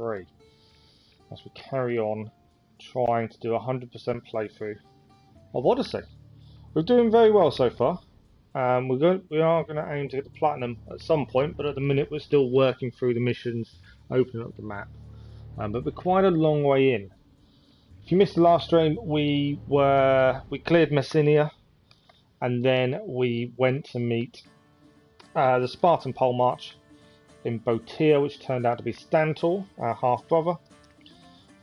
3 as we carry on trying to do a 100% playthrough of Odyssey. We're doing very well so far. We are going to aim to get the platinum at some point, but at the minute we're still working through the missions, opening up the map. But we're quite a long way in. If you missed the last stream, we cleared Macedonia, and then we went to meet the Spartan pole march in Boetia, which turned out to be Stentor, our half brother.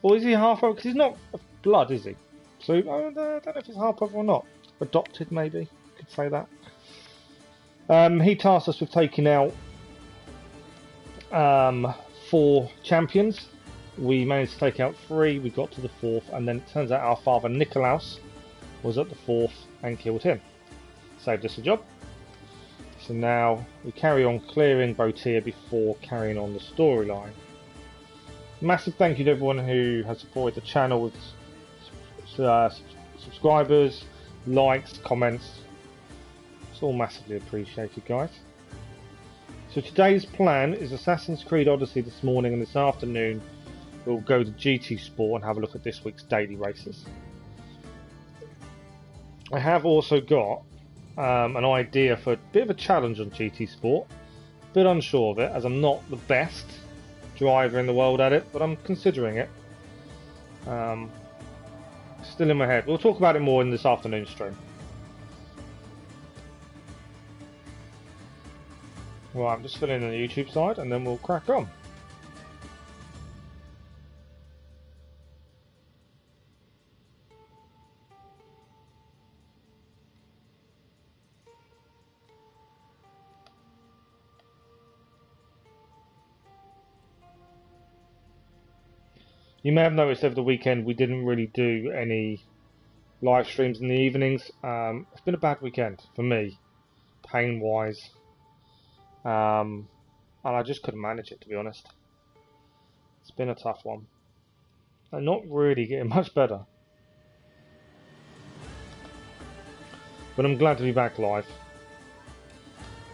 Or is he a half brother? Because he's not of blood, is he? So I don't know if he's half brother or not. Adopted, maybe. Could say that. He tasked us with taking out 4 champions. We managed to take out 3. We got to the 4th, and then it turns out our father Nikilous was at the 4th and killed him. Saved us a job. So now we carry on clearing Boetia before carrying on the storyline. Massive thank you to everyone who has supported the channel with subscribers, likes, comments. It's all massively appreciated, guys. So today's plan is Assassin's Creed Odyssey this morning, and this afternoon we'll go to GT Sport and have a look at this week's daily races. I have also got an idea for a bit of a challenge on GT Sport. A bit unsure of it, as I'm not the best driver in the world at it, but I'm considering it. Still in my head. We'll talk about it more in this afternoon stream. Right, I'm just filling in the YouTube side and then we'll crack on. You may have noticed over the weekend we didn't really do any live streams in the evenings. It's been a bad weekend for me, pain wise, and I just couldn't manage it, to be honest. It's been a tough one and not really getting much better, but I'm glad to be back live.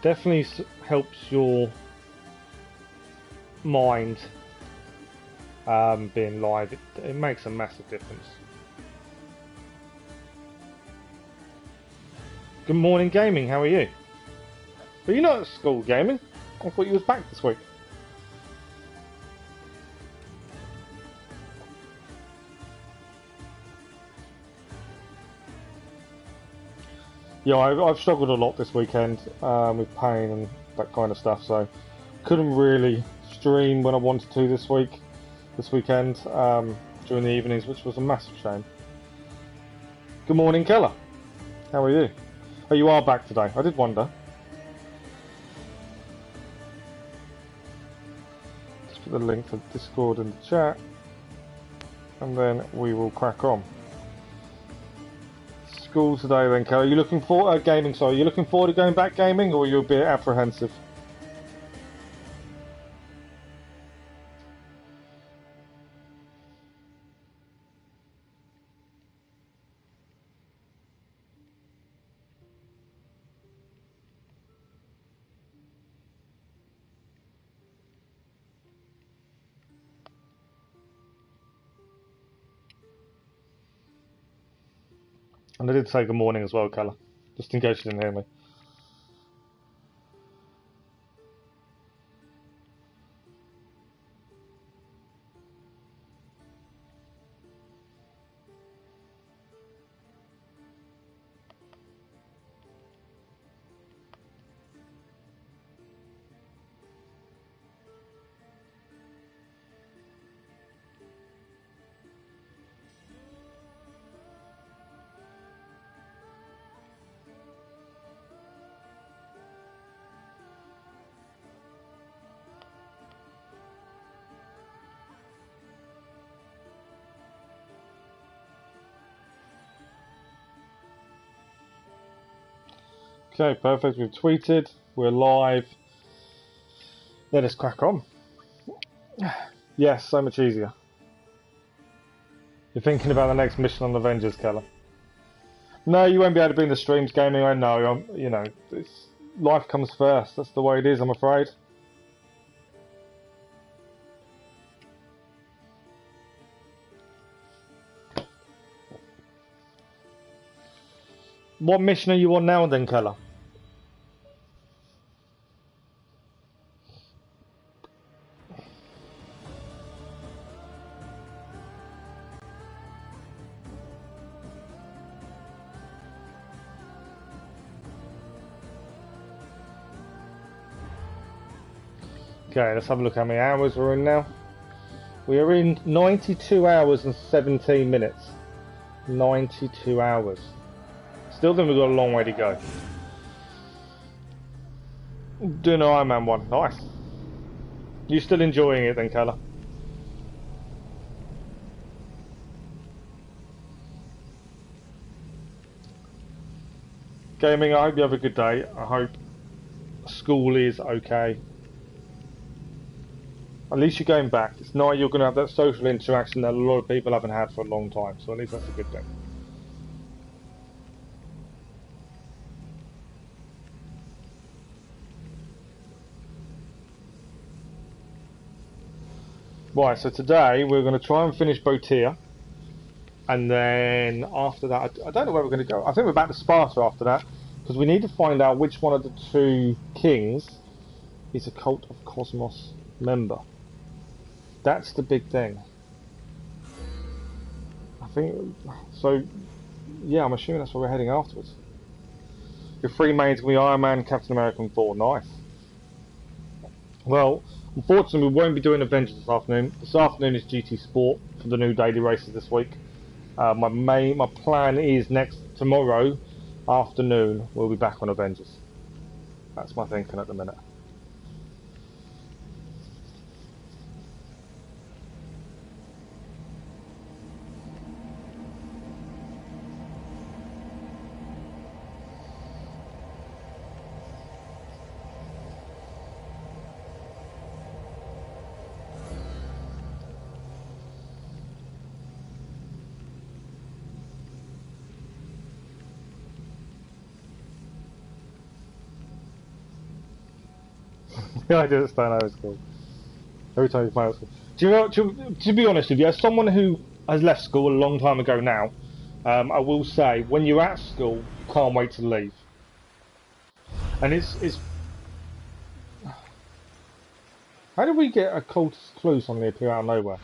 Definitely helps your mind. Being live, it makes a massive difference. Good morning, gaming. How are you? Are you not at school, gaming? I thought you was back this week. Yeah, I've struggled a lot this weekend with pain and that kind of stuff, so couldn't really stream when I wanted to this weekend during the evenings, which was a massive shame. Good morning, Keller. How are you? Oh, you are back today. I did wonder. Just put the link for Discord in the chat, and then we will crack on. School today, then, Keller. Are you looking for gaming? Sorry, are you looking forward to going back gaming, or are you a bit apprehensive? And I did say good morning as well, Keller, just in case you didn't hear me. Okay, perfect. We've tweeted. We're live. Let us crack on. Yes, so much easier. You're thinking about the next mission on Avengers, Keller? No, you won't be able to be in the streams gaming. I know. You know, life comes first. That's the way it is, I'm afraid. What mission are you on now then, Keller? Okay, let's have a look how many hours we're in now. We are in 92 hours and 17 minutes. 92 hours. Still think we've got a long way to go. Doing an Iron Man one. Nice. You still enjoying it then, Keller? Gaming, I hope you have a good day. I hope school is okay. At least you're going back. It's not you're going to have that social interaction that a lot of people haven't had for a long time. So at least that's a good thing. Right, so today we're going to try and finish Boetia. And then after that, I don't know where we're going to go. I think we're back to Sparta after that. Because we need to find out which one of the two kings is a Cult of Cosmos member. That's the big thing. I think so. Yeah, I'm assuming that's where we're heading afterwards. Your three mains can be Iron Man, Captain America, and Thor. Nice. Well, unfortunately, we won't be doing Avengers this afternoon. This afternoon is GT Sport for the new daily races this week. My plan is tomorrow afternoon we'll be back on Avengers. That's my thinking at the minute. I just don't know it's cool. Every time you play it's cool. Do you know, to be honest with you, as someone who has left school a long time ago now, I will say, when you're at school, you can't wait to leave. And it's... How did we get a cultist clue suddenly appear out of nowhere?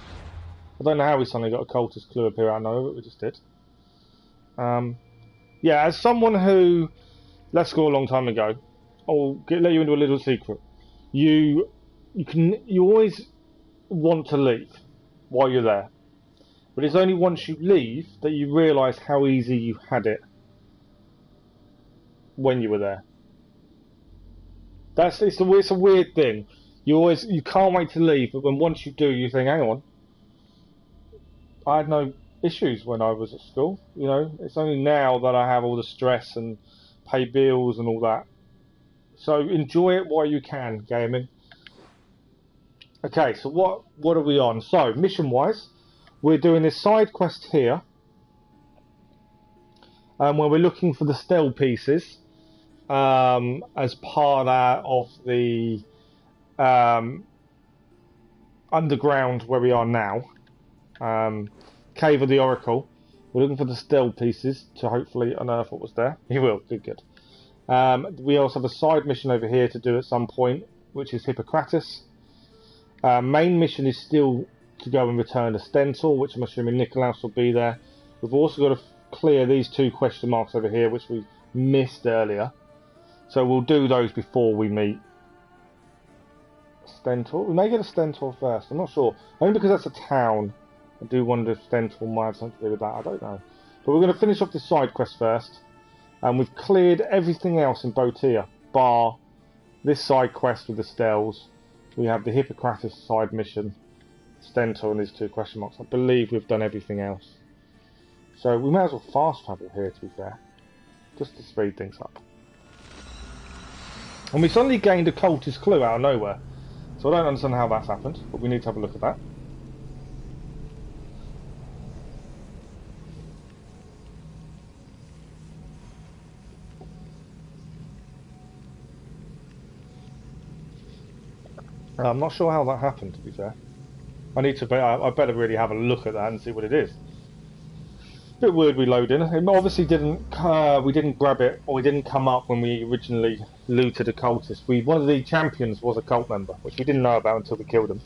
I don't know how we suddenly got a cultist clue appear out of nowhere, but we just did. Yeah, as someone who left school a long time ago, I'll let you into a little secret. You always want to leave while you're there, but it's only once you leave that you realise how easy you had it when you were there. It's a weird thing. You can't wait to leave, but when once you do, you think, hang on, I had no issues when I was at school. You know, it's only now that I have all the stress and pay bills and all that. So enjoy it while you can, gaming. Okay, so what are we on? So mission-wise, we're doing this side quest here, where we're looking for the stealth pieces as part of the underground where we are now, Cave of the Oracle. We're looking for the stealth pieces to hopefully unearth what was there. You will, good. We also have a side mission over here to do at some point, which is Hippocrates. Main mission is still to go and return to Stentor, which I'm assuming Nikilous will be there. We've also got to clear these two question marks over here, which we missed earlier. So we'll do those before we meet Stentor. We may get a Stentor first, I'm not sure. Only because that's a town. I do wonder if Stentor might have something to do with that, I don't know. But we're going to finish off this side quest first. And we've cleared everything else in Boetia, bar this side quest with the Stells. We have the Hippocrates side mission, Stentor and these two question marks. I believe we've done everything else. So we may as well fast travel here, to be fair, just to speed things up. And we suddenly gained a cultist clue out of nowhere. So I don't understand how that's happened, but we need to have a look at that. I'm not sure how that happened, to be fair. I better really have a look at that and see what it is. Bit weird reloading. It obviously didn't. We didn't grab it, or we didn't come up when we originally looted a cultist. One of the champions was a cult member, which we didn't know about until we killed him.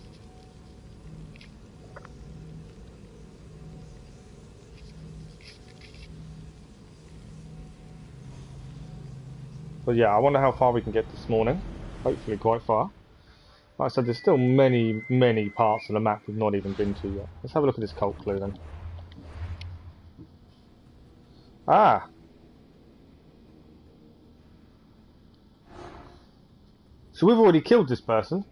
But yeah, I wonder how far we can get this morning. Hopefully quite far. Like I said, there's still many parts of the map we've not even been to yet. Let's have a look at this cult clue then. Ah! So we've already killed this person.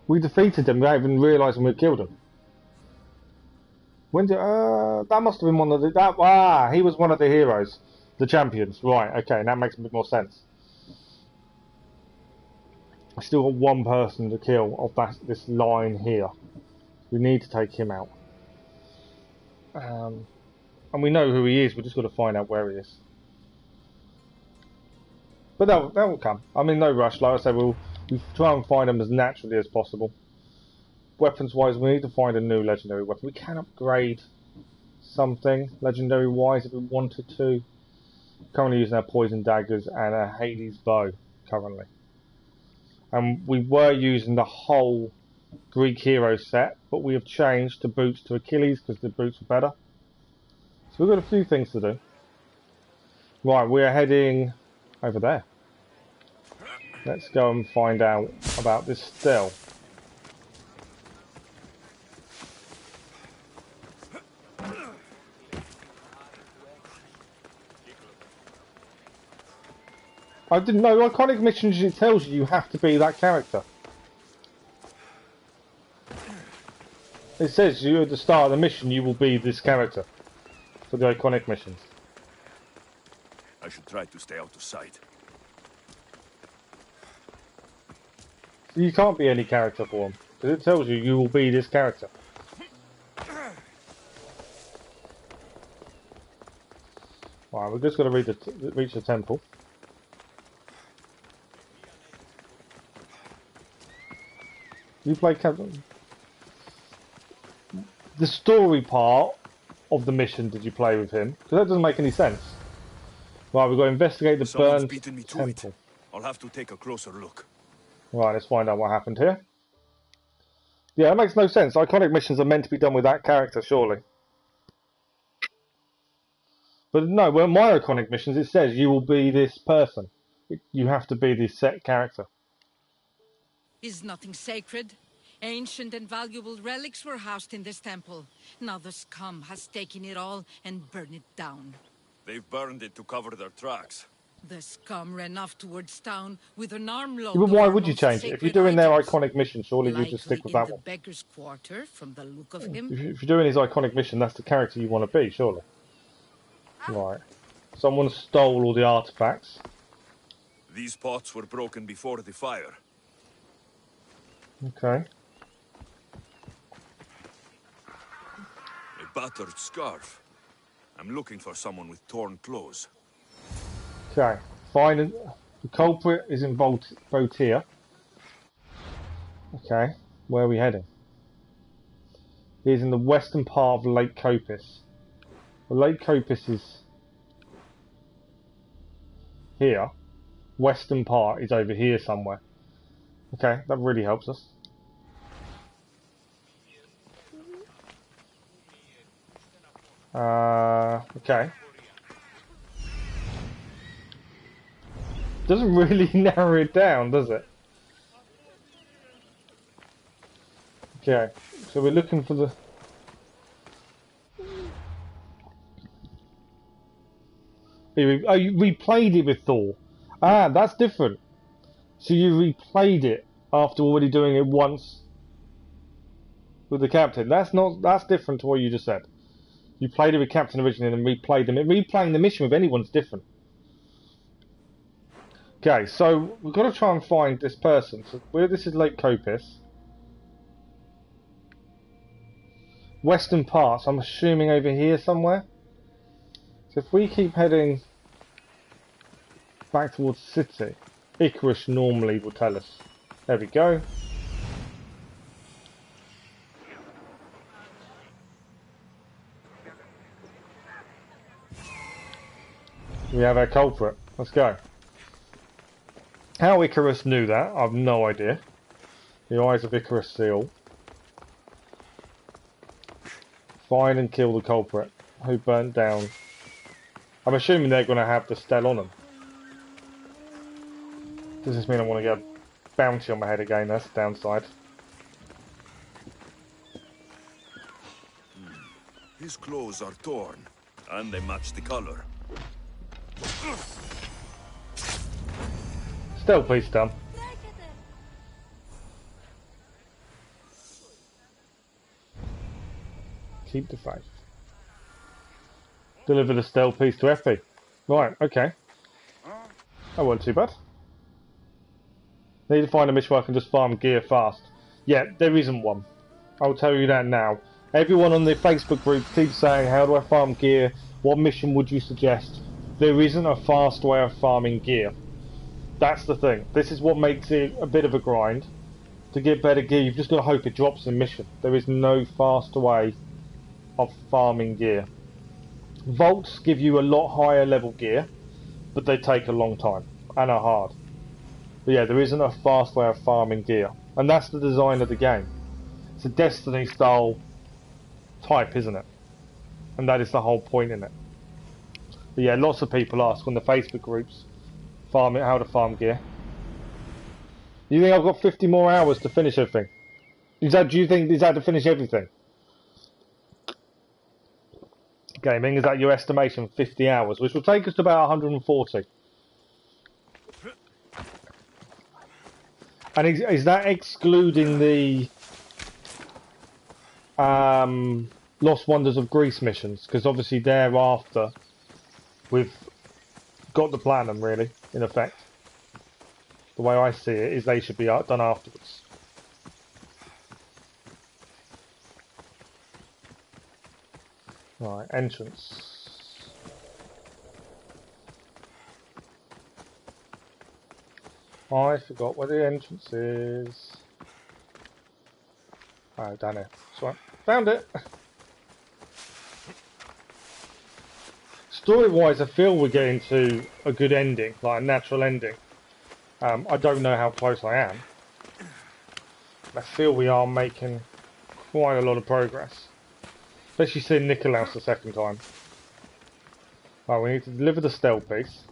We defeated them without even realising we killed them. When did that must have been one of the he was one of the heroes, the champions. Right, okay, that makes a bit more sense. I still got one person to kill of this line here. We need to take him out. And we know who he is. We just got to find out where he is. But that will come. I mean, no rush. Like I said, we'll try and find them as naturally as possible. Weapons-wise, we need to find a new legendary weapon. We can upgrade something legendary-wise if we wanted to. Currently using our poison daggers and a Hades bow currently. And we were using the whole Greek hero set, but we have changed the boots to Achilles because the boots were better. So we've got a few things to do. Right, we're heading over there. Let's go and find out about this still. I didn't know. Iconic missions, it tells you have to be that character. It says you at the start of the mission you will be this character for the iconic missions. I should try to stay out of sight. You can't be any character for them because it tells you will be this character. Right, we're just got to reach the temple. You play Captain. The story part of the mission, did you play with him? Because that doesn't make any sense. Right, we've got to investigate the burned temple. I'll have to take a closer look. Right, let's find out what happened here. Yeah, that makes no sense. Iconic missions are meant to be done with that character, surely. But no, well, my iconic missions, it says you will be this person. You have to be this set character. Is nothing sacred? Ancient and valuable relics were housed in this temple. Now the scum has taken it all and burned it down. They've burned it to cover their tracks. The scum ran off towards town with an armload. Yeah, but why would you change it? If you're doing their iconic mission, surely you just stick with that one. The beggar's quarter, from the look of him. If you're doing his iconic mission, that's the character you want to be, surely. Right. Someone stole all the artifacts. These pots were broken before the fire. Okay. A battered scarf. I'm looking for someone with torn clothes. Okay. Fine. The culprit is in Boetia. Okay. Where are we heading? He's in the western part of Lake Copis. The Lake Copis is here. Western part is over here somewhere. Okay, that really helps us. Okay. Doesn't really narrow it down, does it? Okay, so we're looking for the... Oh, you replayed it with Thor. Ah, that's different. So you replayed it after already doing it once with the captain. That's different to what you just said. You played it with captain originally and then replayed them. Replaying the mission with anyone's different. Okay, so we've got to try and find this person. So this is Lake Copis. Western parts, I'm assuming over here somewhere. So if we keep heading back towards the city, Icarus normally will tell us. There we go. We have our culprit. Let's go. How Icarus knew that, I've no idea. The eyes of Icarus seal. Find and kill the culprit who burnt down. I'm assuming they're going to have the stele on them. Does this mean I want to get a bounty on my head again? That's the downside. His clothes are torn, and they match the color. Stele piece done. Keep the faith. Deliver the stele piece to Effie. Right, okay. That wasn't too bad. Need to find a mission where I can just farm gear fast. Yeah, there isn't one. I'll tell you that now. Everyone on the Facebook group keeps saying, how do I farm gear? What mission would you suggest? There isn't a fast way of farming gear. That's the thing. This is what makes it a bit of a grind. To get better gear, you've just got to hope it drops in mission. There is no fast way of farming gear. Vaults give you a lot higher level gear, but they take a long time and are hard. But yeah, there isn't a fast way of farming gear, and that's the design of the game. It's a Destiny style type, isn't it? And that is the whole point in it. But yeah, lots of people ask on the Facebook groups how to farm gear. You think I've got 50 more hours to finish everything? Do you think is that to finish everything? Gaming, is that your estimation? 50 hours, which will take us to about 140. And is that excluding the Lost Wonders of Greece missions? Because obviously thereafter we've got the platinum, really, in effect. The way I see it is they should be done afterwards. Right, entrance. I forgot where the entrance is. Oh, down here. Sorry. Found it! Story-wise, I feel we're getting to a good ending, like a natural ending. I don't know how close I am. I feel we are making quite a lot of progress. Especially seeing Nikilous the second time. Right, we need to deliver the stele piece.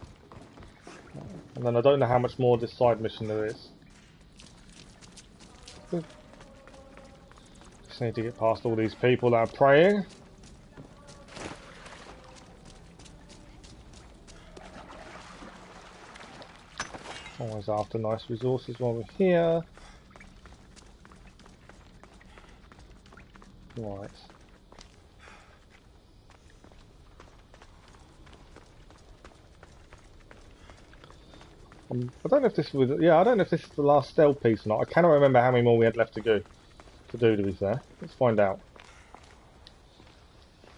And then I don't know how much more this side mission there is. Just need to get past all these people that are praying. Always after nice resources while we're here. Right. I don't know if this was, I don't know if this is the last stele piece or not. I cannot remember how many more we had left to do, to be fair. Let's find out.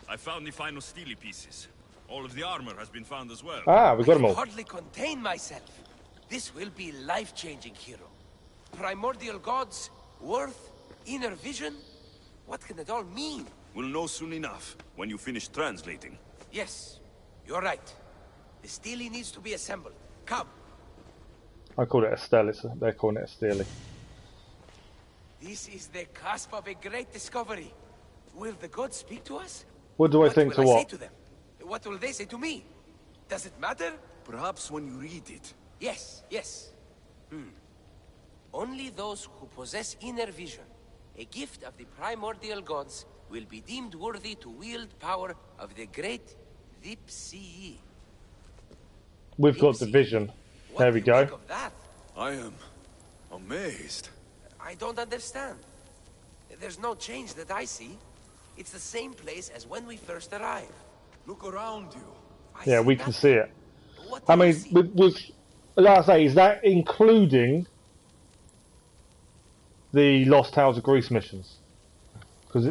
I found the final steely pieces. All of the armor has been found as well. Ah, we got them all. I can hardly contain myself. This will be life-changing, hero. Primordial gods, worth, inner vision. What can it all mean? We'll know soon enough, when you finish translating. Yes, you're right. The stele needs to be assembled. Come. I call it a stele, they're calling it a stele. This is the cusp of a great discovery. Will the gods speak to us? What do I think to what? what? Say to them? What will they say to me? Does it matter? Perhaps when you read it. Yes, yes. Only those who possess inner vision, a gift of the primordial gods, will be deemed worthy to wield power of the great Dipsii. We've got the vision. There we go. What do you think of that? I am amazed. I don't understand. There's no change that I see. It's the same place as when we first arrived. Look around you. Yeah, we can see it. What do I mean, you see? with like I say, is that including the Lost Tales of Greece missions? Because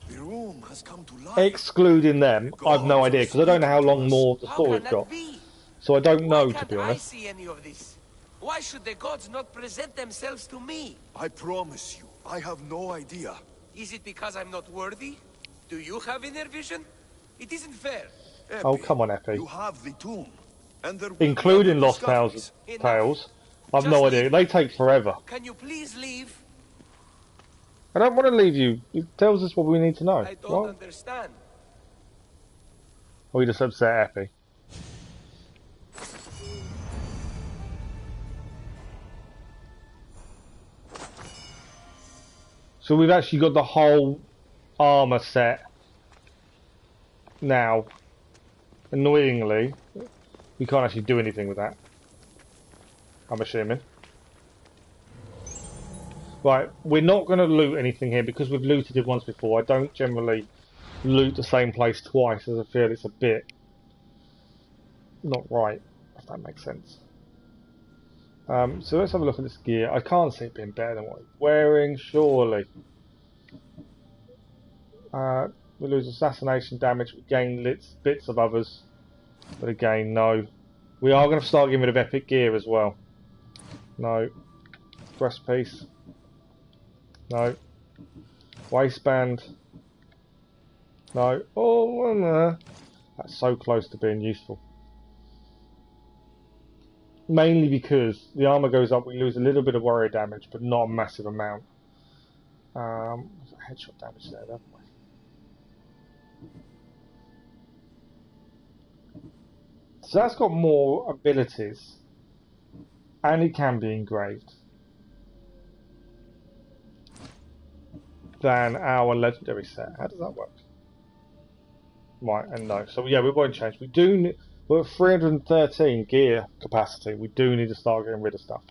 The room has come to life. excluding them, I've no idea, because I don't know how long more the How story's can got. that be? So I don't know, Why to can't be I honest. see any of this? Why should the gods not present themselves to me? I promise you, I have no idea. Is it because I'm not worthy? Do you have inner vision? It isn't fair. Oh, Epi, come on, Epi. You have the tomb. And there will including be other Lost discoveries. Tales. I've Just no idea. leave. They take forever. Can you please leave? I don't want to leave you. It tells us what we need to know. I don't understand. Or you just upset Epi. So we've actually got the whole armour set now. Annoyingly, we can't actually do anything with that. I'm assuming. Right, we're not going to loot anything here because we've looted it once before. I don't generally loot the same place twice as I feel it's a bit not right, if that makes sense. So let's have a look at this gear. I can't see it being better than what he's wearing, surely. We lose assassination damage, we gain bits of others. But again, no. We are going to start getting rid of epic gear as well. No. Breastpiece. No. Waistband. No. Oh, no. That's so close to being useful. Mainly because the armour goes up, we lose a little bit of warrior damage, but not a massive amount. There's a headshot damage there, haven't we? So that's got more abilities, and it can be engraved, than our legendary set. How does that work? Right, and no. So yeah, we won't change. We do. We're at 313 gear capacity. We do need to start getting rid of stuff.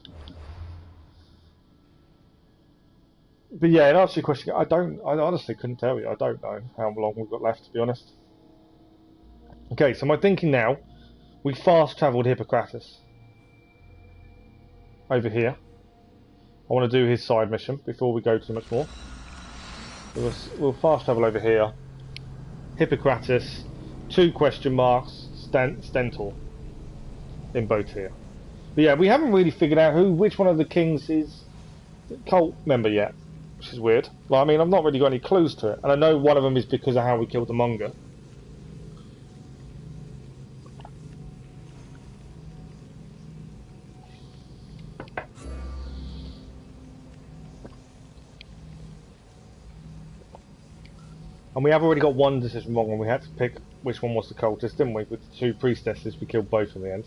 But yeah, in answer to your question, I honestly couldn't tell you. I don't know how long we've got left, to be honest. Okay, so my thinking now, we fast travelled Hippocrates over here. I want to do his side mission before we go too much more. We'll fast travel over here. Hippocrates, 2 question marks, Stentor in Boetia. But yeah, we haven't really figured out which one of the kings is cult member yet, which is weird. Well, I mean, I've not really got any clues to it, and I know one of them is because of how we killed the Monger. And we have already got one decision wrong when we had to pick which one was the cultist, didn't we? With the 2 priestesses, we killed both in the end.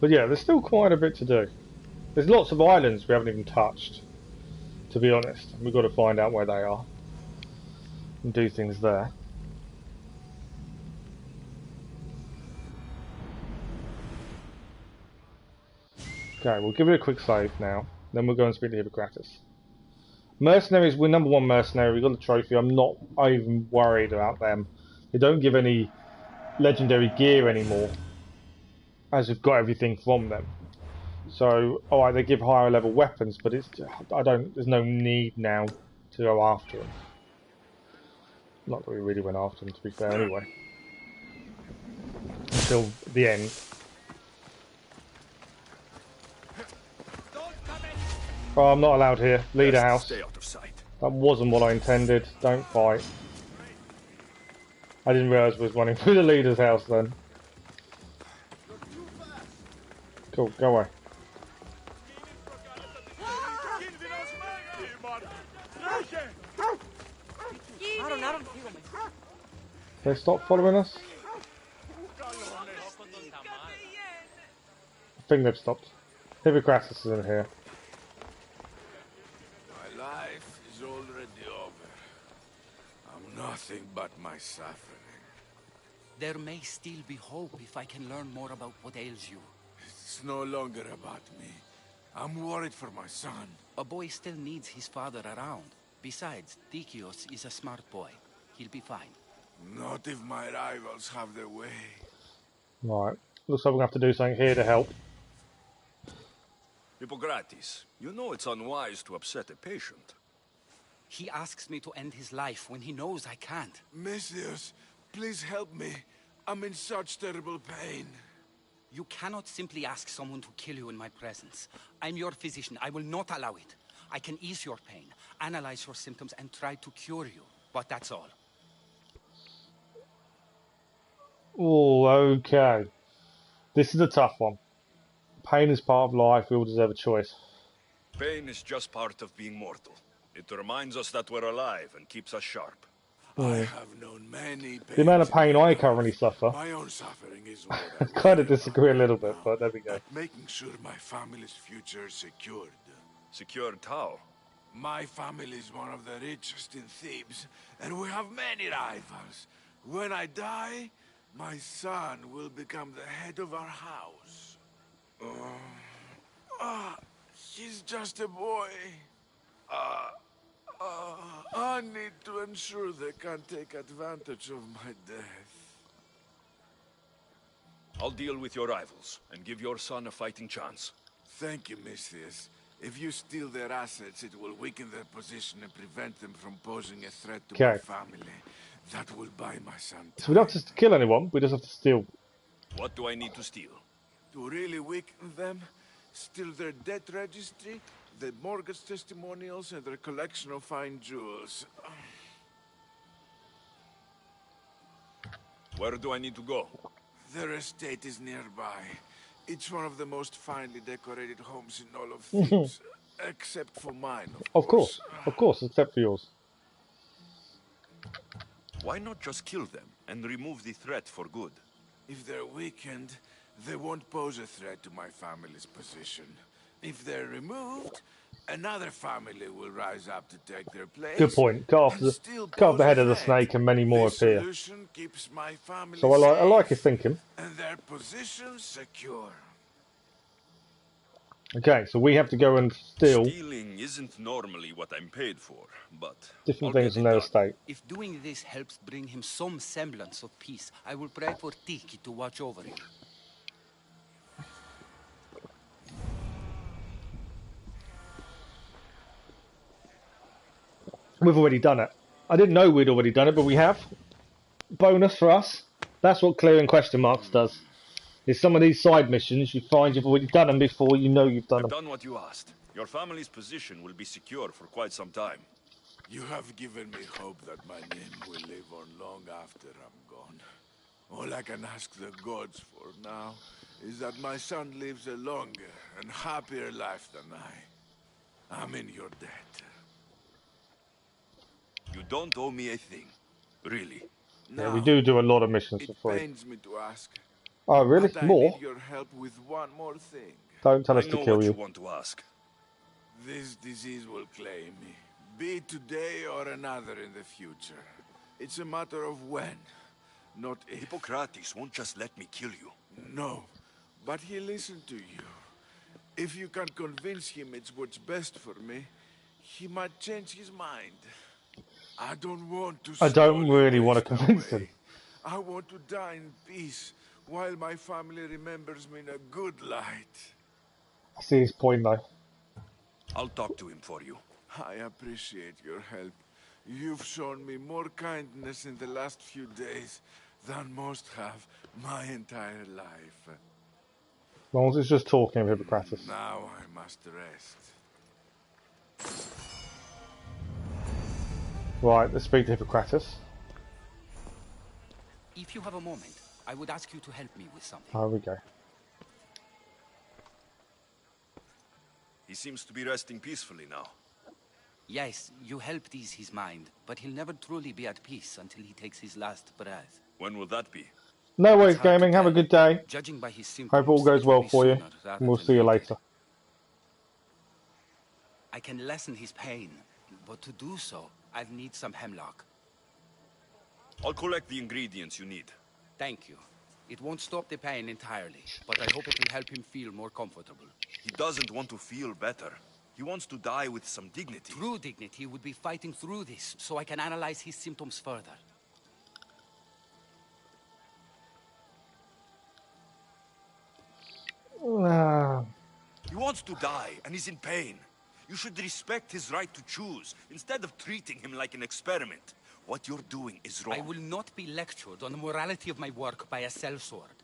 But yeah, there's still quite a bit to do. There's lots of islands we haven't even touched, to be honest. We've got to find out where they are and do things there. Okay, we'll give it a quick save now. Then we'll go and speak to Hippocrates. Mercenaries, we're number 1 mercenary. We've got the trophy. I'm not even worried about them. They don't give any legendary gear anymore, as we've got everything from them. So, alright, they give higher level weapons, but there's no need now to go after them. Not that we really went after them, to be fair, anyway. Until the end. Oh, I'm not allowed here. Leader house. Stay out of sight. That wasn't what I intended. Don't fight. I didn't realise we was running through the leader's house then. Cool, go away. They stop following us? I think they've stopped. Hippocrates is in here. My life is already over. I'm nothing but my suffering. There may still be hope if I can learn more about what ails you. It's no longer about me. I'm worried for my son. A boy still needs his father around. Besides, Nikilous is a smart boy. He'll be fine. Not if my rivals have their way. Right. Looks like we're going to have to do something here to help. Hippocrates, you know it's unwise to upset a patient. He asks me to end his life when he knows I can't. Messias, please help me. I'm in such terrible pain. You cannot simply ask someone to kill you in my presence. I'm your physician. I will not allow it. I can ease your pain, analyze your symptoms, and try to cure you. But that's all. Oh, okay. This is a tough one. Pain is part of life. We all deserve a choice. Pain is just part of being mortal. It reminds us that we're alive and keeps us sharp. I have known many pains. The amount of pain in my I life. currently suffer. My own suffering is what I I kind worry of about disagree a little right bit, now. but there we go. But making sure my family's future is secured. Secured how? My family is one of the richest in Thebes, and we have many rivals. When I die, my son will become the head of our house. He's just a boy. I need to ensure they can't take advantage of my death. I'll deal with your rivals and give your son a fighting chance. Thank you, Misthias. If you steal their assets, it will weaken their position and prevent them from posing a threat to my family. That will buy my son time. So we don't have to kill anyone, we just have to steal. What do I need to steal? To really weaken them, steal their debt registry, their mortgage testimonials, and their collection of fine jewels. Where do I need to go? Their estate is nearby. It's one of the most finely decorated homes in all of Thebes. Except for mine, Of course, except for yours. Why not just kill them and remove the threat for good? If they're weakened, they won't pose a threat to my family's position. If they're removed, another family will rise up to take their place. Good point. Cut off the head of the snake and many more appear. Keeps my family So I like his thinking. And their position secure. Okay, so we have to go and steal Stealing isn't normally what I'm paid for, but different things in their estate. If doing this helps bring him some semblance of peace, I will pray for Tiki to watch over him. We've already done it. I didn't know we'd already done it, but we have. Bonus for us. That's what clearing question marks does. Is some of these side missions you find you've already done them before you know you've done I've them. done what you asked. Your family's position will be secure for quite some time. You have given me hope that my name will live on long after I'm gone. All I can ask the gods for now is that my son lives a longer and happier life than I. I'm in your debt. You don't owe me a thing. Really. Yeah, we do a lot of missions for free. It pains me to ask. Oh, really? But I More? need your help with one more thing. Don't tell us I to know kill what you. you want to ask. This disease will claim me. Be it today or another in the future. It's a matter of when, not if. Hippocrates won't just let me kill you. No, but he'll listen to you. If you can convince him it's what's best for me, he might change his mind. I don't want to. I don't really want to convince him. I want to die in peace, while my family remembers me in a good light. I see his point though. I'll talk to him for you. I appreciate your help. You've shown me more kindness in the last few days than most have my entire life. As long as it's just talking of Hippocrates. Now I must rest. Right, let's speak to Hippocrates. If you have a moment, I would ask you to help me with something. Here we go. He seems to be resting peacefully now. Yes, you helped ease his mind, but he'll never truly be at peace until he takes his last breath. When will that be? No worries, It's hard to gaming. Have a tell. good day. Judging by his symptoms, Hope all goes it will well be for you. sooner rather And we'll than see you later. later. I can lessen his pain, but to do so, I'll need some hemlock. I'll collect the ingredients you need. Thank you. It won't stop the pain entirely, but I hope it will help him feel more comfortable. He doesn't want to feel better. He wants to die with some dignity. True dignity would be fighting through this, so I can analyze his symptoms further. He wants to die, and he's in pain. You should respect his right to choose, instead of treating him like an experiment. What you're doing is wrong. I will not be lectured on the morality of my work by a sellsword.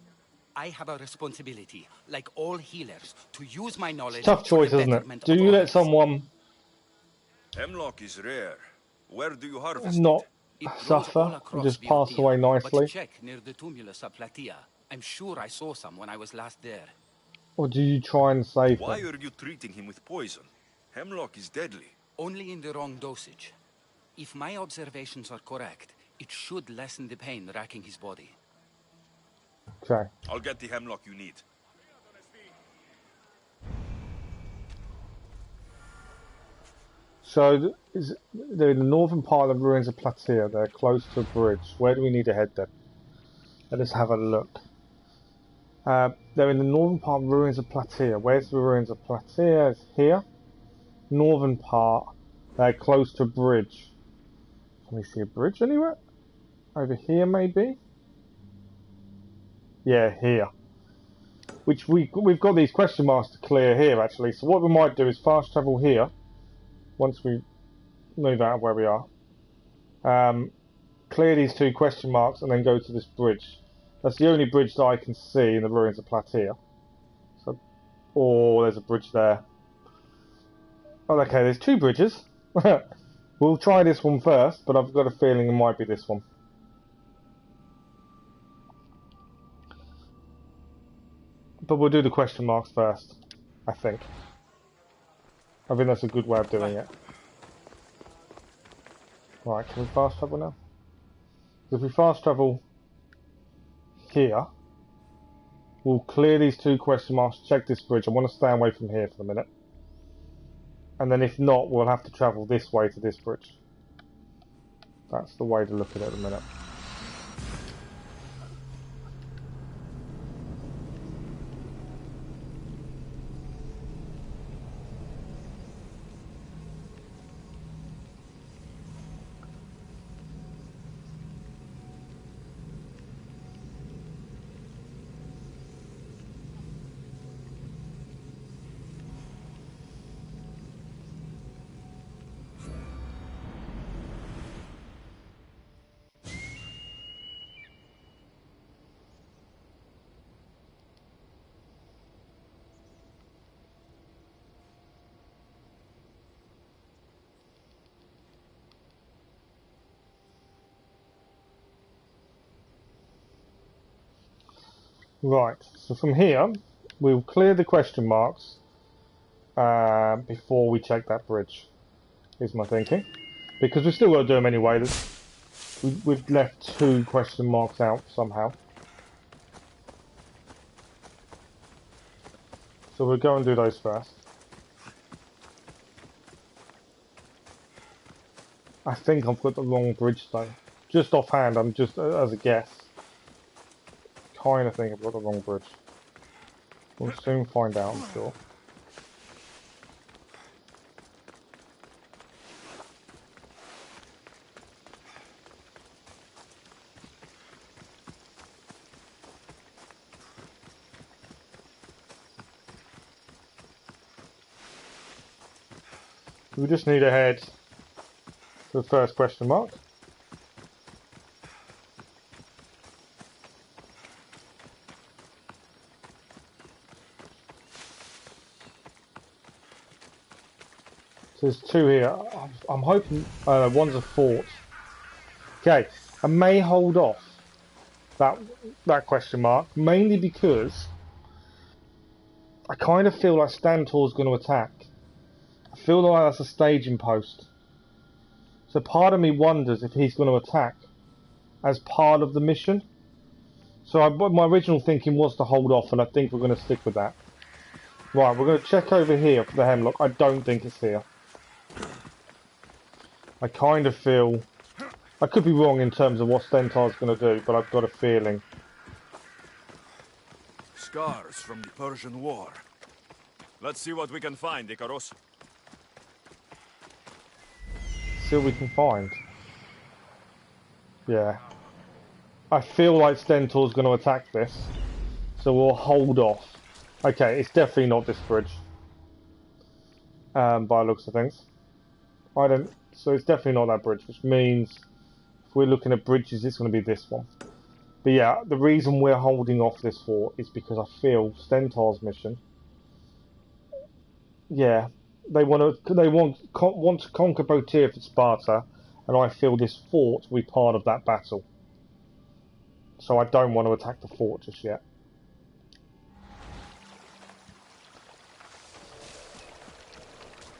I have a responsibility, like all healers, to use my knowledge Tough choice, for the isn't it? betterment Do of you let others. someone Hemlock is rare. Where do you harvest not it? It grows all suffer and across just pass Boetia, away but nicely? check near the tumulus of Platea. I'm sure I saw some when I was last there. Or do you try and save Why them? are you treating him with poison? Hemlock is deadly. Only in the wrong dosage. If my observations are correct, it should lessen the pain racking his body. Okay. I'll get the hemlock you need. So they're in the northern part of the ruins of Platea. They're close to a bridge. Where do we need to head then? Let us have a look. They're in the northern part of the ruins of Platea. Where's the ruins of Platea? It's here. Northern part. They're close to a bridge. Can we see a bridge anywhere? Over here maybe? Yeah, here. Which we've got these question marks to clear here actually. So what we might do is fast travel here. Once we move out of where we are. Clear these two question marks and then go to this bridge. That's the only bridge that I can see in the ruins of Platea. So, oh, there's a bridge there. Oh, okay, there's two bridges. We'll try this one first, but I've got a feeling it might be this one. But we'll do the question marks first, I think. I think that's a good way of doing it. Right, can we fast travel now? If we fast travel here, we'll clear these two question marks, check this bridge. I want to stay away from here for a minute. And then if not, we'll have to travel this way to this bridge. That's the way to look at it at the minute. Right, so from here, we'll clear the question marks before we check that bridge, is my thinking. Because we've still got to do them anyway. We've left two question marks out somehow. So we'll go and do those first. I think I've got the wrong bridge though. Just offhand, I'm just, as a guess. Kind of think I've got the wrong bridge. We'll soon find out, I'm sure. We just need to head to the first question mark. So there's two here. I'm hoping one's a fort. Okay, I may hold off that question mark mainly because I kind of feel like Stentor's going to attack. I feel like that's a staging post. So part of me wonders if he's going to attack as part of the mission. So my original thinking was to hold off, and I think we're going to stick with that. Right, we're going to check over here for the hemlock. I don't think it's here. I kind of feel... I could be wrong in terms of what Stentor's going to do, but I've got a feeling. Scars from the Persian War. Let's see what we can find, Icaros. See what we can find. Yeah. I feel like Stentor's going to attack this, so we'll hold off. Okay, it's definitely not this bridge. By the looks of things. So it's definitely not that bridge, which means we're looking at bridges, it's going to be this one. But yeah, the reason we're holding off this fort is because I feel Stentor's mission. Yeah, they want to conquer Boetia for Sparta, and I feel this fort will be part of that battle. So I don't want to attack the fort just yet.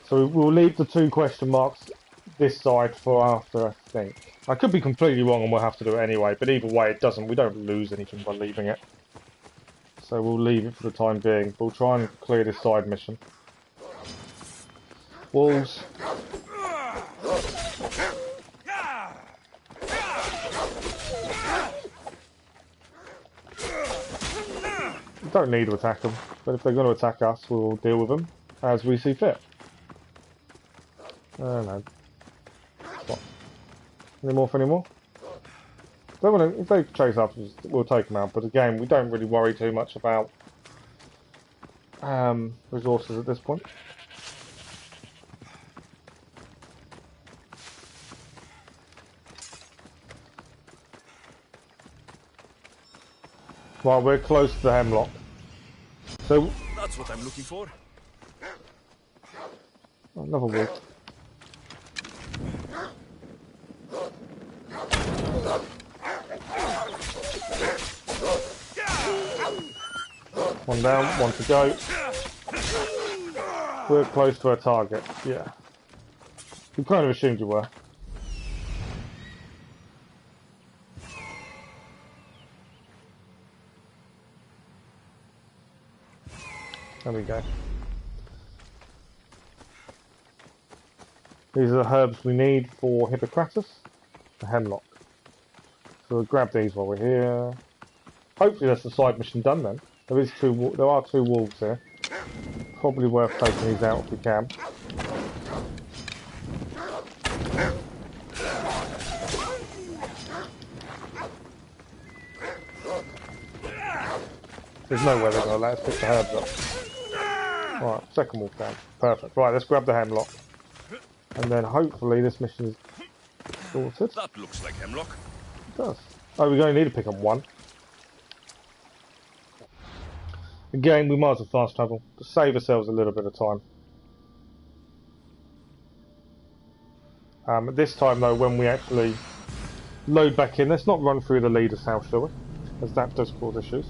So we'll leave the 2 question marks this side for after, I think. I could be completely wrong and we'll have to do it anyway, but either way we don't lose anything by leaving it. So we'll leave it for the time being. We'll try and clear this side mission. Walls. We don't need to attack them, but if they're going to attack us, we'll deal with them as we see fit. No. Stop. Any more for any more? If they chase us, we'll take them out. But again, we don't really worry too much about resources at this point. Well, we're close to the hemlock. So that's what I'm looking for. Another wall. One down, one to go. We're close to our target, yeah. We kind of assumed you were. There we go. These are the herbs we need for Hippocrates, the hemlock. So we'll grab these while we're here. Hopefully that's the side mission done then. There are 2 wolves here. Probably worth taking these out if we can. There's no way they're going to let us pick the herbs up. Alright, second wolf down. Perfect. Right, let's grab the hemlock. And then hopefully this mission is sorted. That looks like hemlock. It does. Oh, we're going to need to pick up 1. Again, we might as well fast travel to save ourselves a little bit of time. This time though, when we actually load back in, let's not run through the leader's house, shall we? As that does cause issues.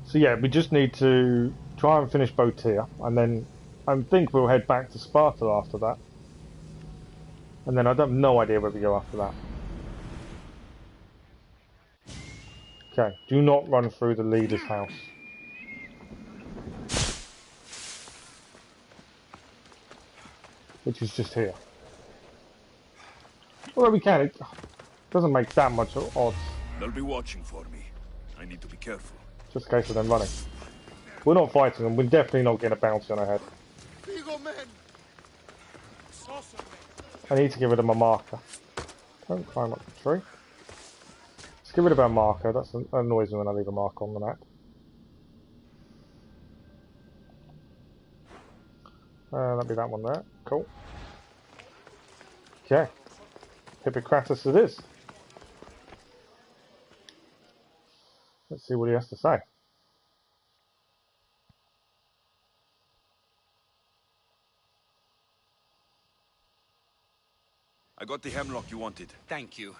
So yeah, we just need to try and finish Boetia, and then I think we'll head back to Sparta after that. And then I have no idea where we go after that. Okay, do not run through the leader's house. Which is just here. Although we can, it doesn't make that much odds. They'll be watching for me. I need to be careful. Just in case of them running. We're not fighting them, we're definitely not getting a bounty on our head. I need to get rid of my marker. Don't climb up the tree. Let's get rid of our marker, that annoys me when I leave a marker on the map. That'll be that one there, cool. Okay, Hippocrates it is. Let's see what he has to say. I got the hemlock you wanted. Thank you.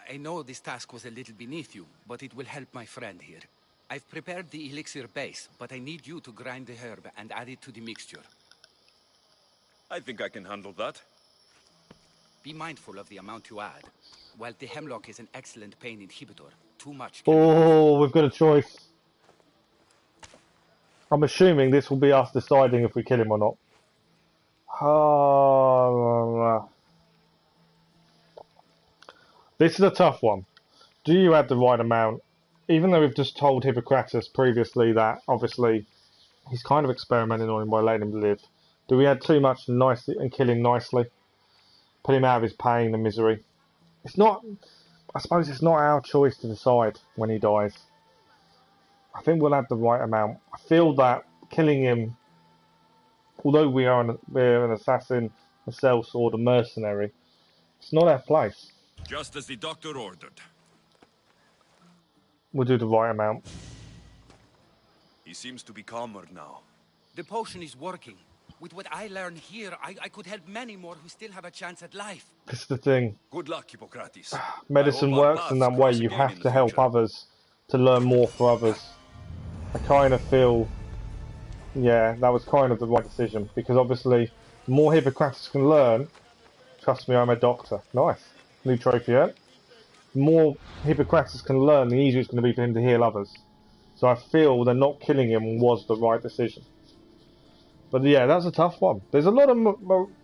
I know this task was a little beneath you, but it will help my friend here. I've prepared the elixir base, but I need you to grind the herb and add it to the mixture. I think I can handle that. Be mindful of the amount you add. While the hemlock is an excellent pain inhibitor, too much Oh, we've got a choice. I'm assuming this will be us deciding if we kill him or not. This is a tough one. Do you add the right amount? Even though we've just told Hippocrates previously that obviously he's kind of experimenting on him by letting him live. Do we add too much nicely and kill him nicely? Put him out of his pain and misery? It's not. I suppose it's not our choice to decide when he dies. I think we'll add the right amount. I feel that killing him, although we're an assassin, a sellsword, a mercenary, it's not our place. Just as the doctor ordered. We'll do the right amount. He seems to be calmer now. The potion is working. With what I learn here, I could help many more who still have a chance at life. This is the thing. Good luck, Hippocrates. Medicine works in that way. You have to help others to learn more for others. I kind of feel, yeah, that was kind of the right decision. Because obviously, the more Hippocrates can learn, trust me, I'm a doctor. Nice. New trophy, yeah? The more Hippocrates can learn, the easier it's going to be for him to heal others. So I feel that not killing him was the right decision. But yeah, that's a tough one. There's a lot of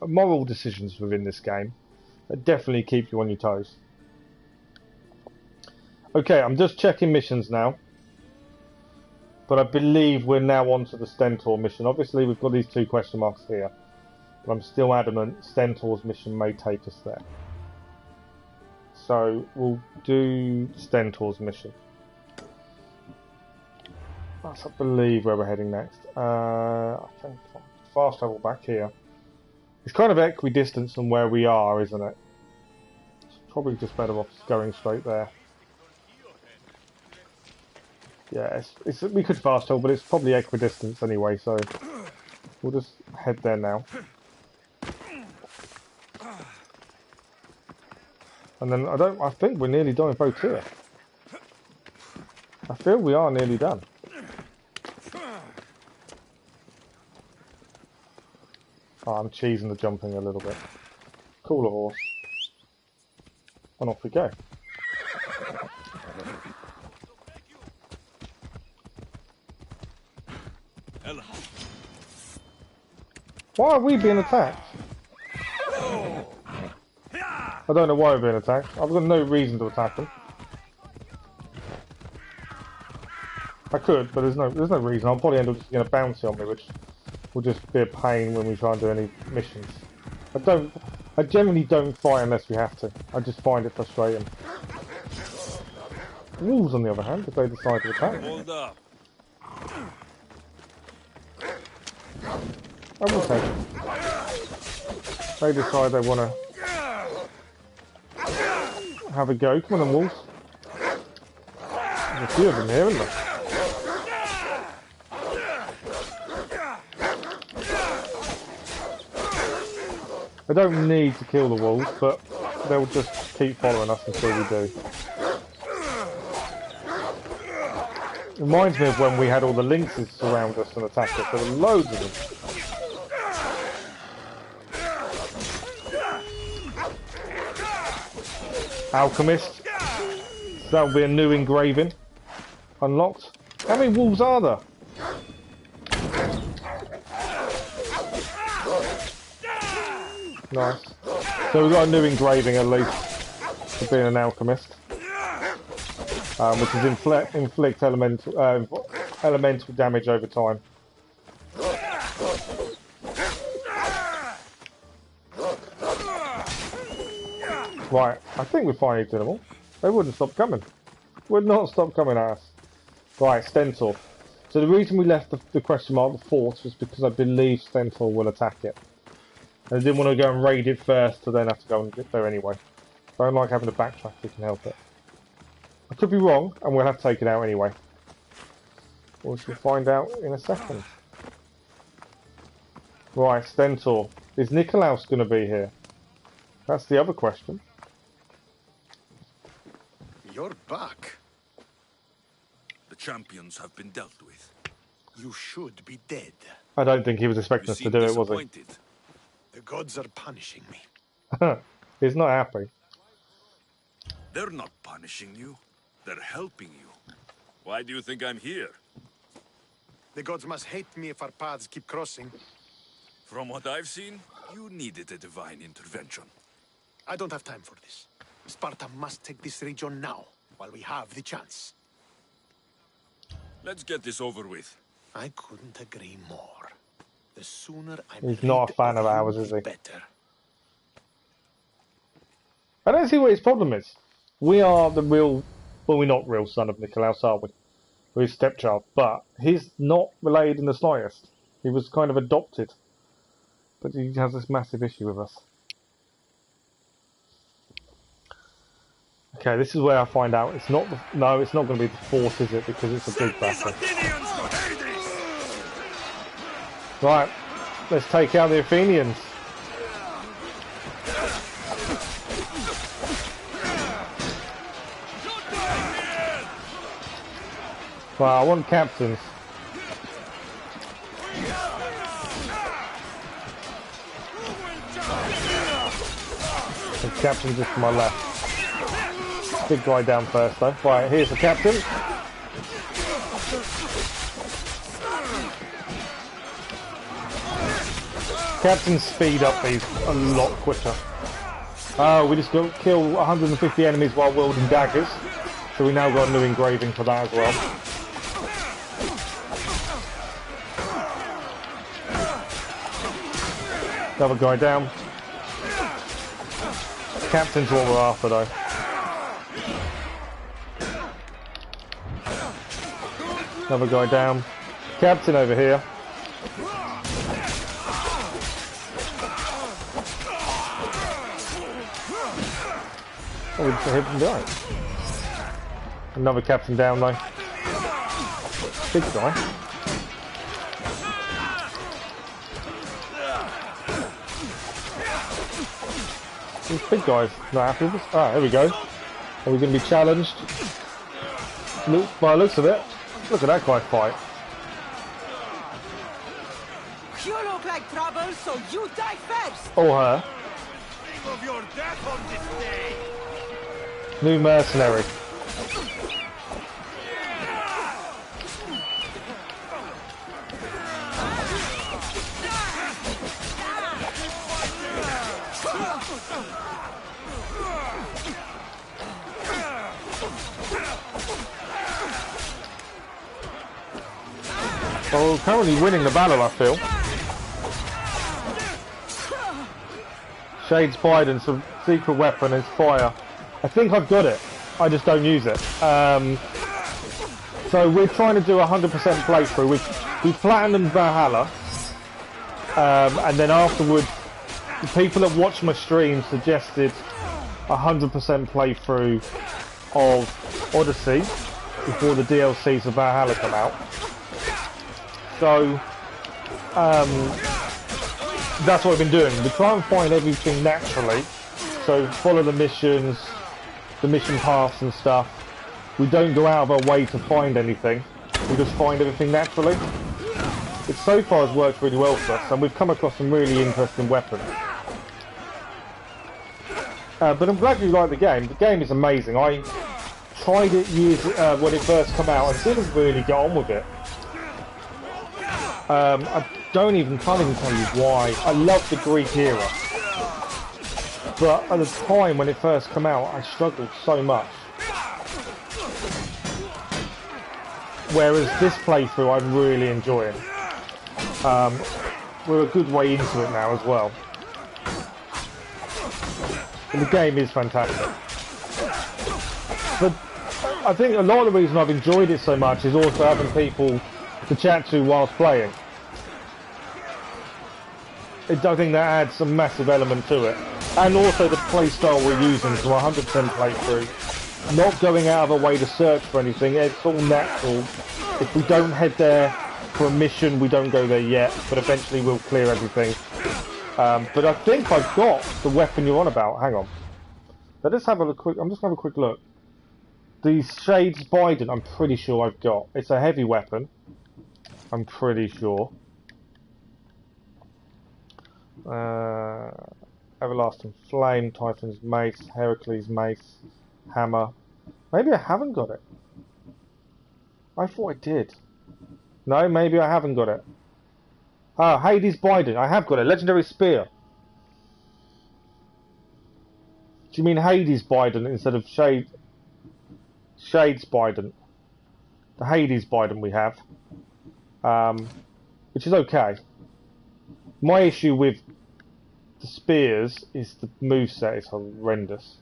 moral decisions within this game that definitely keep you on your toes. Okay, I'm just checking missions now. But I believe we're now on to the Stentor mission. Obviously, we've got these 2 question marks here. But I'm still adamant Stentor's mission may take us there. So we'll do Stentor's mission. That's, I believe, where we're heading next. I think fast travel back here. It's kind of equidistant from where we are, isn't it? It's probably just better off going straight there. Yeah, we could fast travel, but it's probably equidistant anyway, so we'll just head there now. And then I think we're nearly done with Boetia. I feel we are nearly done. Oh, I'm cheesing the jumping a little bit. Cooler horse. And off we go. Why are we being attacked? I don't know why we're being attacked. I've got no reason to attack them. I could, but there's no reason. I'll probably end up just getting a bouncy on me, which will just be a pain when we try and do any missions. I generally don't fight unless we have to. I just find it frustrating. Wolves, on the other hand, if they decide to attack. Hold up. I will take it. They decide they want to have a go. Come on then, wolves. There's a few of them here, isn't there? They don't need to kill the wolves, but they'll just keep following us until we do. Reminds me of when we had all the lynxes surround us and attack us. There were loads of them. Alchemist. So that'll be a new engraving. Unlocked. How many wolves are there? Nice. So we've got a new engraving at least for being an alchemist. Which is inflict elemental damage over time. Right, I think we finally did them all. They wouldn't stop coming. Would not stop coming at us. Right, Stentor. So the reason we left the question mark, the fort, was because I believe Stentor will attack it. And I didn't want to go and raid it first to then have to go and get there anyway. I don't like having to backtrack if we can help it. I could be wrong, and we'll have to take it out anyway. We shall find out in a second. Right, Stentor. Is Nikilous going to be here? That's the other question. You're back. The champions have been dealt with. You should be dead. I don't think he was expecting us to do it, was he? The gods are punishing me. He's not happy. They're not punishing you. They're helping you. Why do you think I'm here? The gods must hate me if our paths keep crossing. From what I've seen, you needed a divine intervention. I don't have time for this. Sparta must take this region now, while we have the chance. Let's get this over with. I couldn't agree more. The sooner I'm He's not a fan rid of ours, you, is he? the better. I don't see what his problem is. We are the real... Well, we're not real son of Nikilous, are we? We're his stepchild. But he's not related in the slightest. He was kind of adopted. But he has this massive issue with us. Okay, this is where I find out it's not the... No, it's not going to be the force, is it? Because it's a big battle. Right, let's take out the Athenians. Right, I want captains. The captain's just to my left. Big guy down first though. Right, here's the captain. Captains speed up these a lot quicker. We just got kill 150 enemies while wielding daggers. So we now got a new engraving for that as well. Another guy down. Captain's what we're after though. Another guy down. Captain over here. Oh, we just hit him down. Another captain down though. Big guy. These big guys not happy with us. Ah, here we go. Are we going to be challenged? Look, by the looks of it. Look at that guy fight. You look like trouble, so you die first. Or her. Think of your death on this day. New mercenary. Well, we're currently winning the battle, I feel. Shades Biden, some secret weapon is fire. I think I've got it. I just don't use it. So we're trying to do a 100% playthrough. We platinumed Valhalla. And then afterwards, the people that watched my stream suggested a 100% playthrough of Odyssey before the DLCs of Valhalla come out. So, that's what I've been doing. We try and find everything naturally. So, follow the missions, the mission paths and stuff. We don't go out of our way to find anything. We just find everything naturally. It so far has worked really well for us, and we've come across some really interesting weapons. But I'm glad you like the game. The game is amazing. I tried it years when it first came out and didn't really get on with it. I can't even tell you why. I love the Greek era, but at the time when it first came out, I struggled so much. Whereas this playthrough, I'm really enjoying. We're a good way into it now as well. And the game is fantastic. But I think a lot of the reason I've enjoyed it so much is also having people to chat to whilst playing. I think that adds a massive element to it. And also the playstyle we're using to 100% playthrough. Not going out of our way to search for anything, it's all natural. If we don't head there for a mission, we don't go there yet, but eventually we'll clear everything. But I think I've got the weapon you're on about. Hang on. Let us have a quick, I'm just going to have a quick look. The Shades Biden, I'm pretty sure I've got. It's a heavy weapon. I'm pretty sure. Everlasting Flame, Typhon's Mace, Heracles Mace, Hammer. Maybe I haven't got it. I thought I did. No, maybe I haven't got it. Ah, Hades Biden. I have got it. Legendary Spear. Do you mean Hades Biden instead of Shades Biden? The Hades Biden we have. Which is okay. My issue with the spears is the moveset is horrendous.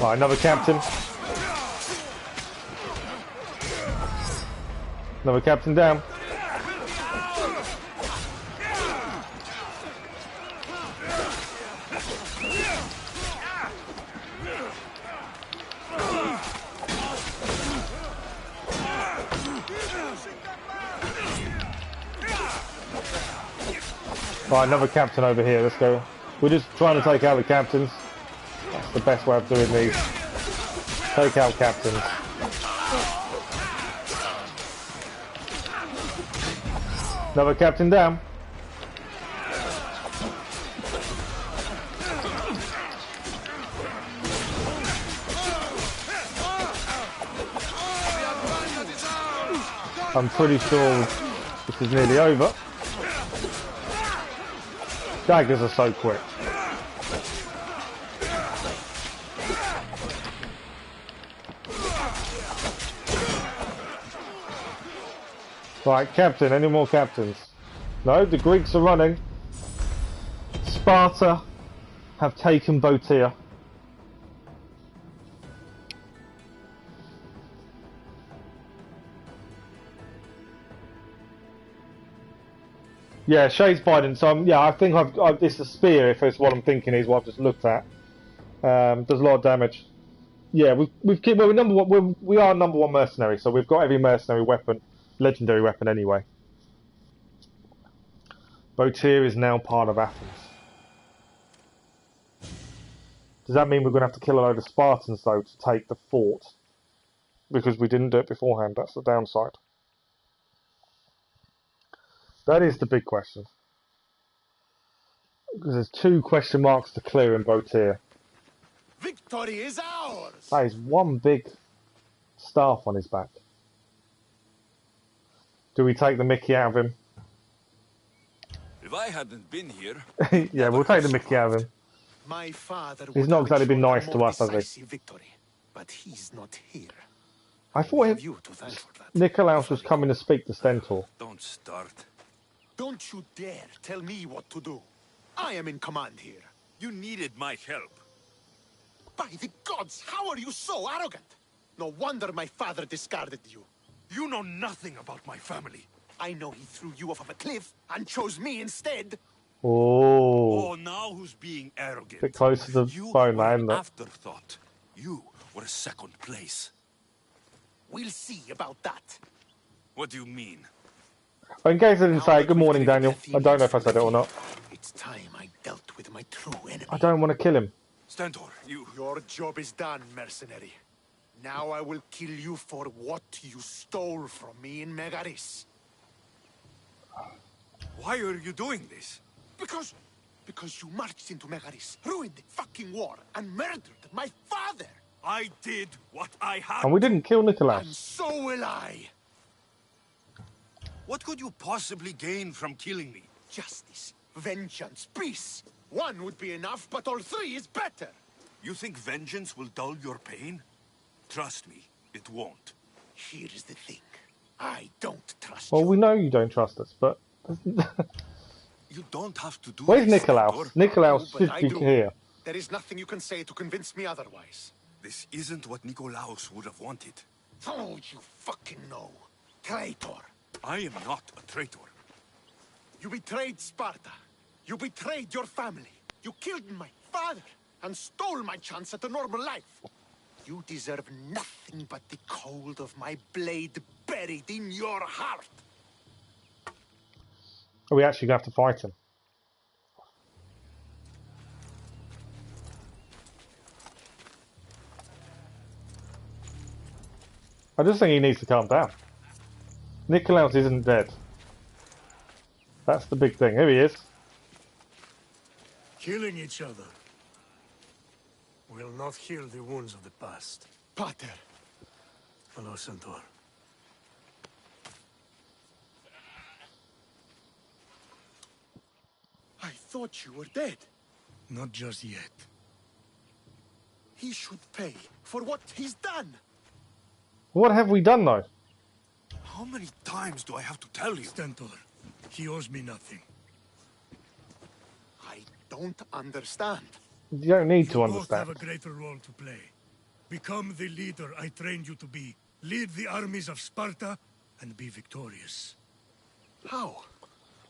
Right, another captain. Another captain down. Right, another captain over here. Let's go. We're just trying to take out the captains. That's the best way of doing these. Take out captains. Another captain down. I'm pretty sure this is nearly over. Daggers are so quick. Right, captain, any more captains? No, the Greeks are running. Sparta have taken Boetia. Yeah, Shades Biden. So yeah, I think it's a spear. If it's what I'm thinking is what I've just looked at. Does a lot of damage. Yeah, we're number one. We are number one mercenary, so we've got every mercenary weapon, legendary weapon anyway. Boetia is now part of Athens. Does that mean we're going to have to kill a load of Spartans though to take the fort? Because we didn't do it beforehand. That's the downside. That is the big question. Because there's 2 question marks to clear in Boetia. Victory is ours! That is one big staff on his back. Do we take the mickey out of him? If I hadn't been here... Yeah, we'll take the mickey out of him. My father He's not exactly been nice to us, has he? Victory, but he's not here. I thought Nikilous was coming to speak to Stentor. Don't start. Don't you dare tell me what to do. I am in command here. You needed my help. By the gods, how are you so arrogant? No wonder my father discarded you. You know nothing about my family. I know he threw you off of a cliff and chose me instead. Oh, now who's being arrogant? Bit close to the bone, man, isn't it? Afterthought. You were a second place. We'll see about that. What do you mean? In case I didn't say good morning, Daniel. I don't know if I said it or not. It's time I dealt with my true enemy. I don't want to kill him. Stentor, you... Your job is done, mercenary. Now I will kill you for what you stole from me in Megaris. Why are you doing this? Because you marched into Megaris, ruined the fucking war, and murdered my father! I did what I had. And we didn't kill And Nikilous. so will I! What could you possibly gain from killing me? Justice, vengeance, peace. One would be enough, but all 3 is better. You think vengeance will dull your pain? Trust me, it won't. Here is the thing. I don't trust Well, you. we know you don't trust us, but... You don't have to do Where's this, Nikilous? Stentor. Nikilous But should I be do. here. There is nothing you can say to convince me otherwise. This isn't what Nikilous would have wanted. Oh, you fucking know. Traitor. I am not a traitor. You betrayed Sparta. You betrayed your family. You killed my father and stole my chance at a normal life. You deserve nothing but the cold of my blade buried in your heart. Are we actually going to have to fight him? I just think he needs to calm down. Nikilous isn't dead. That's the big thing. Here he is. Killing each other will not heal the wounds of the past. Pater. Hello, Stentor. I thought you were dead. Not just yet. He should pay for what he's done. What have we done though? How many times do I have to tell you? Stentor, he owes me nothing. I don't understand. You don't need to You both understand. have a greater role to play. Become the leader I trained you to be. Lead the armies of Sparta and be victorious. How?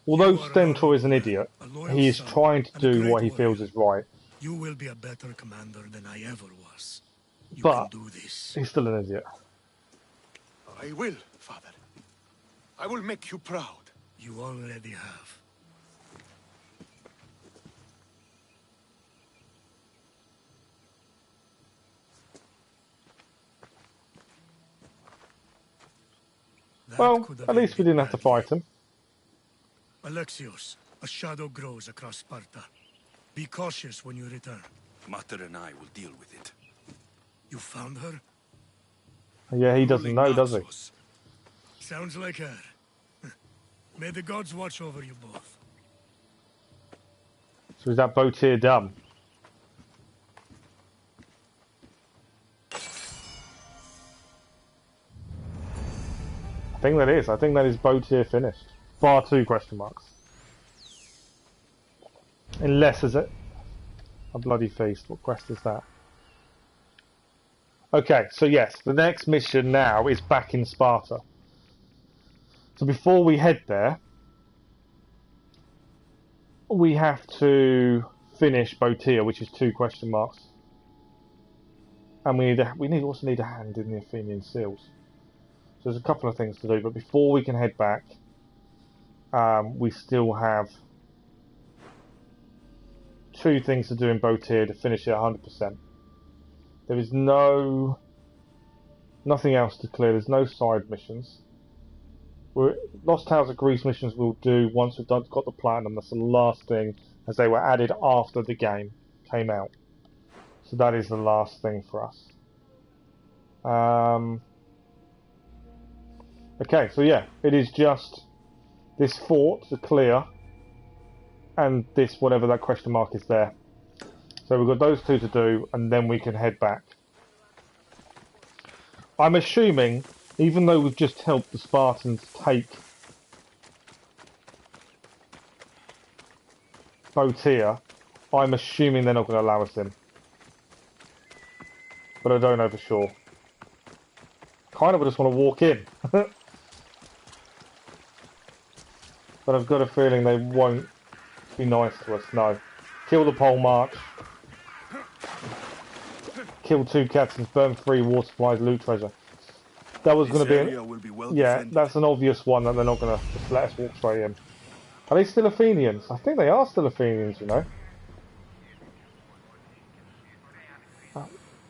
Although Stentor is an idiot, he is trying to do what he feels is right. You will be a better commander than I ever was. You But can do this. he's still an idiot. I will, Father. I will make you proud. You already have. That Well, could have at least we ended didn't have to badly. fight him. Alexios, a shadow grows across Sparta. Be cautious when you return. Mater and I will deal with it. You found her? Yeah, he doesn't know, does he? Naxos. Sounds like her. May the gods watch over you both. So is that Boetia done? I think that is. I think that is Boetia finished. Bar 2 question marks. Unless is it a bloody feast? What quest is that? Okay, so yes, the next mission now is back in Sparta. So before we head there, we have to finish Boetia, which is 2 question marks, and we also need a hand in the Athenian seals. So there's a couple of things to do, but before we can head back, we still have 2 things to do in Boetia to finish it 100%. There is nothing else to clear. There's no side missions. Lost Tales of Greece missions we'll do once we've got the platinum. That's the last thing, as they were added after the game came out. So that is the last thing for us. Okay, so yeah, it is just this fort to clear, and this whatever that question mark is there. So we've got those 2 to do, and then we can head back. I'm assuming, even though we've just helped the Spartans take Boetia, I'm assuming they're not going to allow us in. But I don't know for sure. Kind of just want to walk in. But I've got a feeling they won't be nice to us, no. Kill the pole march. Kill 2 captains, burn 3 water supplies, loot treasure. That was going to be... yeah, that's an obvious one that they're not going to just let us walk straight in. Are they still Athenians? I think they are still Athenians, you know.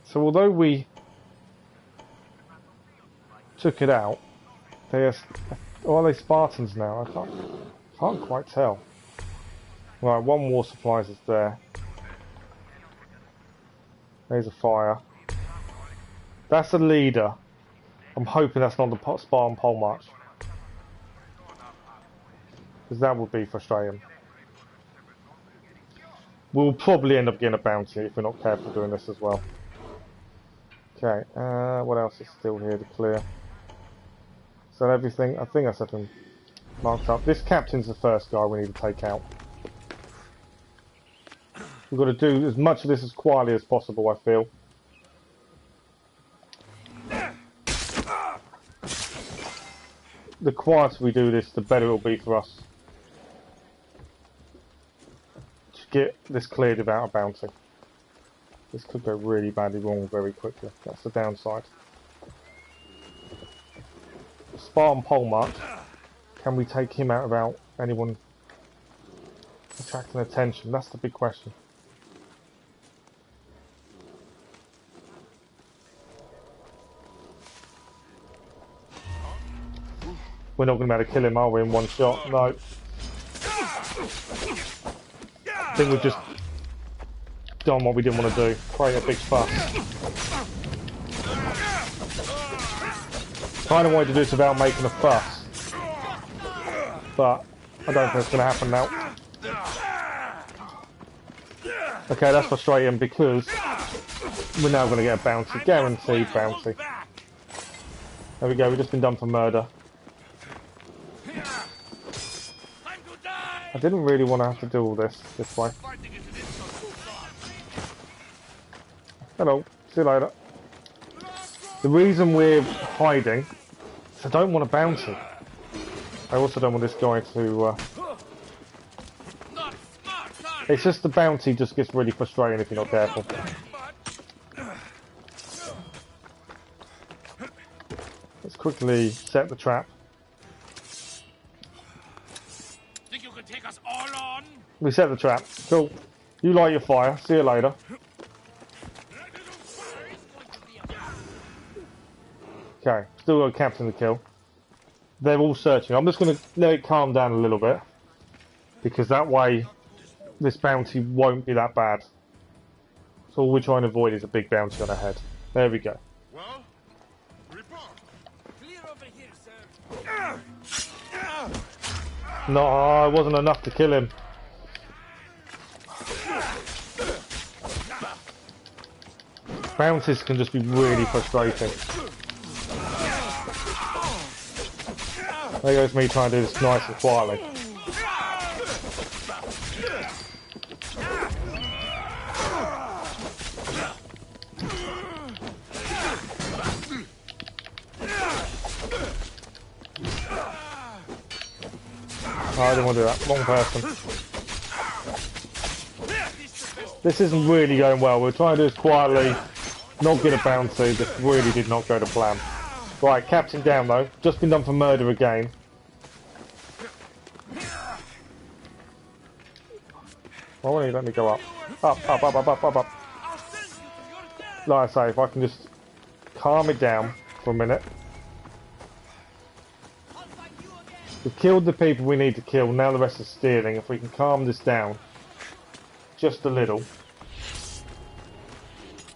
So although we took it out, they are... or are they Spartans now? I can't quite tell. Right, 1 war supplies is there. There's a fire. That's a leader. I'm hoping that's not the Spartan pole march, because that would be frustrating. We'll probably end up getting a bounty if we're not careful doing this as well. Okay, what else is still here to clear? Is that everything? I think that's everything marked up. This captain's the first guy we need to take out. We've got to do as much of this as quietly as possible, I feel. The quieter we do this, the better it will be for us to get this cleared without a bounty. This could go really badly wrong very quickly. That's the downside. Spartan pole march. Can we take him out without anyone attracting attention? That's the big question. We're not going to be able to kill him, are we, in one shot? No. I think we've just done what we didn't want to do. Create a big fuss. Kind of wanted to do this without making a fuss. But I don't think it's going to happen now. Okay, that's frustrating because we're now going to get a bounty. Guaranteed bounty. There we go, we've just been done for murder. I didn't really want to have to do all this way. Hello, see you later. The reason we're hiding is I don't want a bounty. I also don't want this guy to... It's just the bounty just gets really frustrating if you're not careful. Let's quickly set the trap. Think you can take us all on? We set the trap. Cool. You light your fire. See you later. Okay. Still got a captain to kill. They're all searching. I'm just going to let it calm down a little bit. Because that way, this bounty won't be that bad. So all we're trying to avoid is a big bounty on our head. There we go. Well, report. Clear over here, sir. No, it wasn't enough to kill him. Bounties can just be really frustrating. There goes me trying to do this nice and quietly. Oh, I didn't want to do that. Wrong person. This isn't really going well. We're trying to do this quietly, not get a bounty. This really did not go to plan. Right, captain down though. Just been done for murder again. Why won't you let me go up? Up, up, up, up, up, up, up. Like I say, if I can just calm it down for a minute. We've killed the people we need to kill, now the rest is stealing. If we can calm this down just a little.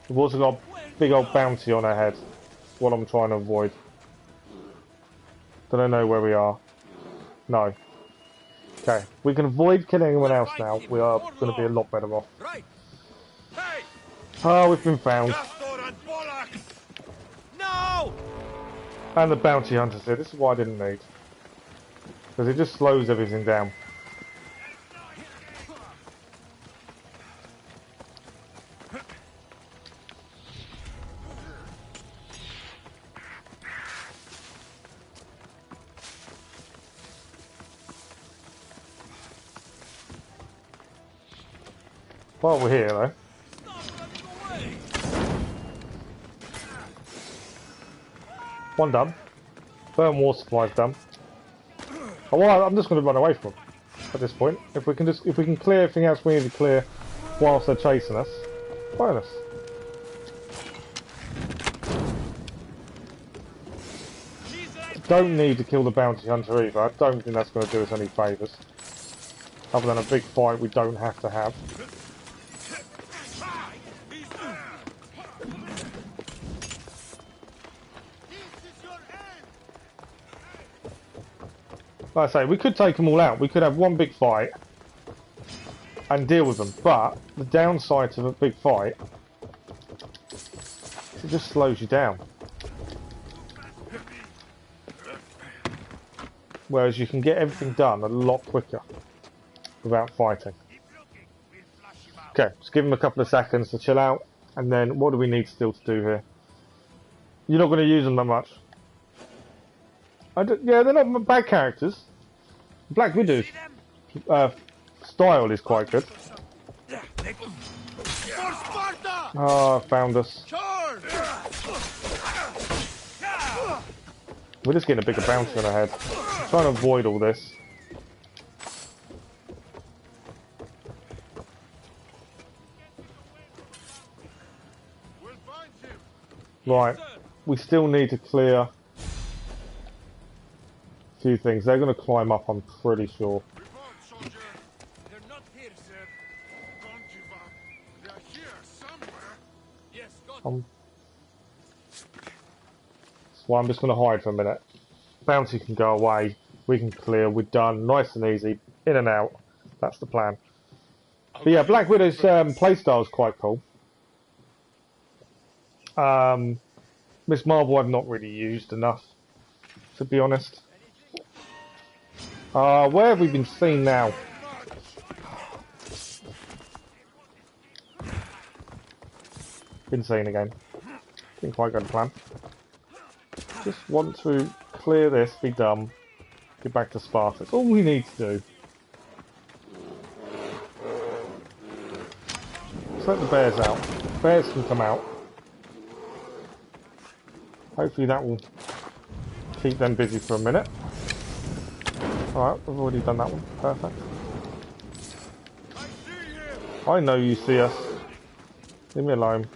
We've also got a big old bounty on our head. What I'm trying to avoid. Don't know where we are. No. Okay, we can avoid killing anyone else now. We are going to be a lot better off. Oh, we've been found. No! And the bounty hunter's here. This is what I didn't need. Because it just slows everything down. While we're here though. One done. Burn war supplies done. Oh, well, I'm just going to run away from them at this point. If we can clear everything else we need to clear whilst they're chasing us, bonus. Don't need to kill the bounty hunter either. I don't think that's going to do us any favours. Other than a big fight we don't have to have. Like I say, we could take them all out. We could have one big fight and deal with them. But the downside of a big fight is it just slows you down. Whereas you can get everything done a lot quicker without fighting. Okay, just give them a couple of seconds to chill out. And then what do we need still to do here? You're not going to use them that much. Yeah, they're not bad characters. Black Widow's style is quite good. Oh, found us. We're just getting a bigger bounty on our head. I'm trying to avoid all this. Right, we still need to clear few things. They're going to climb up, I'm pretty sure. That's why I'm just going to hide for a minute. Bounty can go away. We can clear. We're done. Nice and easy. In and out. That's the plan. But yeah, Black Widow's playstyle is quite cool. Miss Marvel I've not really used enough, to be honest. Where have we been seen now? Been seen again. Didn't quite go to plan. Just want to clear this, be done, get back to Sparta. That's all we need to do. Let's let the bears out. Bears can come out. Hopefully that will keep them busy for a minute. Alright, we've already done that one. Perfect. I know you see us. Leave me alone.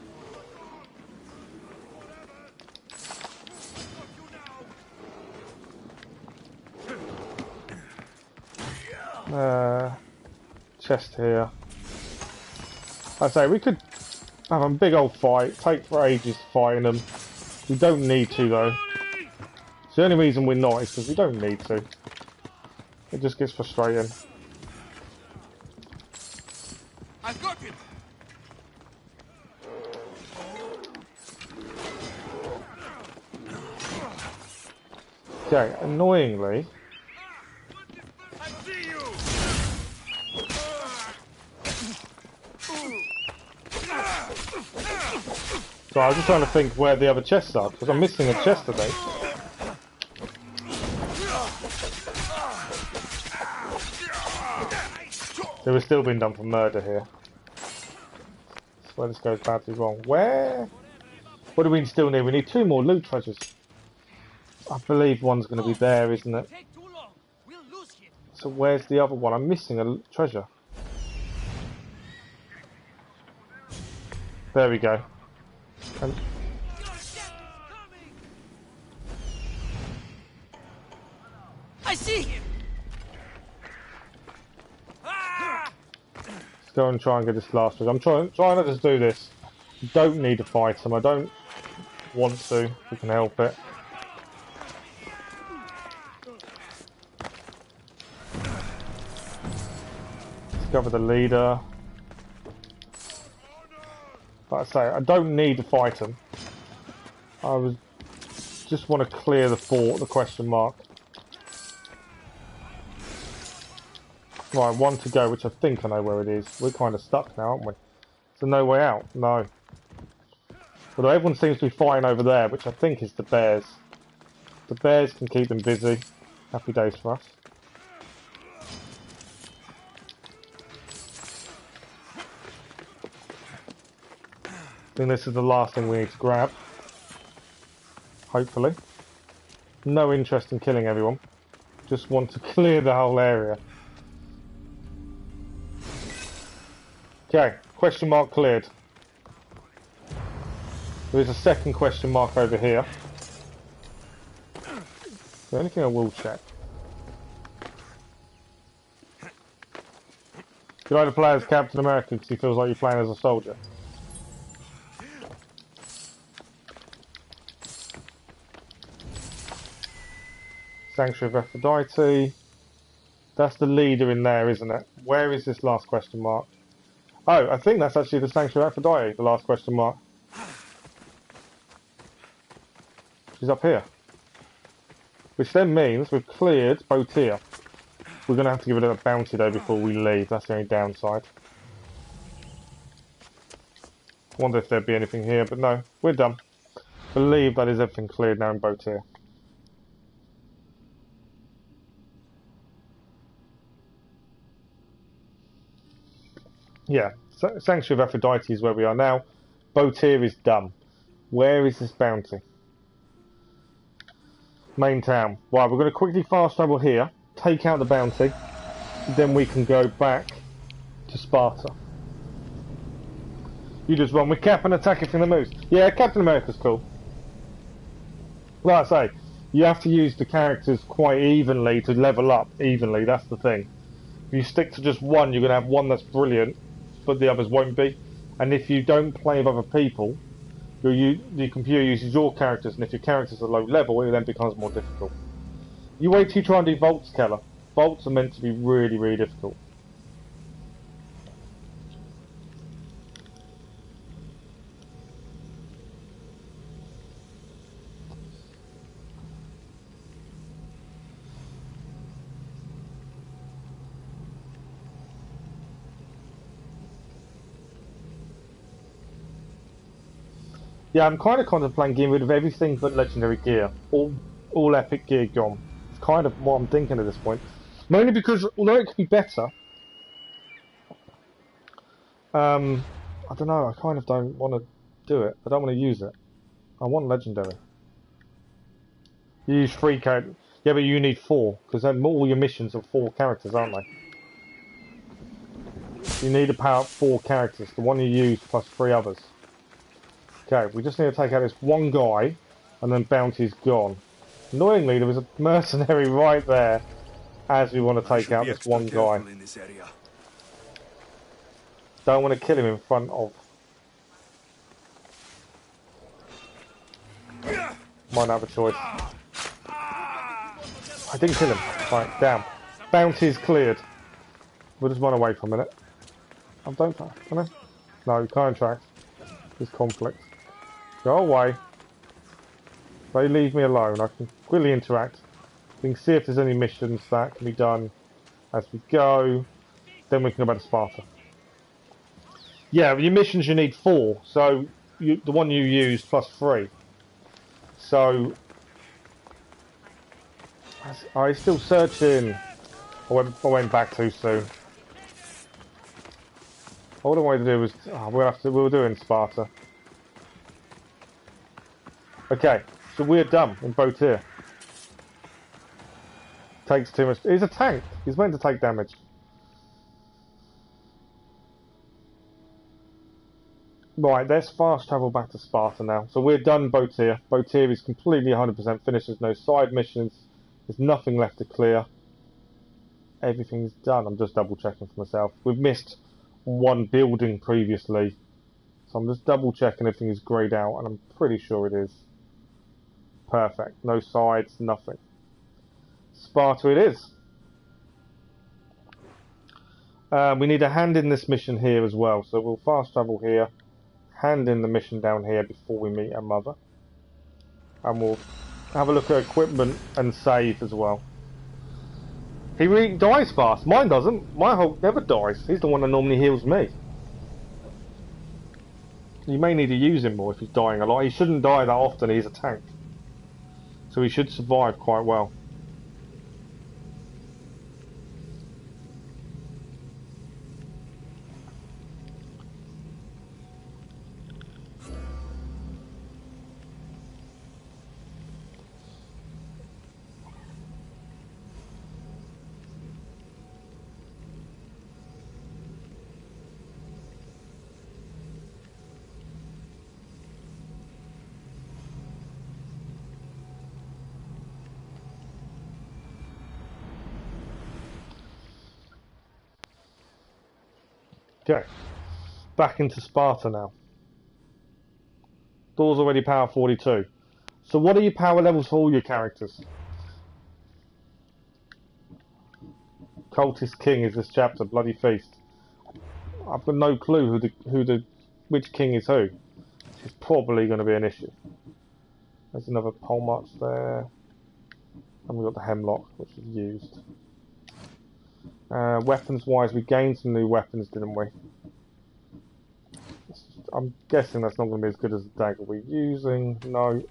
Chest here. I say we could have a big old fight, take for ages fighting them. We don't need to though. It's the only reason we're not is because we don't need to. It just gets frustrating. I've got him. Okay, annoyingly. So I was just trying to think where the other chests are, because I'm missing a chest today. They were still being done for murder here. That's where this goes badly wrong. Where? What do we still need? We need 2 more loot treasures. I believe one's going to be there, isn't it? So where's the other one? I'm missing a treasure. There we go. And I see him. let's go and try and get this last one. I'm trying to just do this. Don't need to fight him. I don't want to. If we can help it. Discover the leader. Like I say, I don't need to fight him. I just want to clear the fort, the question mark. Right, 1 to go, which I think I know where it is. We're kind of stuck now, aren't we? So no way out? No. Although everyone seems to be fighting over there, which I think is the bears. The bears can keep them busy. Happy days for us. I think this is the last thing we need to grab. Hopefully. No interest in killing everyone. Just want to clear the whole area. Okay, question mark cleared. There is a second question mark over here. Is there anything I will check? You like to play as Captain America because he feels like you're playing as a soldier. Sanctuary of Aphrodite. That's the leader in there, isn't it? Where is this last question mark? Oh, I think that's actually the Sanctuary of Aphrodite, the last question mark. She's up here. Which then means we've cleared Boetia. We're going to have to give it a bounty though before we leave. That's the only downside. Wonder if there'd be anything here, but no, we're done. Believe that is everything cleared now in Boetia. Yeah, Sanctuary of Aphrodite is where we are now. Boetia is done. Where is this bounty? Main town. Right, we're going to quickly fast travel here, take out the bounty, then we can go back to Sparta. You just run with Cap and attack it from the moves. Yeah, Captain America's cool. Like I say, you have to use the characters quite evenly to level up evenly, that's the thing. If you stick to just one, you're going to have one that's brilliant, but the others won't be. And if you don't play with other people, the computer uses your characters, and if your characters are low level, it then becomes more difficult. You wait till you try and do vaults, Keller. Vaults are meant to be really, really difficult. Yeah, I'm kind of contemplating getting rid of everything but legendary gear. All epic gear gone. It's kind of what I'm thinking at this point. Mainly because, although it could be better, I don't know, I kind of don't want to do it. I don't want to use it. I want legendary. You use 3 characters. Yeah, but you need 4, because then all your missions are 4 characters, aren't they? You need to power up 4 characters, the one you use plus 3 others. Okay, we just need to take out this one guy, and then bounty's gone. Annoyingly, there was a mercenary right there, as we want to take out this one guy. Don't want to kill him in front of... Might have a choice. I didn't kill him. Right, damn. Bounty's cleared. We'll just run away for a minute. I don't... Can I? No, you can't interact. There's conflict. Go away. They leave me alone. I can quickly interact. We can see if there's any missions that can be done as we go. Then we can go back to Sparta. Yeah, your missions you need 4. So the one you used plus 3. So I'm still searching. I went back too soon. All I wanted to do was we'll do it in Sparta. Okay, so we're done in Boetia. Takes too much. He's a tank. He's meant to take damage. Right, let's fast travel back to Sparta now. So we're done Boetia. Boetia is completely 100% finished. There's no side missions. There's nothing left to clear. Everything's done. I'm just double checking for myself. We've missed one building previously. So I'm just double checking everything is greyed out, and I'm pretty sure it is. Perfect. No sides, nothing. Sparta it is. We need to hand in this mission here as well. So we'll fast travel here. Hand in the mission down here before we meet our mother. And we'll have a look at equipment and save as well. He really dies fast. Mine doesn't. My Hulk never dies. He's the one that normally heals me. You may need to use him more if he's dying a lot. He shouldn't die that often. He's a tank. So he should survive quite well. Okay, back into Sparta now. Door's already power 42. So what are your power levels for all your characters? Cultist King is this chapter, Bloody Feast. I've got no clue which king is who. It's probably going to be an issue. There's another pole march there. And we've got the Hemlock, which is used. Weapons wise, we gained some new weapons, didn't we? I'm guessing that's not going to be as good as the dagger we're using. No.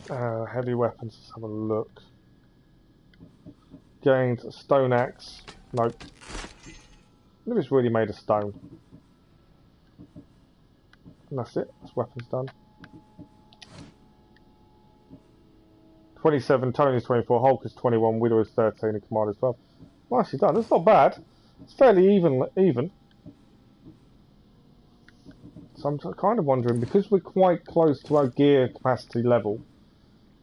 Heavy weapons, let's have a look. Gained a stone axe. Nope. Maybe it's really made of stone. And that's it. That's weapons done. 27, Tony is 24, Hulk is 21, Widow is 13, and Commander is 12. Nicely done. That's not bad. It's fairly even. So I'm kind of wondering, because we're quite close to our gear capacity level,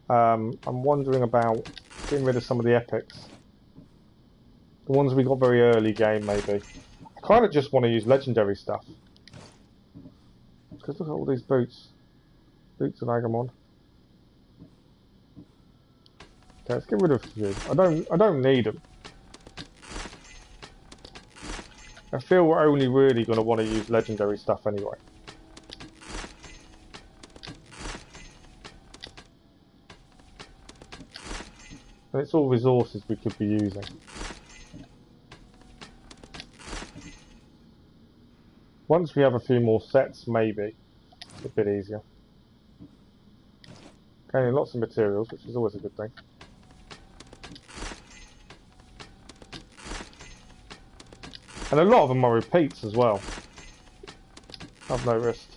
I'm wondering about getting rid of some of the epics. The ones we got very early game, maybe. I kind of just want to use legendary stuff. Because look at all these boots. Boots of Agamon. Okay, let's get rid of you. I don't need them. I feel we're only really going to want to use legendary stuff anyway. And it's all resources we could be using. Once we have a few more sets, maybe it's a bit easier. Okay, lots of materials, which is always a good thing. And a lot of them are repeats as well, I've noticed.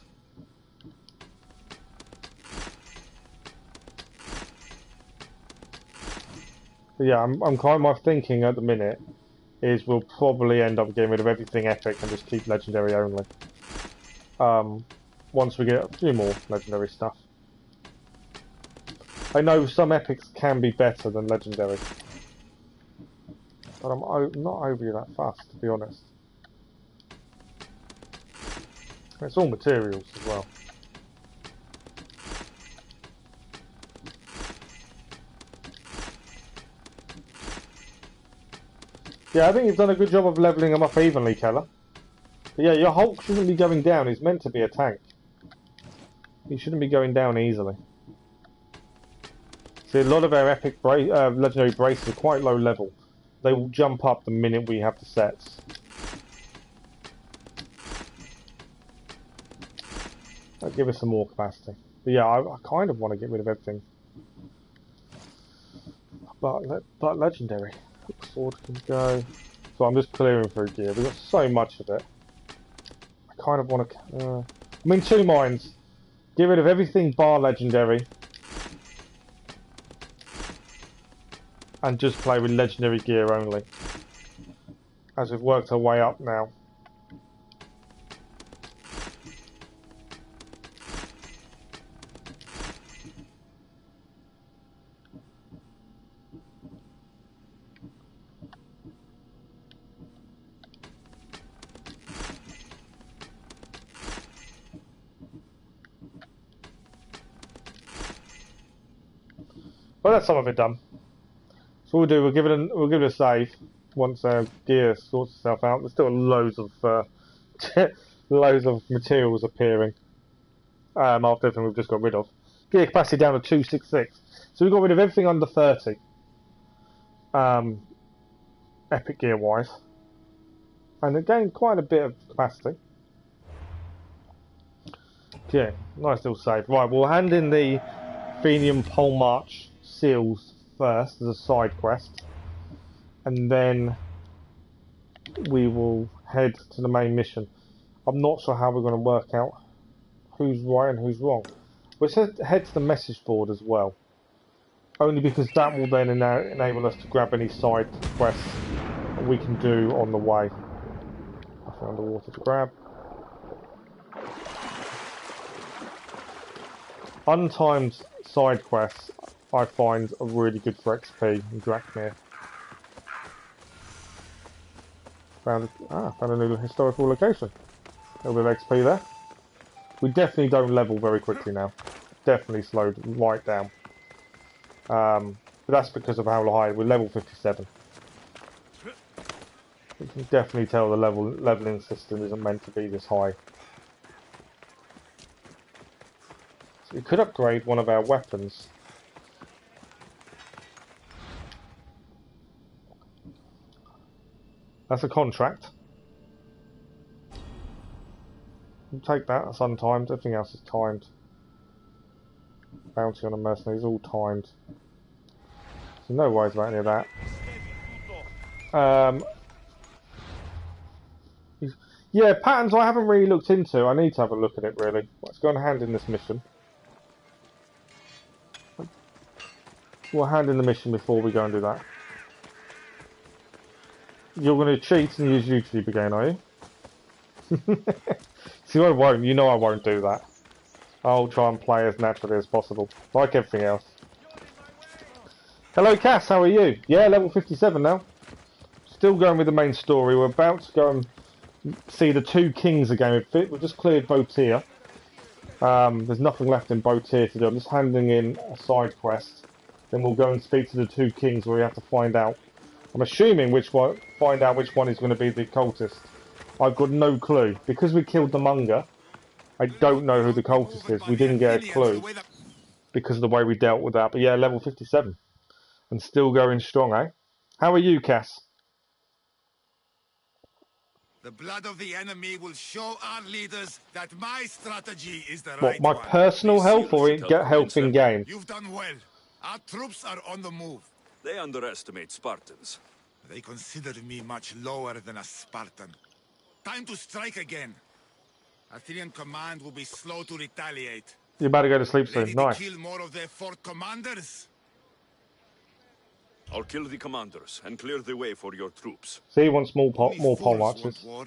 But yeah, I'm kind of my thinking at the minute is we'll probably end up getting rid of everything epic and just keep legendary only. Once we get a few more legendary stuff. I know some epics can be better than legendary, but I'm not overly that fast, to be honest. It's all materials as well. Yeah, I think you've done a good job of levelling them up evenly, Keller. But yeah, your Hulk shouldn't be going down. He's meant to be a tank. He shouldn't be going down easily. See, a lot of our epic legendary braces are quite low level. They will jump up the minute we have the sets. That'll give us some more capacity. But yeah, I kind of want to get rid of everything. But legendary. Hook sword can go. So I'm just clearing through gear. We've got so much of it. I kind of want to... I'm in two minds. Get rid of everything bar legendary. And just play with legendary gear only. As we've worked our way up now. Well, that's some of it done. So we'll do, we'll give it a save once our gear sorts itself out. There's still loads of loads of materials appearing after everything we've just got rid of. Gear capacity down to 266. So we got rid of everything under 30. Epic gear wise, and it gained quite a bit of capacity. Okay, nice little save. Right, we'll hand in the Fenian Pole March seals first as a side quest, and then we will head to the main mission. I'm not sure how we're going to work out who's right and who's wrong. We'll head to the message board as well, only because that will then enable us to grab any side quests that we can do on the way. Nothing underwater to grab. Untimed side quests I find are really good for XP in Drachmir. Found a new historical location. A little bit of XP there. We definitely don't level very quickly now. Definitely slowed right down. But that's because of how high we're level 57. You can definitely tell the leveling system isn't meant to be this high. So we could upgrade one of our weapons. That's a contract. We'll take that, that's untimed, everything else is timed. Bounty on a mercenary is all timed. So no worries about any of that. Yeah, patterns I haven't really looked into. I need to have a look at it really. Let's go and hand in this mission. We'll hand in the mission before we go and do that. You're going to cheat and use YouTube again, are you? See, I won't. You know I won't do that. I'll try and play as naturally as possible, like everything else. Hello, Cass. How are you? Yeah, level 57 now. Still going with the main story. We're about to go and see the two kings again. We've just cleared Boetia. There's nothing left in Boetia to do. I'm just handing in a side quest. Then we'll go and speak to the two kings where we have to find out. I'm assuming find out which one is going to be the cultist. I've got no clue. Because we killed the Munger, I don't know who the cultist is. We didn't get a clue because of the way we dealt with that. But yeah, level 57. And still going strong, eh? How are you, Cass? The blood of the enemy will show our leaders that my strategy is the What, right my one. personal health or get help in game? You've done well. Our troops are on the move. They underestimate Spartans. They consider me much lower than a Spartan. Time to strike again. Athenian command will be slow to retaliate. You're about to go to sleep soon. Ready Nice. to kill more of their fort commanders? I'll kill the commanders and clear the way for your troops. See, you want more pole Fools marches. want war,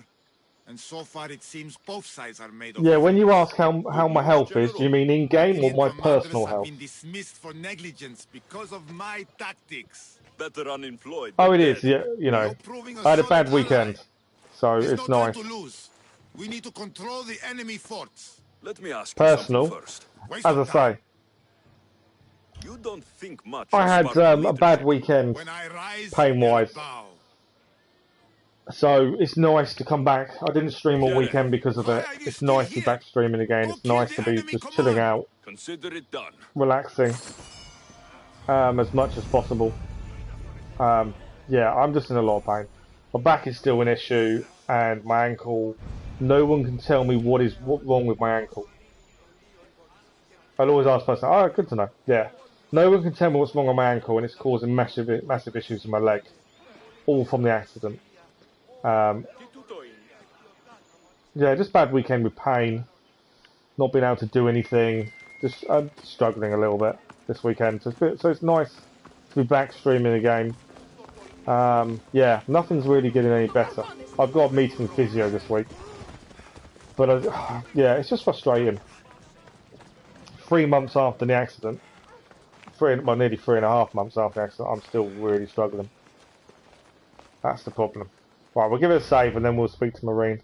and so far it seems both sides are made of. Yeah, when you ask how my health is, do you mean in game or my personal have health? been dismissed for negligence because of my tactics. Better unemployed. Oh, it is. Yeah, you know, I had a bad weekend, so There's it's no nice. time to lose. We need to control the enemy forts. Let me ask Personal, you something first. as I say. You don't think much I had a bad weekend, pain-wise. So it's nice to come back. I didn't stream all weekend because of it. It's nice to be back streaming again. It's nice to be just chilling out, Consider it done. relaxing, as much as possible. Yeah, I'm just in a lot of pain. My back is still an issue, and my ankle. No one can tell me what's wrong with my ankle. I'll always ask the person, oh, good to know. Yeah. No one can tell me what's wrong with my ankle, and it's causing massive issues in my leg. All from the accident. Yeah, just bad weekend with pain. Not being able to do anything. Just struggling a little bit this weekend. So it's nice to be back streaming again. Yeah, nothing's really getting any better. I've got a meeting with physio this week. But yeah, it's just frustrating. 3 months after the accident, nearly 3.5 months after the accident, I'm still really struggling. That's the problem. Right, we'll give it a save and then we'll speak to Marine.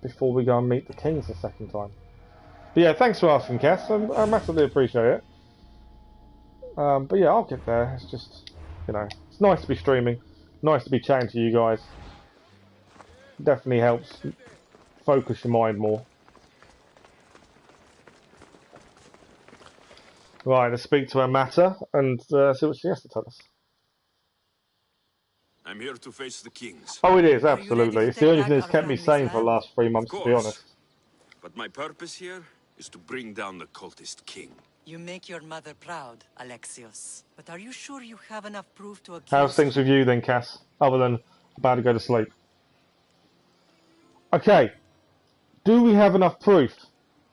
Before we go and meet the Kings the second time. But yeah, thanks for asking, Cass. I massively appreciate it. But yeah, I'll get there. It's just, you know, it's nice to be streaming. Nice to be chatting to you guys. Definitely helps focus your mind more. Right, let's speak to Amata and see what she has to tell us. I'm here to face the kings. Oh, it is, absolutely. It's the only thing that's kept me sane for the last 3 months, to be honest. But my purpose here is to bring down the cultist king. You make your mother proud, Alexios. But are you sure you have enough proof to accuse... How's things with you then, Cass? Other than about to go to sleep. Okay. Do we have enough proof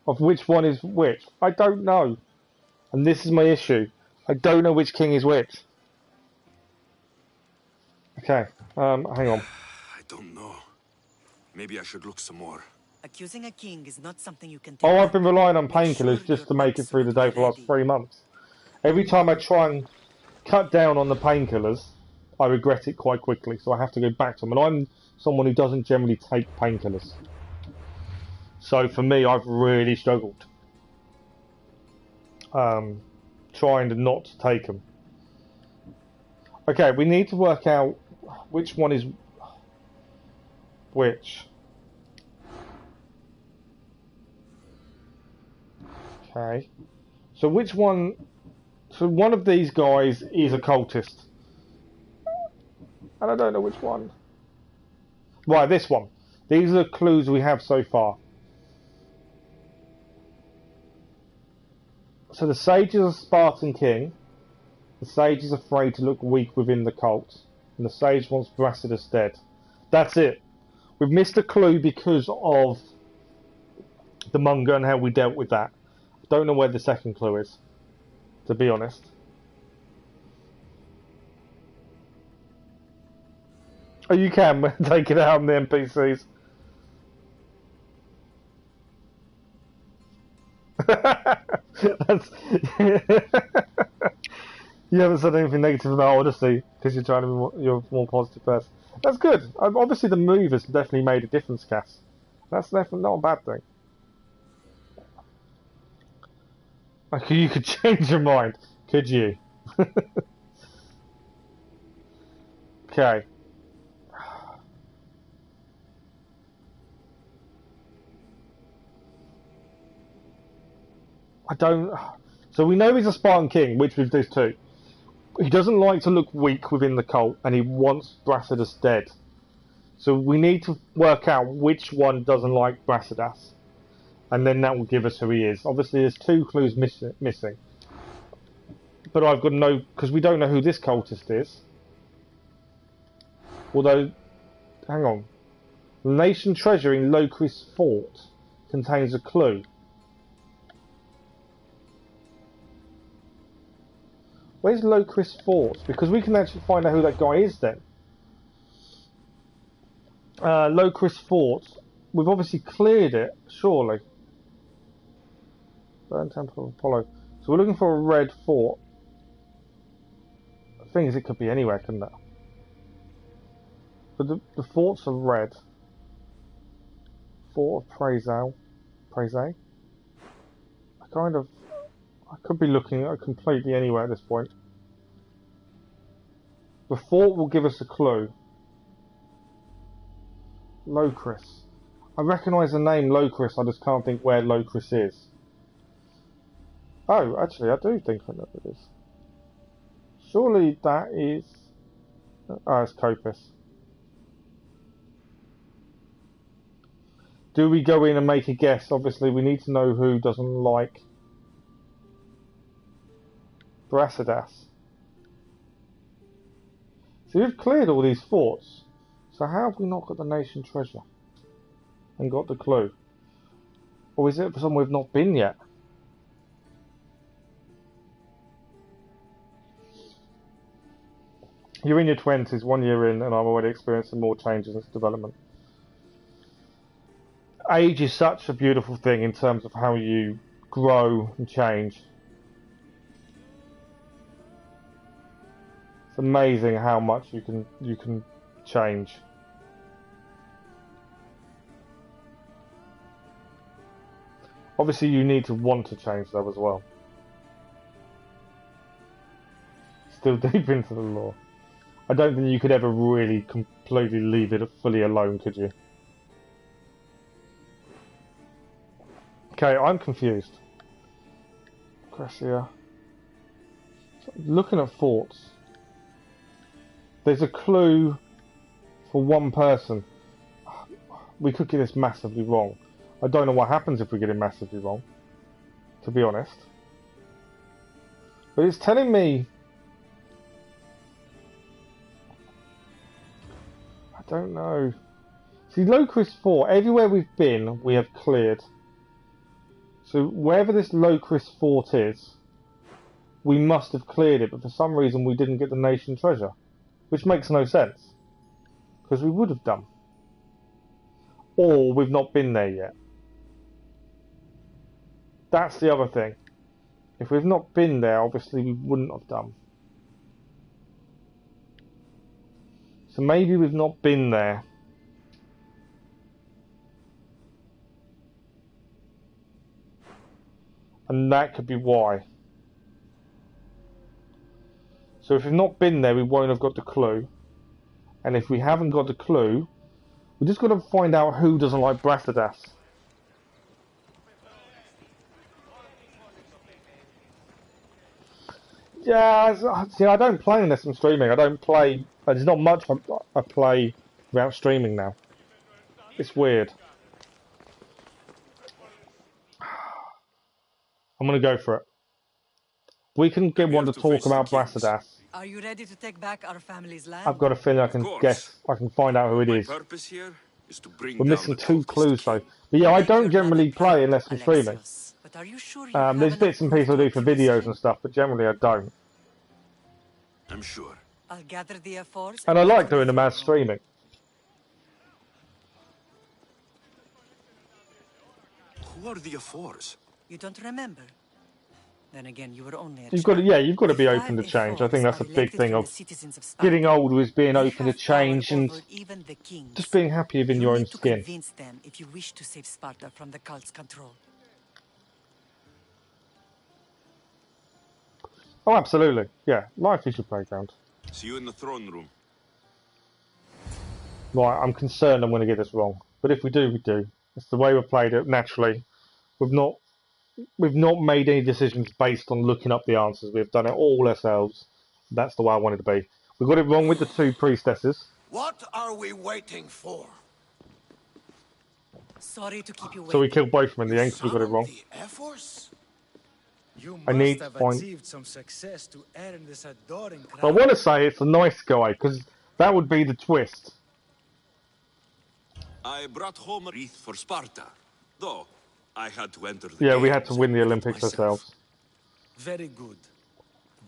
of which one is which? I don't know. And this is my issue. I don't know which king is which. Okay, hang on. I don't know. Maybe I should look some more. Accusing a king is not something you can take. Oh, I've been relying on painkillers just to make it through the day for the last 3 months. Every time I try and cut down on the painkillers, I regret it quite quickly, so I have to go back to them. And I'm someone who doesn't generally take painkillers. So for me, I've really struggled. Trying to not take them. Okay, we need to work out which one is which. Okay. So which one... So one of these guys is a cultist. And I don't know which one. Right, this one. These are the clues we have so far. So the sage is a Spartan king. The sage is afraid to look weak within the cult. And the sage wants Brasidas dead. That's it. We've missed a clue because of the Munger and how we dealt with that. I don't know where the second clue is, to be honest. Oh, you can take it out on the NPCs. That's You haven't said anything negative about Odyssey because you're trying to be you're a more positive person. That's good. Obviously, the move has definitely made a difference, Cass. That's definitely not a bad thing. Like, you could change your mind, could you? Okay. I don't... So we know he's a Spartan king, which we've this too. He doesn't like to look weak within the cult, and he wants Brasidas dead. So we need to work out which one doesn't like Brasidas. And then that will give us who he is. Obviously there's 2 clues missing. But I've got no... Because we don't know who this cultist is. Although... Hang on. The nation treasure in Locris Fort contains a clue. Where's Locris Fort? Because we can actually find out who that guy is then. Locris Fort. We've obviously cleared it, surely. Burn Temple of Apollo. So we're looking for a red fort. The thing is, it could be anywhere, couldn't it? But the forts are red. Fort of Prase. I could be looking at completely anywhere at this point. The fort will give us a clue. Locris. I recognise the name Locris, I just can't think where Locris is. Oh, actually, I do think I know what it is. Surely that is... Oh, it's Copus. Do we go in and make a guess? Obviously, we need to know who doesn't like Brasidas. So we've cleared all these forts. So how have we not got the nation treasure? And got the clue? Or is it for somewhere we've not been yet? You're in your 20s, 1 year in, and I'm already experiencing more changes in development. Age is such a beautiful thing in terms of how you grow and change. It's amazing how much you can change. Obviously you need to want to change though as well. Still deep into the lore. I don't think you could ever really completely leave it fully alone, could you? Okay, I'm confused. Gracia. Looking at forts. There's a clue for one person. We could get this massively wrong. I don't know what happens if we get it massively wrong, to be honest. But it's telling me... I don't know. See, Locris Fort, everywhere we've been, we have cleared. So wherever this Locris Fort is, we must have cleared it, but for some reason we didn't get the nation treasure. Which makes no sense. Because we would have done. Or we've not been there yet. That's the other thing. If we've not been there, obviously we wouldn't have done. So maybe we've not been there. And that could be why. So if we've not been there, we won't have got the clue. And if we haven't got the clue, we just got to find out who doesn't like Brasidas. Yeah, see, I don't play unless I'm streaming. I don't play... There's not much I play without streaming now. It's weird. I'm going to go for it. We can get one to talk about Brasidas. Are you ready to take back our family's land? I've got a feeling I can guess. I can find out who it is. We're missing 2 clues though. But yeah, I don't generally play unless I'm streaming. But are you sure There's bits and pieces I do for videos and stuff, but generally I don't. I'm sure. I'll gather the efforts. And I like doing them as streaming. Who are the Afors? You don't remember? Then again, you were only a You've got to, child. yeah, you've got to The be 5 open to change. I think ephors that's are a big elected thing from the of citizens of getting Sparta. older, is being They open to have power change and over even the kings. just being happy within You your own need to skin. convince them if you wish to save Sparta from the cult's control. Oh, absolutely. Yeah, life is your playground. See you in the throne room. Right, I'm concerned I'm going to get this wrong. But if we do, we do. It's the way we've played it naturally. We've not made any decisions based on looking up the answers. We've done it all ourselves. That's the way I wanted to be. We got it wrong with the 2 priestesses. What are we waiting for? Sorry to keep you waiting. So we killed both of them in the end because we got it Summon wrong. the Ephors? You I must need to have find... achieved some success to earn this adoring I crown. want to say it's a nice guy because that would be the twist. I brought home a wreath for Sparta, though I had to enter the Yeah, we games had to win the and Olympics myself. ourselves. Very good.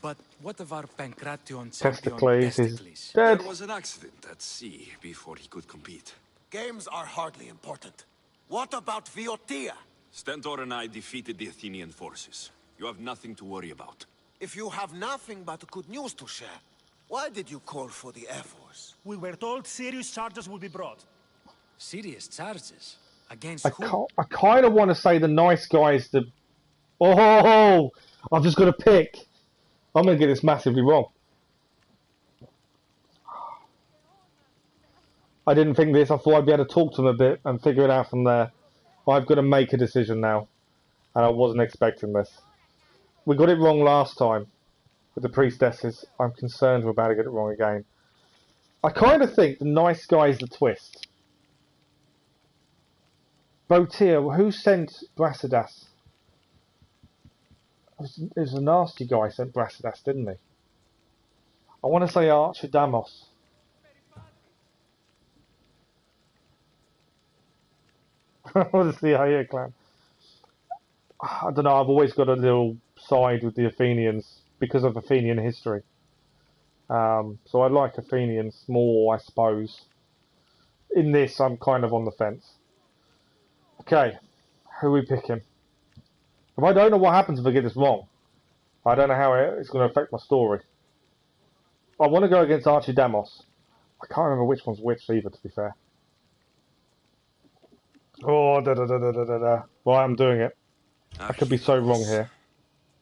But what of our Pancration champion Testicles is Testicles? dead. There was an accident at sea before he could compete. Games are hardly important. What about Boetia? Stentor and I defeated the Athenian forces. You have nothing to worry about. If you have nothing but good news to share, why did you call for the Ephors? We were told serious charges would be brought. Serious charges? Against who? I kind of want to say the nice guys. Oh, I've just got to pick. I'm going to get this massively wrong. I didn't think this. I thought I'd be able to talk to them a bit and figure it out from there. I've got to make a decision now. And I wasn't expecting this. We got it wrong last time with the priestesses. I'm concerned we're about to get it wrong again. I kind of think the nice guy is the twist. Boetia, who sent Brasidas? It was a nasty guy who sent Brasidas, didn't he? I want to say Archer Deimos. Odyssey, I hear, clan. I don't know, I've always got a little side with the Athenians because of Athenian history. So I like Athenians more, I suppose. In this, I'm kind of on the fence. Okay, who are we picking? If I don't know what happens if I get this wrong, I don't know how it's going to affect my story. I want to go against Archer Deimos. I can't remember which one's which either, to be fair. Oh, Right, I'm doing it. I could be so wrong here.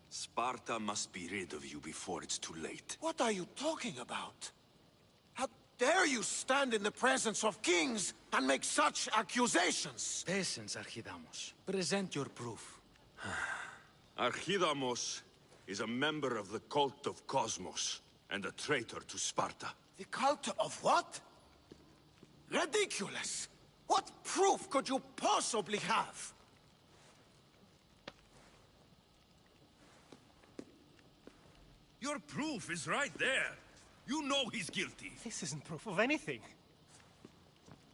Sparta must be rid of you before it's too late. What are you talking about? How dare you stand in the presence of kings and make such accusations? Patience, Archidamos. Present your proof. Archidamos is a member of the cult of Cosmos and a traitor to Sparta. The cult of what? Ridiculous! What proof could you possibly have? Your proof is right there. You know he's guilty. This isn't proof of anything.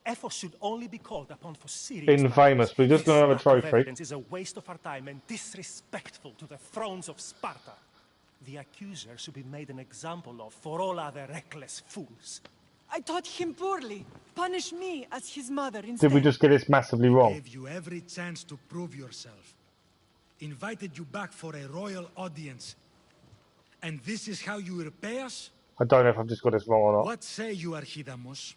Ephos should only be called upon for serious Infamous. We're just going to have a trophy. Evidence is a waste of our time and disrespectful to the thrones of Sparta. The accuser should be made an example of for all other reckless fools. I taught him poorly. Punish me as his mother instead. Did we just get this massively wrong? Gave you every chance to prove yourself. Invited you back for a royal audience. And this is how you repay us? I don't know if I've just got this wrong or not. What say you, Archidamos?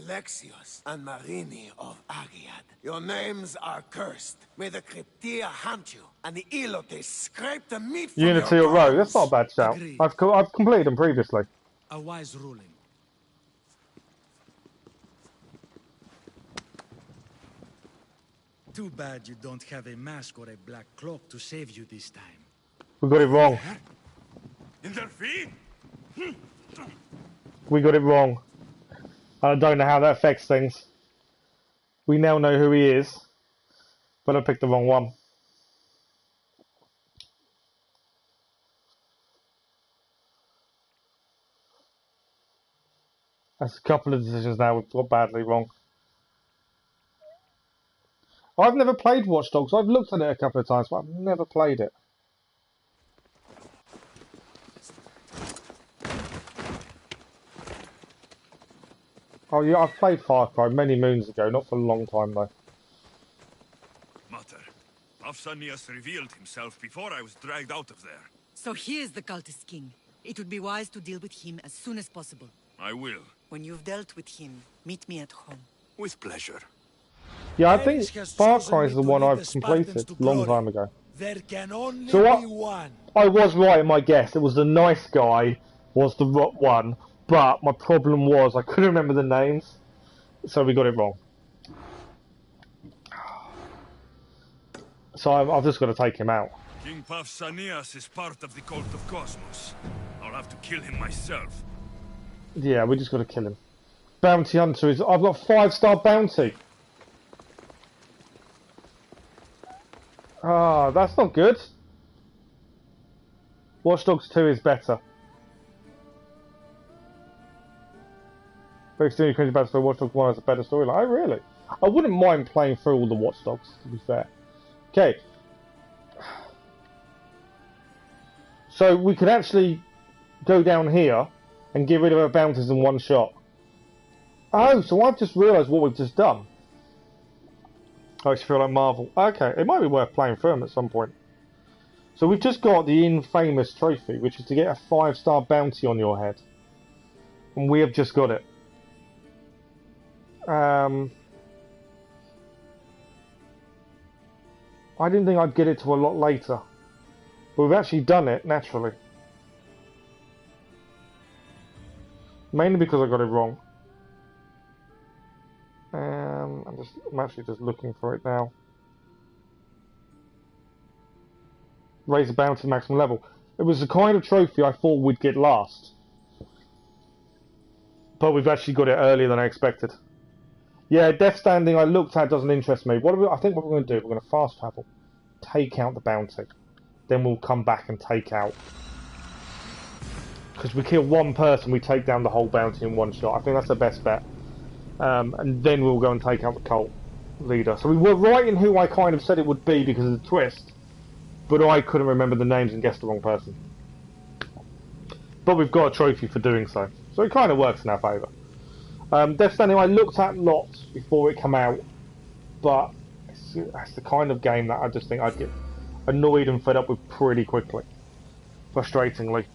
Alexios and Marini of Agiad, your names are cursed. May the Cryptia hunt you, and the Ilotes scrape the meat from Unity your or row, bones. that's not a bad shout. Agreed. I've completed them previously. A wise ruling. Too bad you don't have a mask or a black cloak to save you this time. We got it wrong. In their feet? We got it wrong. I don't know how that affects things. We now know who he is, but I picked the wrong one. That's a couple of decisions now we've got badly wrong. I've never played Watch Dogs. I've looked at it a couple of times, but I've never played it. Oh yeah, I've played Far Cry many moons ago, not for a long time though. Mater, Pausanias revealed himself before I was dragged out of there. So he is the cultist king. It would be wise to deal with him as soon as possible. I will. When you've dealt with him, meet me at home. With pleasure. Yeah, I think Far Cry is the one I've completed a long time ago. There can only So be one. I was right in my guess. It was the nice guy was the one, but my problem was I couldn't remember the names, so we got it wrong. So I've just got to take him out. King Pausanias is part of the cult of Cosmos. I'll have to kill him myself. Yeah, we just got to kill him. Bounty Hunter is... I've got 5-star bounty. Ah, that's not good. Watch Dogs 2 is better. Very extremely cringy about Watch Dogs 1 has a better storyline. Oh, really? I wouldn't mind playing through all the Watch Dogs, to be fair. Okay. So we could actually go down here and get rid of our bounties in one shot. Oh, so I've just realised what we've just done. I actually feel like Marvel. Okay, it might be worth playing through them at some point. So we've just got the infamous trophy, which is to get a 5-star bounty on your head. And we have just got it. I didn't think I'd get it to a lot later. But we've actually done it, naturally. Mainly because I got it wrong. I'm actually just looking for it now. Raise the bounty to maximum level. It was the kind of trophy I thought we'd get last. But we've actually got it earlier than I expected. Yeah, Death Standing I looked at doesn't interest me. I think what we're going to do, we're going to fast travel. Take out the bounty. Then we'll come back and take out. Because we kill one person, we take down the whole bounty in one shot. I think that's the best bet. And then we'll go and take out the cult leader. So we were right in who I kind of said it would be because of the twist. But I couldn't remember the names and guessed the wrong person. But we've got a trophy for doing so. So it kind of works in our favour. Death Standing I looked at lots before it came out. But that's the kind of game that I just think I'd get annoyed and fed up with pretty quickly. Frustratingly.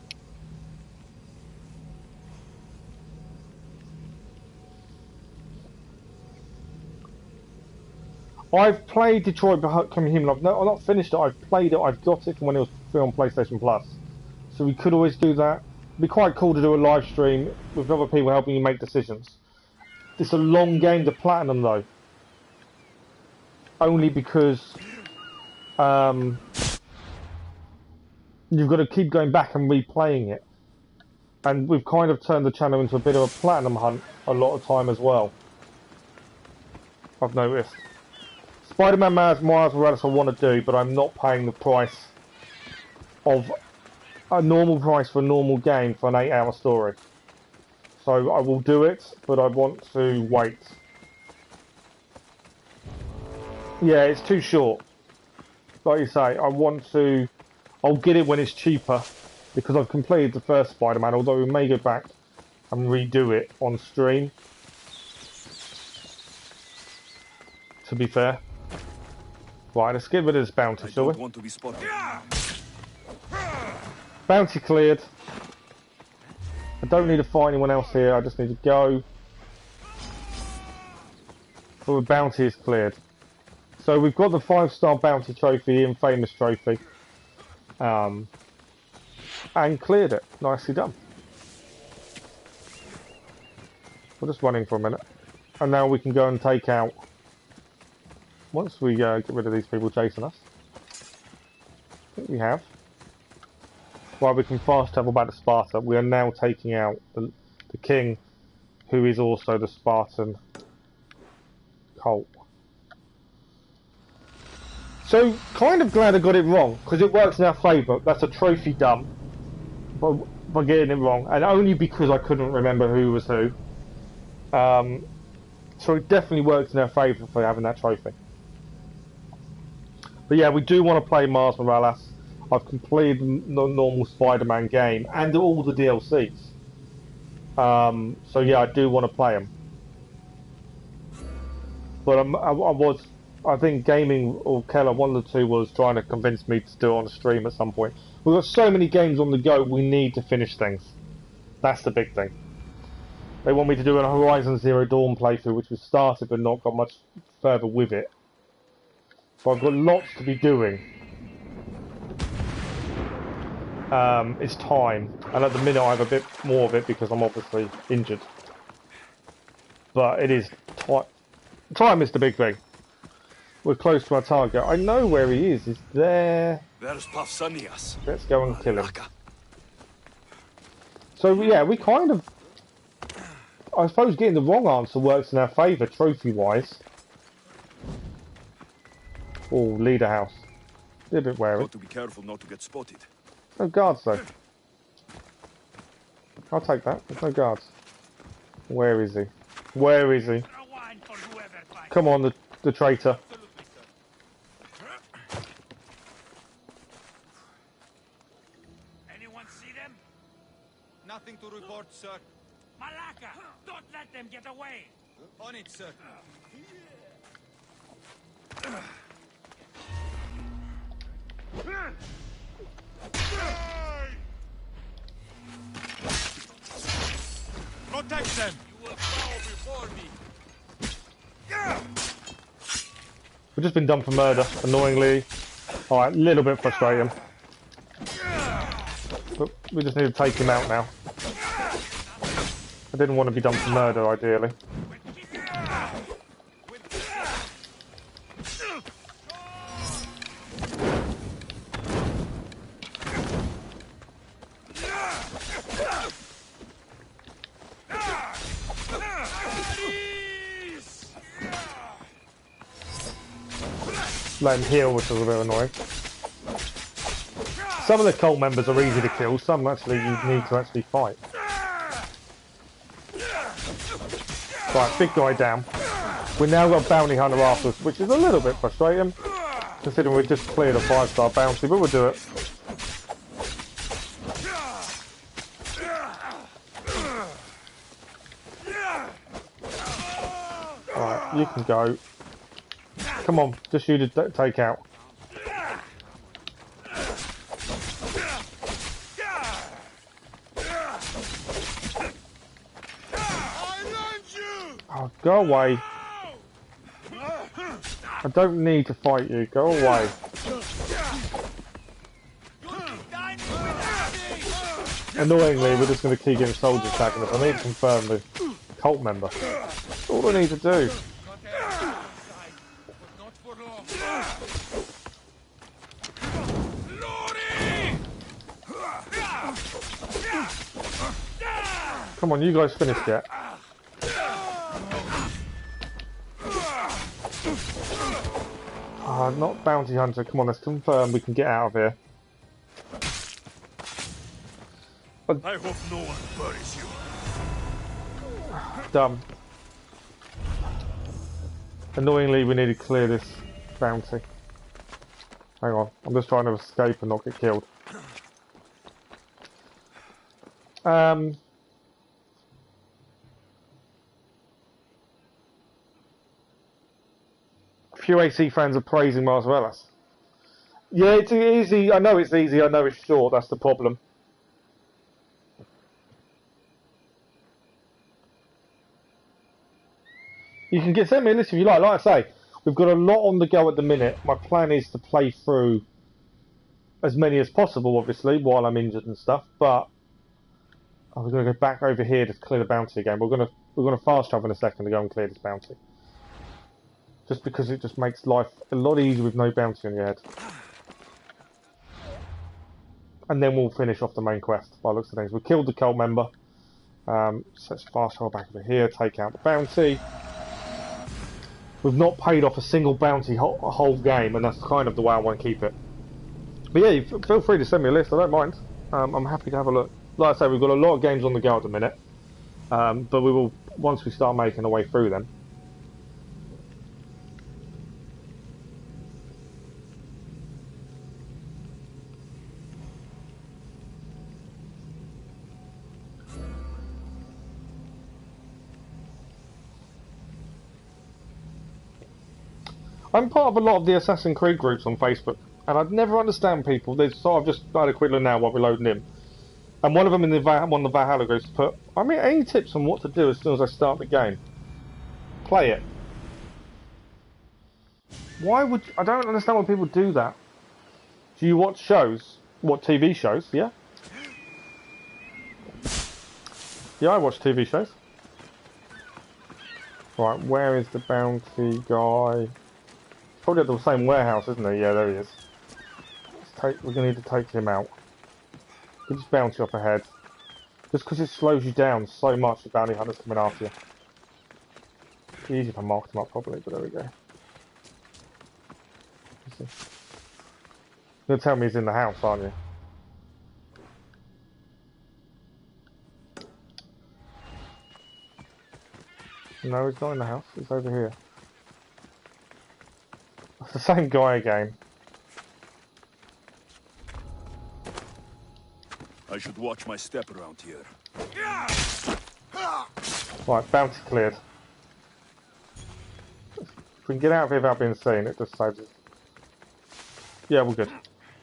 I've played Detroit Become Human. I've not finished it. I've played it. I've got it from when it was free on PlayStation Plus. So we could always do that. It'd be quite cool to do a live stream with other people helping you make decisions. It's a long game to platinum though. Only because you've got to keep going back and replaying it. And we've kind of turned the channel into a bit of a platinum hunt a lot of time as well. I've noticed. Spider-Man Miles Morales I want to do, but I'm not paying the price of a normal price for a normal game for an 8-hour story. So I will do it, but I want to wait. Yeah, it's too short. Like you say, I'll get it when it's cheaper, because I've completed the first Spider-Man, although we may go back and redo it on stream. To be fair. Right, let's get rid of this bounty, shall we? Want to be spotted. Bounty cleared. I don't need to fight anyone else here, I just need to go. So the bounty is cleared. So we've got the 5-star bounty trophy, infamous trophy. And cleared it. Nicely done. We're just running for a minute. And now we can go and take out... Once we get rid of these people chasing us. I think we have. While we can fast travel back to Sparta, we are now taking out the king, who is also the Spartan cult. So, kind of glad I got it wrong, because it works in our favour. That's a trophy done by getting it wrong, and only because I couldn't remember who was who. So it definitely works in our favour for having that trophy. But yeah, we do want to play Miles Morales. I've completed the normal Spider-Man game and all the DLCs. So yeah, I do want to play them. But I was I think Gaming or Keller, one of the two, was trying to convince me to do it on a stream at some point. We've got so many games on the go, we need to finish things. That's the big thing. They want me to do a Horizon Zero Dawn playthrough, which was started but not got much further with it. But I've got lots to be doing. It's time, and at the minute I have a bit more of it because I'm obviously injured. But it is time. Time is the big thing. We're close to our target. I know where he is. He's there. There's Pausanias. Let's go and kill him. So yeah, we kind of... I suppose getting the wrong answer works in our favour, trophy-wise. Oh, leader house. Be a bit wary. Got to be careful not to get spotted. No guards though. I'll take that. There's no guards. Where is he? Where is he? Come on, the traitor. Anyone see them? Nothing to report, sir. Malaka! Don't let them get away! On it, sir. Protect them! You will bow before me. We've just been done for murder, annoyingly. Alright, a little bit frustrating. But we just need to take him out now. I didn't want to be done for murder, ideally. Let him heal, which was a bit annoying. Some of the cult members are easy to kill, some actually you need to actually fight. Right, big guy down. We now got a bounty hunter after us, which is a little bit frustrating, considering we just cleared a 5-star bounty, but we'll do it. Alright, you can go. Come on, just you to take out. Oh, go away. I don't need to fight you, go away. Annoyingly, we're just going to keep getting soldiers attacking us. I need to confirm the cult member. That's all I need to do. Come on, you guys finished yet? Not bounty hunter. Come on, let's confirm we can get out of here. I hope no one buries you. Dumb. Annoyingly, we need to clear this bounty. Hang on, I'm just trying to escape and not get killed. A few AC fans are praising Marvelas. Yeah, it's easy. I know it's easy. I know it's short. That's the problem. You can send me a list if you like. Like I say, we've got a lot on the go at the minute. My plan is to play through as many as possible, obviously, while I'm injured and stuff. But we're going to go back over here to clear the bounty again. We're going to fast travel in a second to go and clear this bounty. Just because it just makes life a lot easier with no bounty on your head. And then we'll finish off the main quest by the looks of things. We killed the cult member. So let's fast travel back over here, take out the bounty. We've not paid off a single bounty whole game, and that's kind of the way I want to keep it. But yeah, feel free to send me a list, I don't mind. I'm happy to have a look. Like I say, we've got a lot of games on the go at the minute. But we will, once we start making our way through them. I'm part of a lot of the Assassin's Creed groups on Facebook, and I'd never understand people. So I've just started a quick look now while we're loading in. And one of them in the one of the Valhalla groups put, I mean, any tips on what to do as soon as I start the game? Play it. Why would I don't understand why people do that. Do you watch shows? What, TV shows? Yeah. Yeah, I watch TV shows. Right, where is the bounty guy? Probably at the same warehouse, isn't he? Yeah, there he is. We're going to need to take him out. You just bounty up ahead. Just because it slows you down so much, the bounty hunter's coming after you. It'd be easy if I marked him up properly, but there we go. You're going to tell me he's in the house, aren't you? No, he's not in the house. He's over here. It's the same guy again. I should watch my step around here. Right, bounty cleared. If we can get out of here without being seen, it just saves us. Yeah, we're good.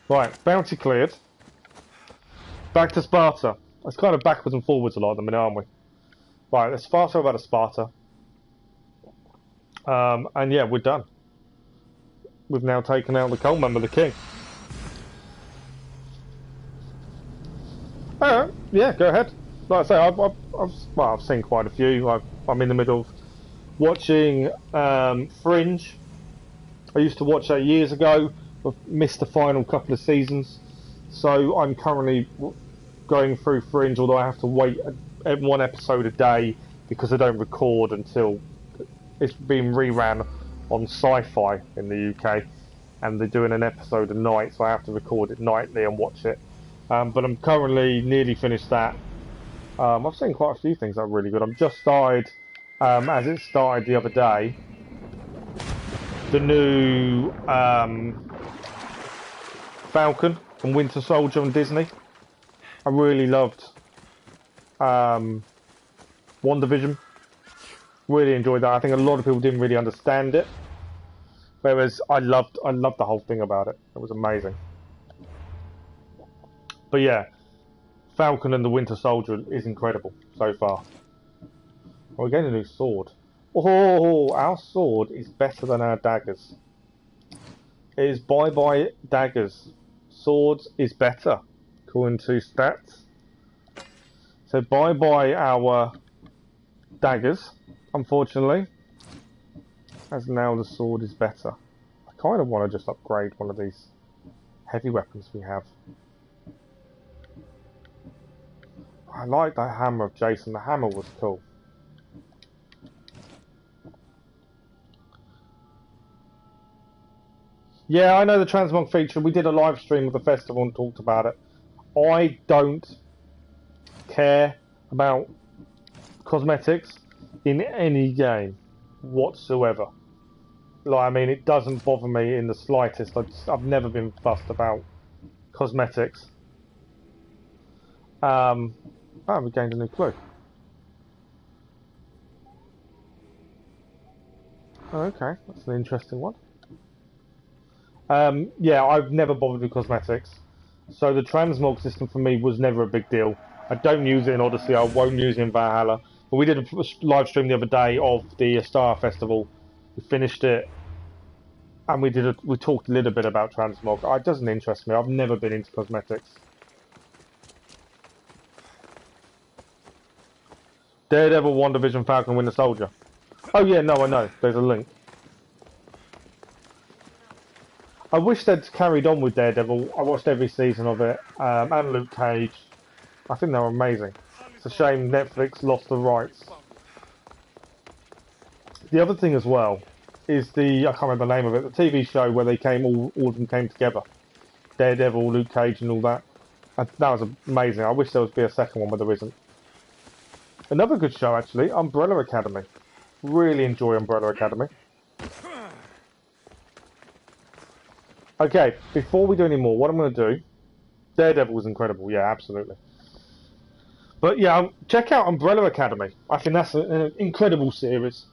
Right, bounty cleared. Back to Sparta. It's kind of backwards and forwards a lot at the minute, aren't we? Right, let's fast over to Sparta. And yeah, we're done. We've now taken out the cult member, the king. Alright, yeah, go ahead. Like I say, I've seen quite a few. I'm in the middle of watching Fringe. I used to watch that years ago. I've missed the final couple of seasons. So I'm currently going through Fringe, although I have to wait one episode a day because I don't record until it's being reran on Sci-Fi in the UK, and they're doing an episode a night, so I have to record it nightly and watch it. But I'm currently nearly finished that. I've seen quite a few things that are really good. I've just started, as it started the other day, the new Falcon and Winter Soldier on Disney. I really loved WandaVision. Really enjoyed that. I think a lot of people didn't really understand it, whereas I loved the whole thing about it. It was amazing. But yeah, Falcon and the Winter Soldier is incredible so far. We're getting a new sword. Oh, our sword is better than our daggers. It is bye-bye daggers. Swords is better, according to stats. So bye-bye our daggers, unfortunately, as now the sword is better. I kind of want to just upgrade one of these heavy weapons we have. I like that hammer of Jason. The hammer was cool. Yeah, I know the transmog feature. We did a live stream of the festival and talked about it. I don't care about cosmetics in any game whatsoever. Like, I mean, it doesn't bother me in the slightest. I've never been fussed about cosmetics. Oh, we gained a new clue. Okay, that's an interesting one. Yeah, I've never bothered with cosmetics. So the transmog system for me was never a big deal. I don't use it in Odyssey, I won't use it in Valhalla. But we did a live stream the other day of the Star Festival. We finished it, and we talked a little bit about transmog. It doesn't interest me. I've never been into cosmetics. Daredevil, WandaVision, Falcon, Winter Soldier. Oh yeah, no, I know. There's a link. I wish they'd carried on with Daredevil. I watched every season of it, and Luke Cage. I think they were amazing. It's a shame Netflix lost the rights. The other thing as well is I can't remember the name of it, the TV show where they all of them came together. Daredevil, Luke Cage and all that. That was amazing. I wish there would be a second one, but there isn't. Another good show actually, Umbrella Academy. Really enjoy Umbrella Academy. Okay, before we do any more, what I'm going to do... Daredevil was incredible, yeah, absolutely. But yeah, check out Umbrella Academy. I think that's an incredible series.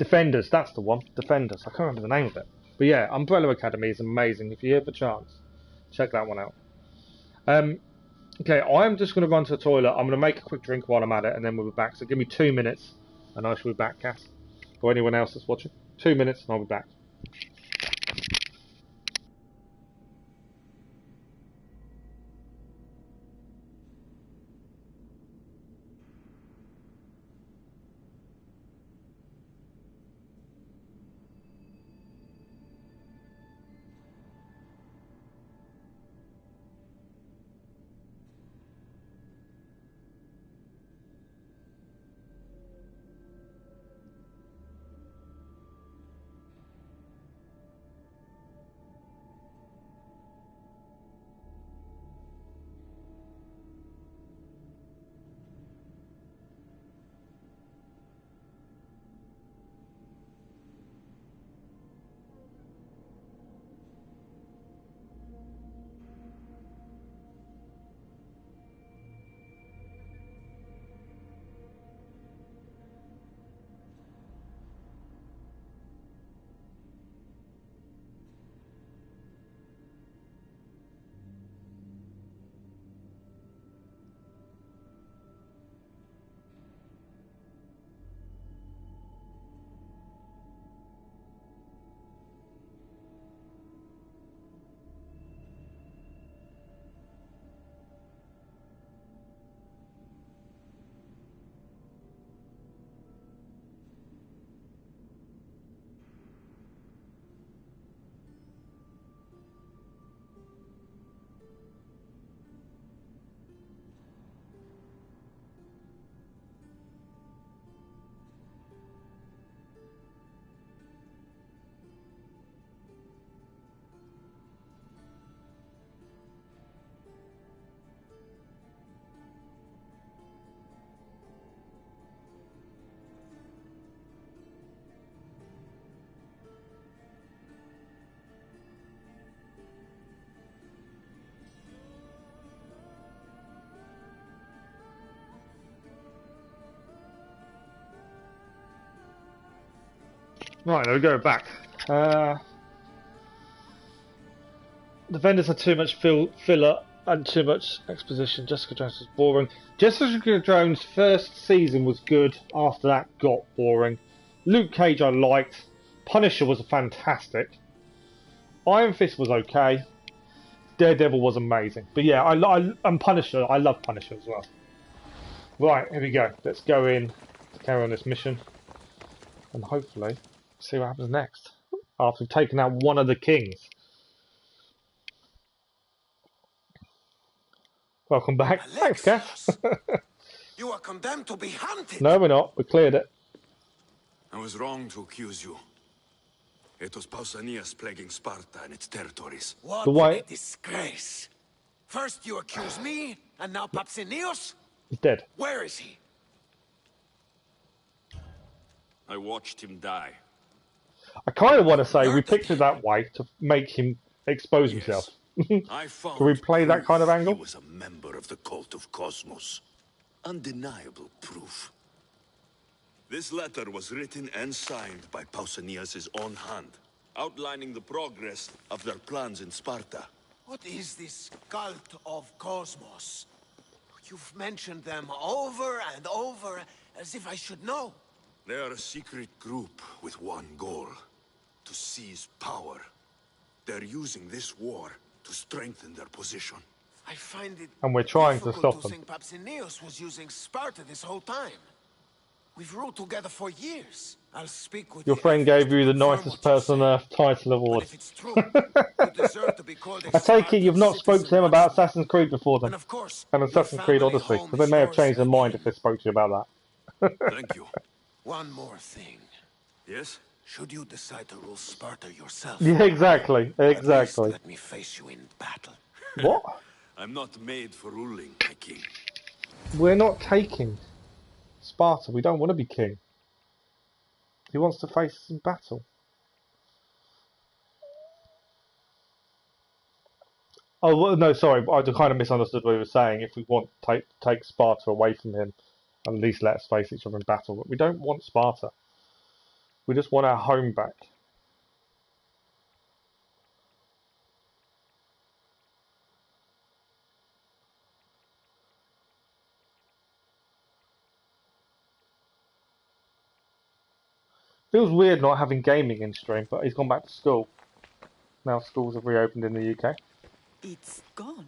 Defenders, that's the one. Defenders. I can't remember the name of it. But yeah, Umbrella Academy is amazing. If you have a chance, check that one out. Okay, I'm just going to run to the toilet. I'm going to make a quick drink while I'm at it, and then we'll be back. So give me 2 minutes, and I shall be back, Cass. Or anyone else that's watching. 2 minutes, and I'll be back. Right, there we go, back. Defenders had too much filler and too much exposition. Jessica Jones was boring. Jessica Jones' first season was good, after that got boring. Luke Cage I liked. Punisher was fantastic. Iron Fist was okay. Daredevil was amazing. But yeah, I'm Punisher. I love Punisher as well. Right, here we go. Let's go in to carry on this mission. And hopefully see what happens next. After we've taken out one of the kings. Welcome back. Thanks, Cass. You are condemned to be hunted. No, we're not. We cleared it. I was wrong to accuse you. It was Pausanias plaguing Sparta and its territories. What a disgrace. First you accuse me, and now Pausanias? He's dead. Where is he? I watched him die. I kind of want to say we picked it that way to make him expose himself. I found Can we play that kind of angle? He was a member of the cult of Cosmos. Undeniable proof. This letter was written and signed by Pausanias' own hand, outlining the progress of their plans in Sparta. What is this cult of Cosmos? You've mentioned them over and over, as if I should know. They are a secret group with one goal: to seize power. They're using this war to strengthen their position. I find it and we're trying to stop them. Think Pausanias was using Sparta this whole time. We've ruled together for years. I'll speak with your friend gave you the nicest person on Earth title award. If it's true, you deserve to be called I take it you've not spoke to him about Assassin's Creed before then. And of course, and Assassin's Creed Odyssey. Because they may have changed their mind if they spoke to you about that. Thank you. One more thing. Yes? Should you decide to rule Sparta yourself? Yeah, exactly. Exactly. Let me face you in battle. What? I'm not made for ruling, my king. We're not taking Sparta. We don't want to be king. He wants to face us in battle. Oh well, no, sorry. I kind of misunderstood what he was saying. If we want to take Sparta away from him, at least let us face each other in battle. But we don't want Sparta. We just want our home back. Feels weird not having gaming in stream, but he's gone back to school. Now schools have reopened in the UK. It's gone.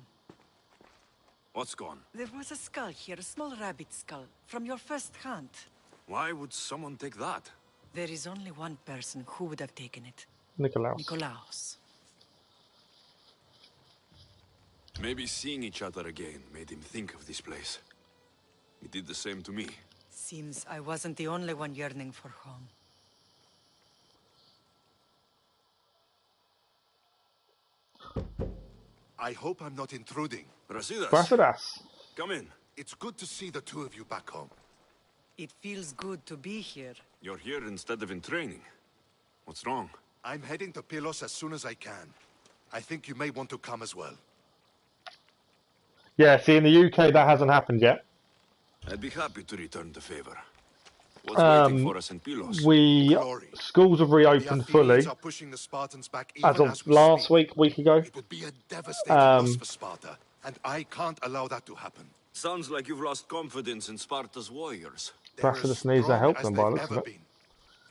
What's gone? There was a skull here, a small rabbit skull, from your first hunt. Why would someone take that? There is only one person who would have taken it. Nikilous. Nikilous. Maybe seeing each other again made him think of this place. He did the same to me. Seems I wasn't the only one yearning for home. I hope I'm not intruding. Brasidas. Come in. It's good to see the two of you back home. It feels good to be here. You're here instead of in training. What's wrong? I'm heading to Pylos as soon as I can. I think you may want to come as well. Yeah, see, in the UK that hasn't happened yet. I'd be happy to return the favor. What's waiting for us in Pylos? Schools have reopened fully as of last week ago. It would be a devastating loss for Sparta, and I can't allow that to happen. Sounds like you've lost confidence in Sparta's warriors. Brasidas needs their help then by the looks of it.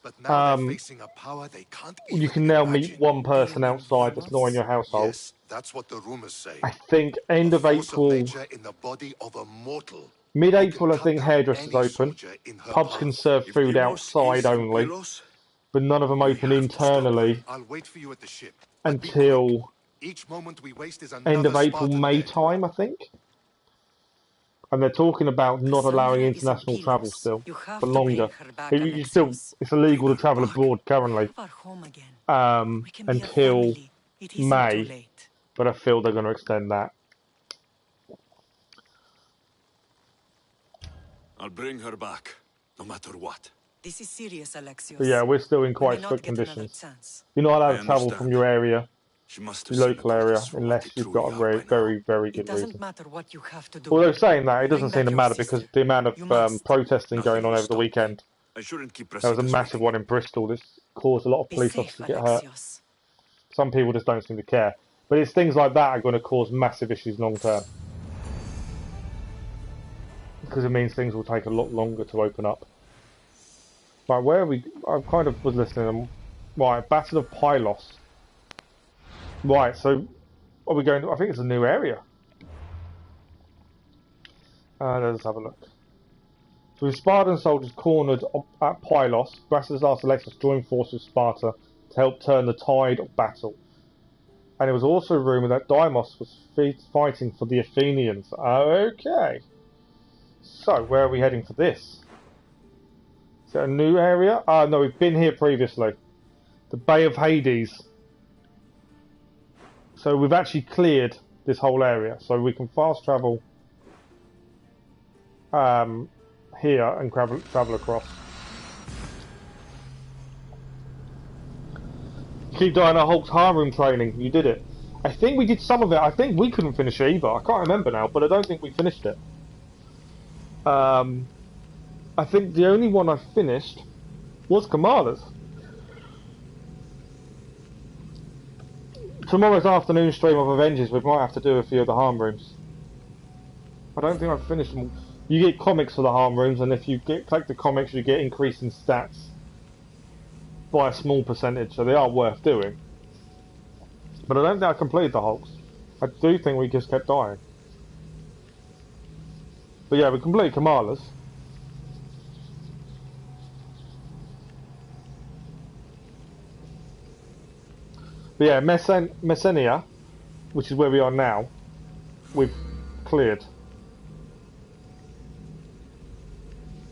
But now they're facing a power they can't you can now meet one person outside that's not in your household. Yes, that's what the rumors say. I think end of April. In the body of a mortal. Mid-April, I think hairdressers open. Pubs can serve food outside only, but none of them open internally until end of April, May time, I think. And they're talking about not allowing international travel still for longer. It's illegal to travel abroad currently until May, but I feel they're going to extend that. I'll bring her back, no matter what. This is serious, Alexios. But yeah, we're still in quite strict conditions. You're not allowed to travel from your area, your local area, unless you've got a very, very, very good reason. Matter what you have to do. Although saying that, it doesn't seem to matter because the amount of protesting going on over the weekend. There was a massive one in Bristol that caused a lot of police officers to get hurt. Some people just don't seem to care. But it's things like that are going to cause massive issues long term. Because it means things will take a lot longer to open up. Right, where are we? I kind of was listening. Right, Battle of Pylos. Right, so are we going? I think it's a new area. Let's have a look. So with Spartan soldiers cornered at Pylos, Brasidas asked Alexios to join forces with Sparta to help turn the tide of battle. And it was also rumoured that Deimos was fighting for the Athenians. Okay. So, where are we heading for this? Is it a new area? No, we've been here previously. The Bay of Hades. So we've actually cleared this whole area. So we can fast travel here and travel across. Keep dying at Hulk's harem training. You did it. I think we did some of it. I think we couldn't finish it either. I can't remember now, but I don't think we finished it. I think the only one I finished was Kamala's. Tomorrow's afternoon stream of Avengers, we might have to do a few of the harm rooms. I don't think I've finished them all. You get comics for the harm rooms, and if you collect the comics, you get increasing stats by a small percentage, so they are worth doing. But I don't think I completed the Hulks. I do think we just kept dying. But yeah, we completed Kamala's. But yeah, Macedonia, which is where we are now, we've cleared.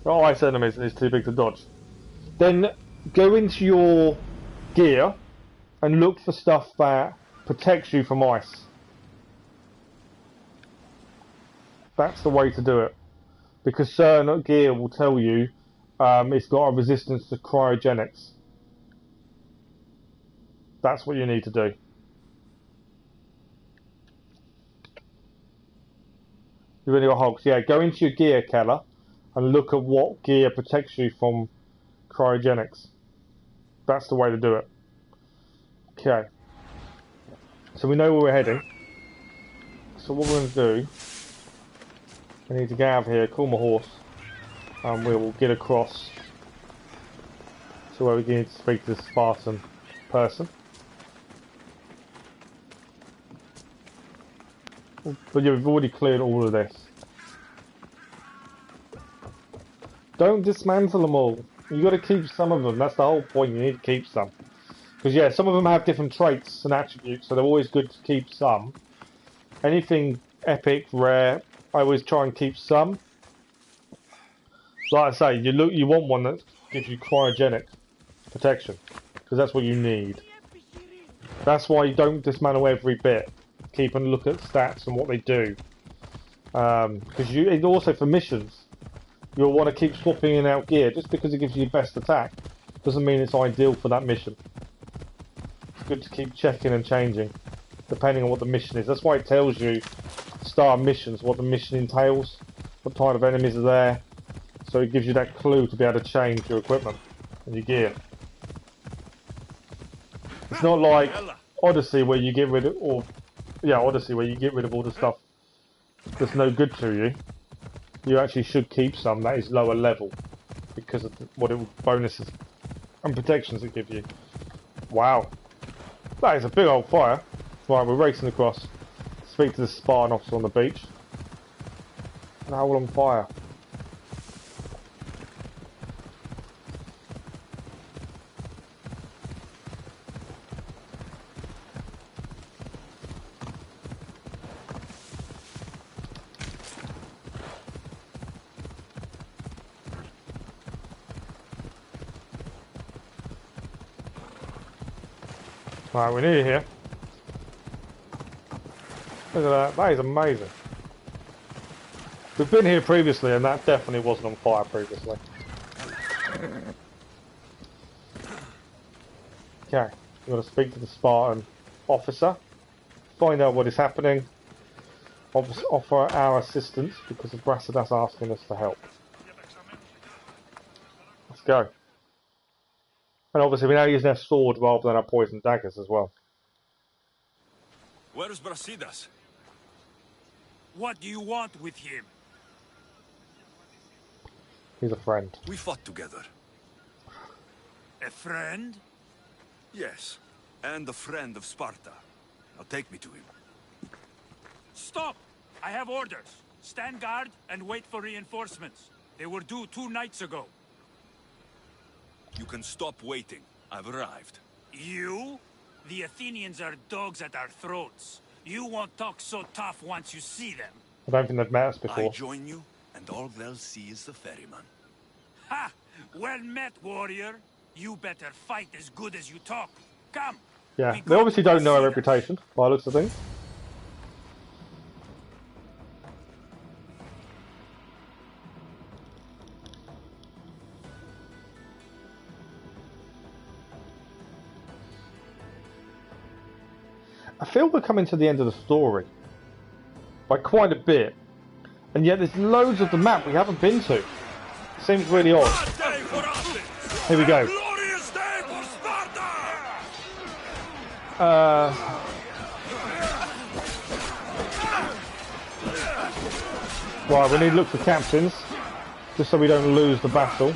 Oh, ice enemies is too big to dodge. Then go into your gear and look for stuff that protects you from ice. That's the way to do it, because certain gear will tell you it's got a resistance to cryogenics. That's what you need to do. You've only got Hulks. Yeah, go into your gear, Keller, and look at what gear protects you from cryogenics. That's the way to do it. Okay. So we know where we're heading. So what we're going to do, I need to get out of here, call my horse, and we will get across to where we need to speak to the Spartan person. But yeah, we've already cleared all of this. Don't dismantle them all. You got to keep some of them. That's the whole point. You need to keep some. Because yeah, some of them have different traits and attributes, so they're always good to keep some. Anything epic, rare, I always try and keep some. Like I say, you want one that gives you cryogenic protection, because that's what you need. That's why you don't dismantle every bit. Keep and look at stats and what they do. Because it also for missions, you'll want to keep swapping in and out gear. Just because it gives you the best attack doesn't mean it's ideal for that mission. It's good to keep checking and changing depending on what the mission is. That's why it tells you start missions, what the mission entails, what type of enemies are there. So it gives you that clue to be able to change your equipment and your gear. It's not like Odyssey where you get rid of, Odyssey where you get rid of all the stuff that's no good to you. You actually should keep some that is lower level because of bonuses and protections it give you. Wow, that is a big old fire. Right, we're racing across to speak to the Spartan officer on the beach. Now we're on fire. Right, we're nearly here. Look at that, that is amazing. We've been here previously and that definitely wasn't on fire previously. Okay, we've got to speak to the Spartan officer, find out what is happening, offer our assistance because of Brasidas asking us for help. Let's go. And obviously we're now using our sword rather than our poison daggers as well. Where's Brasidas? What do you want with him? He's a friend. We fought together. A friend? Yes, and a friend of Sparta. Now take me to him. Stop! I have orders. Stand guard and wait for reinforcements. They were due 2 nights ago. You can stop waiting. I've arrived. You? The Athenians are dogs at our throats. You won't talk so tough once you see them. I don't think they've met us before. I join you, and all they'll see is the ferryman. Ha! Well met, warrior. You better fight as good as you talk. Come! Yeah, they obviously don't know our reputation, by the looks of things. I feel we're coming to the end of the story. By quite a bit. And yet there's loads of the map we haven't been to. Seems really odd. Here we go. Right, we need to look for captains. Just so we don't lose the battle.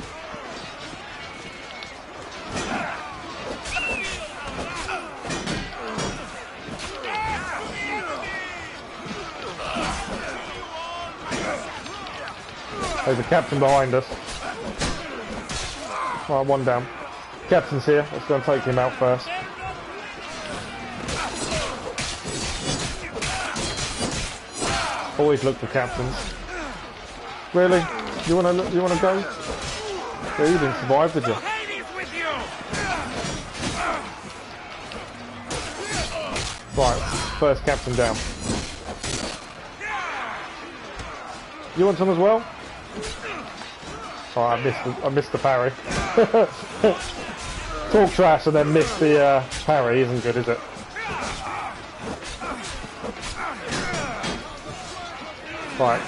There's a captain behind us. Right, one down. Captain's here. Let's go and take him out first. Always look for captains. Really? You wanna go? Yeah, you didn't survive, did you? Right, first captain down. You want some as well? Oh, I missed the parry. Talk trash and then miss the parry isn't good, is it? Right,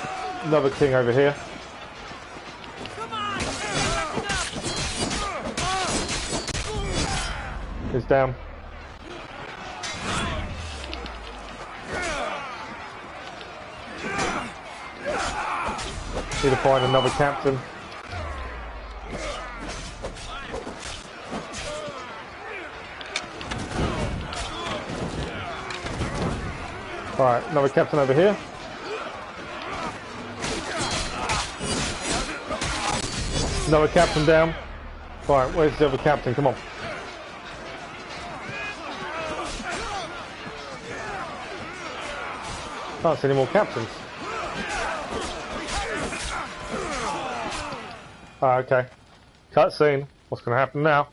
another king over here. He's down. Need to find another captain. Right, another captain over here. Another captain down. Right, where's the other captain? Come on. Can't see any more captains. Ah, okay. Cutscene. What's going to happen now?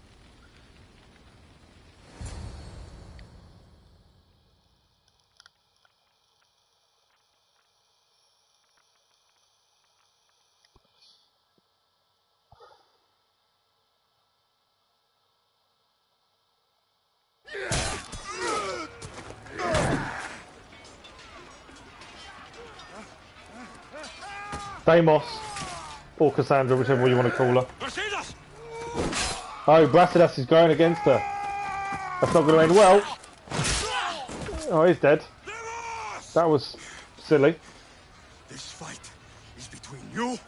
Deimos, or Cassandra, whichever way you want to call her. Brasidas! Oh, Brasidas is going against her. That's not going to end well. Oh, he's dead. That was silly. This fight is between you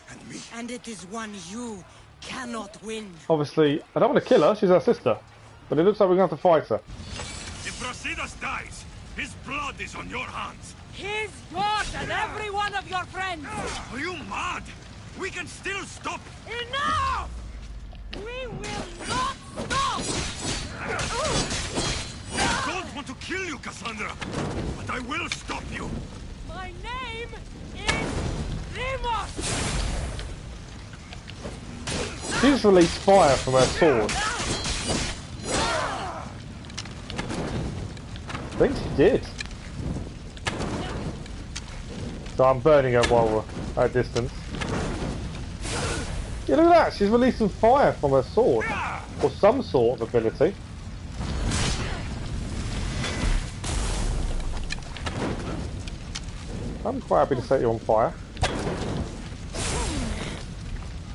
and me. And it is one you cannot win. Obviously, I don't want to kill her, she's our sister. But it looks like we're going to have to fight her. If Brasidas dies, his blood is on your hands. His, yours, and every one of your friends. Are you mad? We can still stop. Enough! We will not stop! I don't want to kill you, Cassandra, but I will stop you. My name is Deimos! She just released fire from her sword. I think she did. So I'm burning her while we're at a distance. Yeah, look at that, she's releasing fire from her sword. Or some sort of ability. I'm quite happy to set you on fire.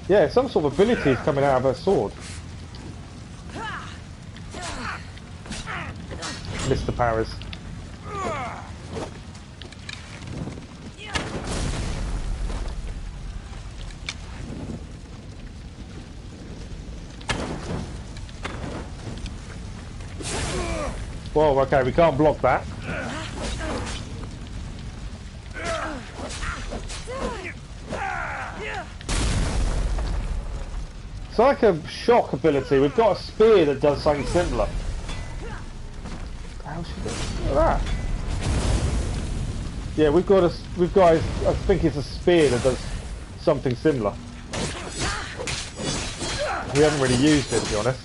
Yeah, some sort of ability is coming out of her sword. Mr. Paris. Whoa, okay, we can't block that. It's like a shock ability. We've got a spear that does something similar. What the hell should we do? Look at that. Yeah, we've got I think it's a spear that does something similar. We haven't really used it, to be honest.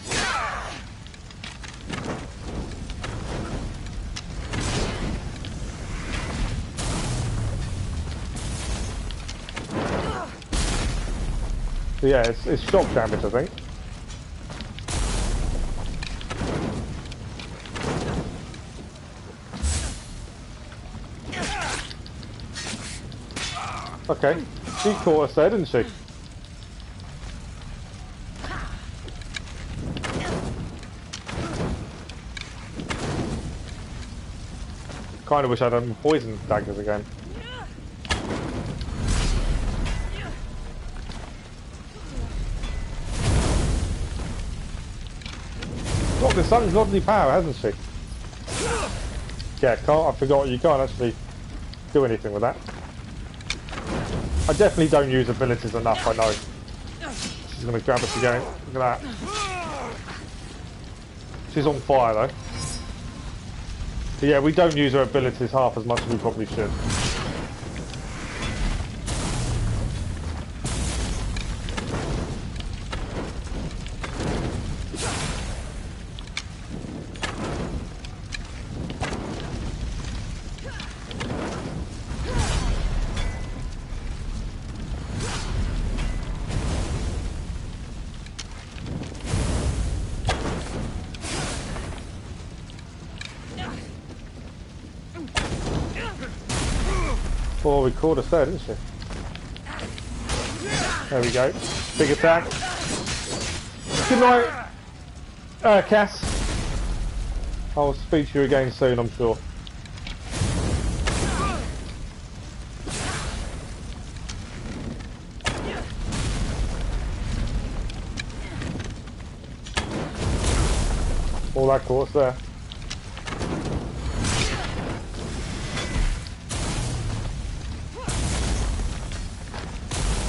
So yeah, it's shock damage, I think. Okay, she caught us there, didn't she? Kind of wish I'd done poison daggers again. Got this ungodly power, hasn't she? Yeah, I forgot you can't actually do anything with that. I definitely don't use abilities enough, I know. She's going to grab us again. Look at that. She's on fire though. But yeah, we don't use her abilities half as much as we probably should. Oh, we caught us there, didn't she? There we go. Big attack. Good night, Cass. I'll speak to you again soon, I'm sure. All that course there.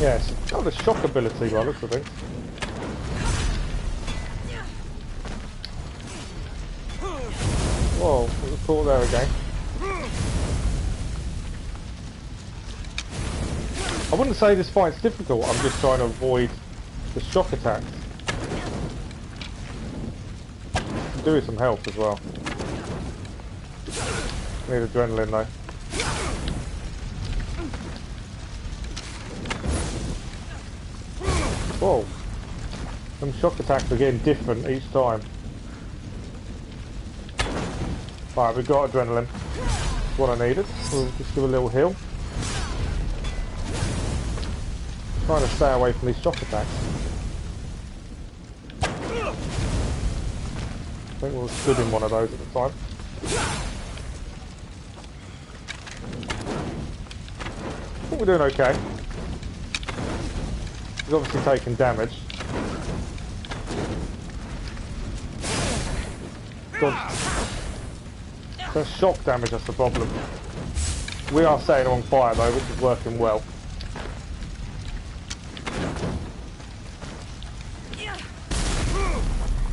Yeah, it's got the shock ability by the looks of it. Whoa, was caught there again. I wouldn't say this fight's difficult, I'm just trying to avoid the shock attacks. Do with some health as well. Need adrenaline though. Whoa. Some shock attacks are getting different each time. Right, we've got adrenaline. That's what I needed. We'll just give a little heal. Trying to stay away from these shock attacks. I think we stood in one of those at the time. I think we're doing okay. He's obviously taking damage. God. The shock damage, that's the problem. We are setting him on fire though, which is working well.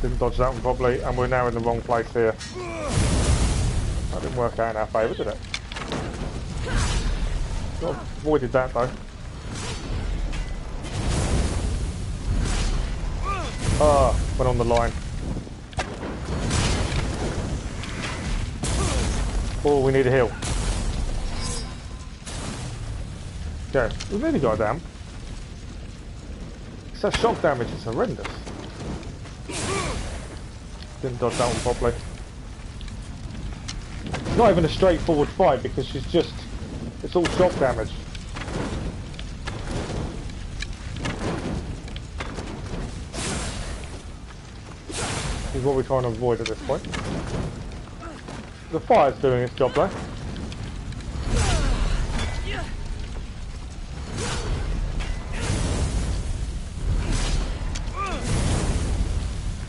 Didn't dodge that one properly, and we're now in the wrong place here. That didn't work out in our favour, did it? Sort of avoided that though. Ah, went on the line. Oh, we need a heal. Okay, we've nearly got down. It's that shock damage is horrendous. Didn't dodge that one properly. It's not even a straightforward fight because she's just... it's all shock damage. This is what we're trying to avoid at this point. The fire's doing its job though.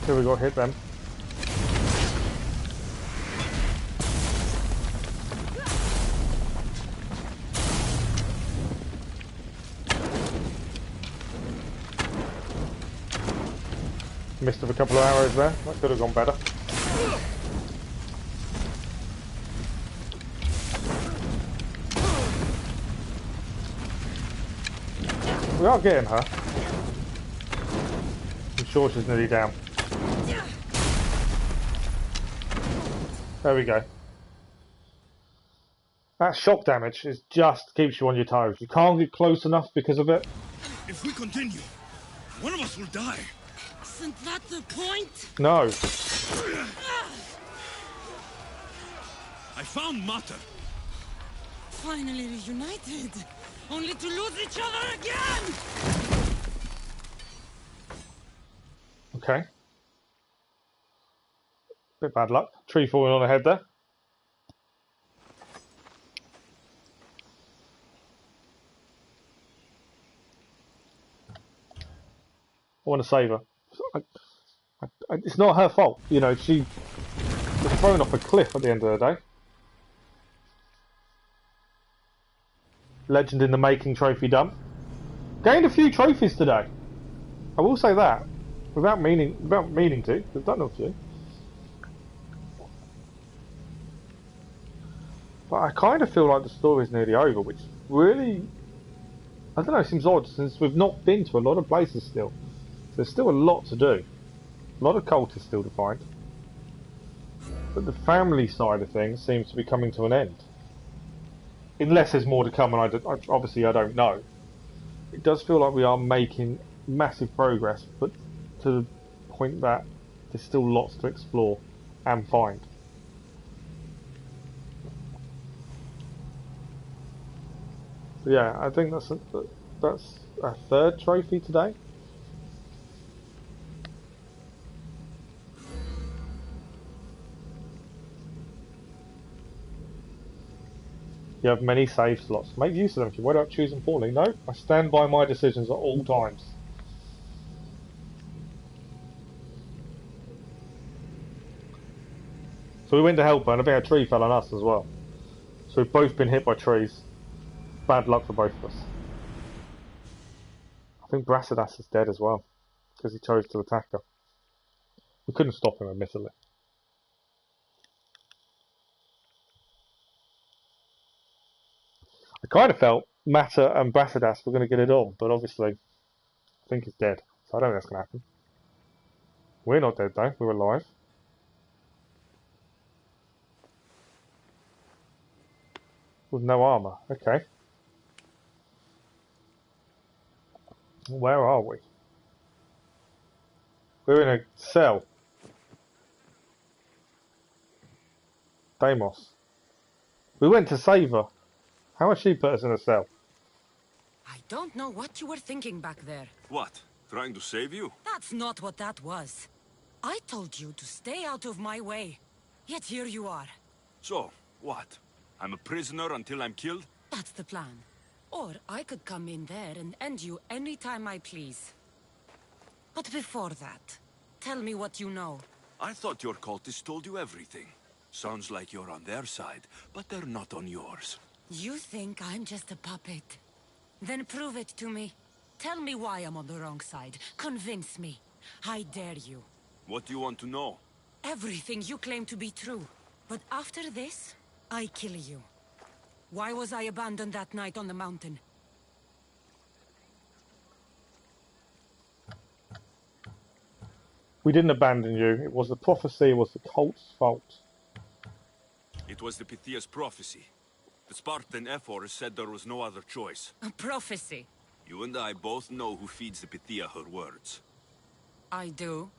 Here we go, hit them. Missed of a couple of arrows there. That could have gone better. We are getting her. I'm sure she's nearly down. There we go. That shock damage is just keeps you on your toes. You can't get close enough because of it. If we continue, one of us will die. Isn't that the point? No. I found Mater. Finally reunited, only to lose each other again! Okay. Bit bad luck. Tree falling on the head there. I want to save her. It's not her fault, you know, she was thrown off a cliff at the end of the day. Legend in the making trophy dump. Gained a few trophies today. I will say that. Without meaning to. We've done a few. But I kind of feel like the story's nearly over, which really, I don't know, seems odd since we've not been to a lot of places still. There's still a lot to do. A lot of cultists still to find. But the family side of things seems to be coming to an end. Unless there's more to come, and obviously I don't know. It does feel like we are making massive progress, but to the point that there's still lots to explore and find. So yeah, I think that's our third trophy today. You have many save slots. Make use of them if you worry about choosing poorly. No, I stand by my decisions at all times. So we went to help her, and I think a tree fell on us as well. So we've both been hit by trees. Bad luck for both of us. I think Brasidas is dead as well, because he chose to attack her. We couldn't stop him, admittedly. I kind of felt Mata and Brasidas were going to get it on, but obviously I think he's dead, so I don't think that's going to happen. We're not dead though, we're alive. With no armour, okay. Where are we? We're in a cell. Deimos. We went to save her. How has she put us in a cell? I don't know what you were thinking back there. What? Trying to save you? That's not what that was. I told you to stay out of my way. Yet here you are. So, what? I'm a prisoner until I'm killed? That's the plan. Or I could come in there and end you anytime I please. But before that, tell me what you know. I thought your cultists told you everything. Sounds like you're on their side, but they're not on yours. You think I'm just a puppet? Then prove it to me. Tell me why I'm on the wrong side. Convince me. I dare you. What do you want to know? Everything you claim to be true. But after this, I kill you. Why was I abandoned that night on the mountain? We didn't abandon you. It was the prophecy, it was the cult's fault. It was the Pythia's prophecy. The Spartan ephors said there was no other choice. A prophecy? You and I both know who feeds the Pythia her words. I do.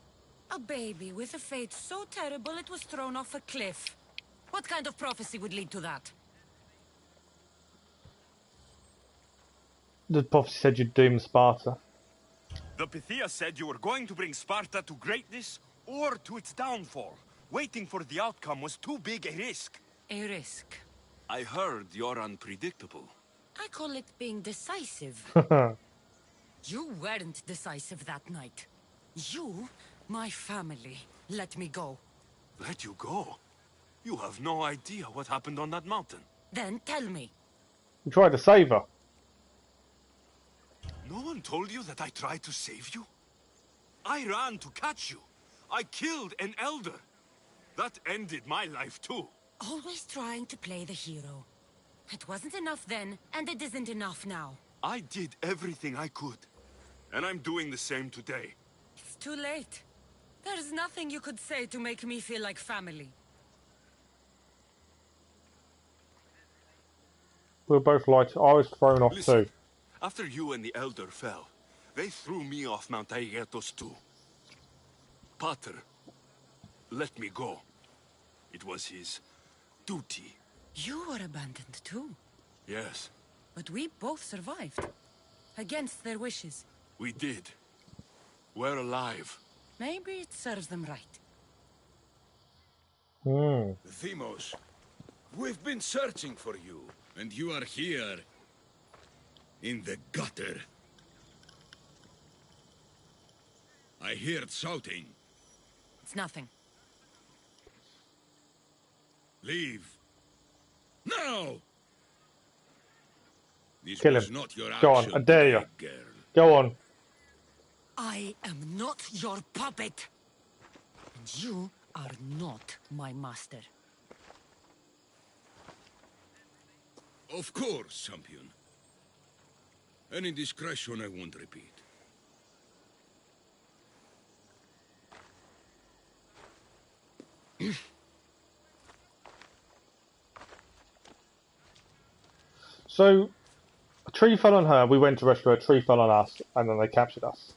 A baby with a fate so terrible it was thrown off a cliff. What kind of prophecy would lead to that? The prophecy said you'd doom Sparta. The Pythia said you were going to bring Sparta to greatness or to its downfall. Waiting for the outcome was too big a risk. A risk? I heard you're unpredictable. I call it being decisive. You weren't decisive that night. You, my family, let me go. Let you go? You have no idea what happened on that mountain. Then tell me. We tried to save her. No one told you that I tried to save you? I ran to catch you. I killed an elder. That ended my life too. Always trying to play the hero. It wasn't enough then, and it isn't enough now. I did everything I could. And I'm doing the same today. It's too late. There's nothing you could say to make me feel like family. We were both like, I was thrown off Listen, too. After you and the Elder fell, they threw me off Mount Aegetos too. Pater let me go. It was his duty. You were abandoned too. Yes. But we both survived. Against their wishes. We did. We're alive. Maybe it serves them right. Deimos, we've been searching for you. And you are here. In the gutter. I heard shouting. It's nothing. Leave. Now! This Kill was him. not your Go on, action, I dare you. girl. Go on. I am not your puppet. And you are not my master. Of course, champion. Any indiscretion I won't repeat. So, a tree fell on her, we went to rescue her, a tree fell on us, and then they captured us.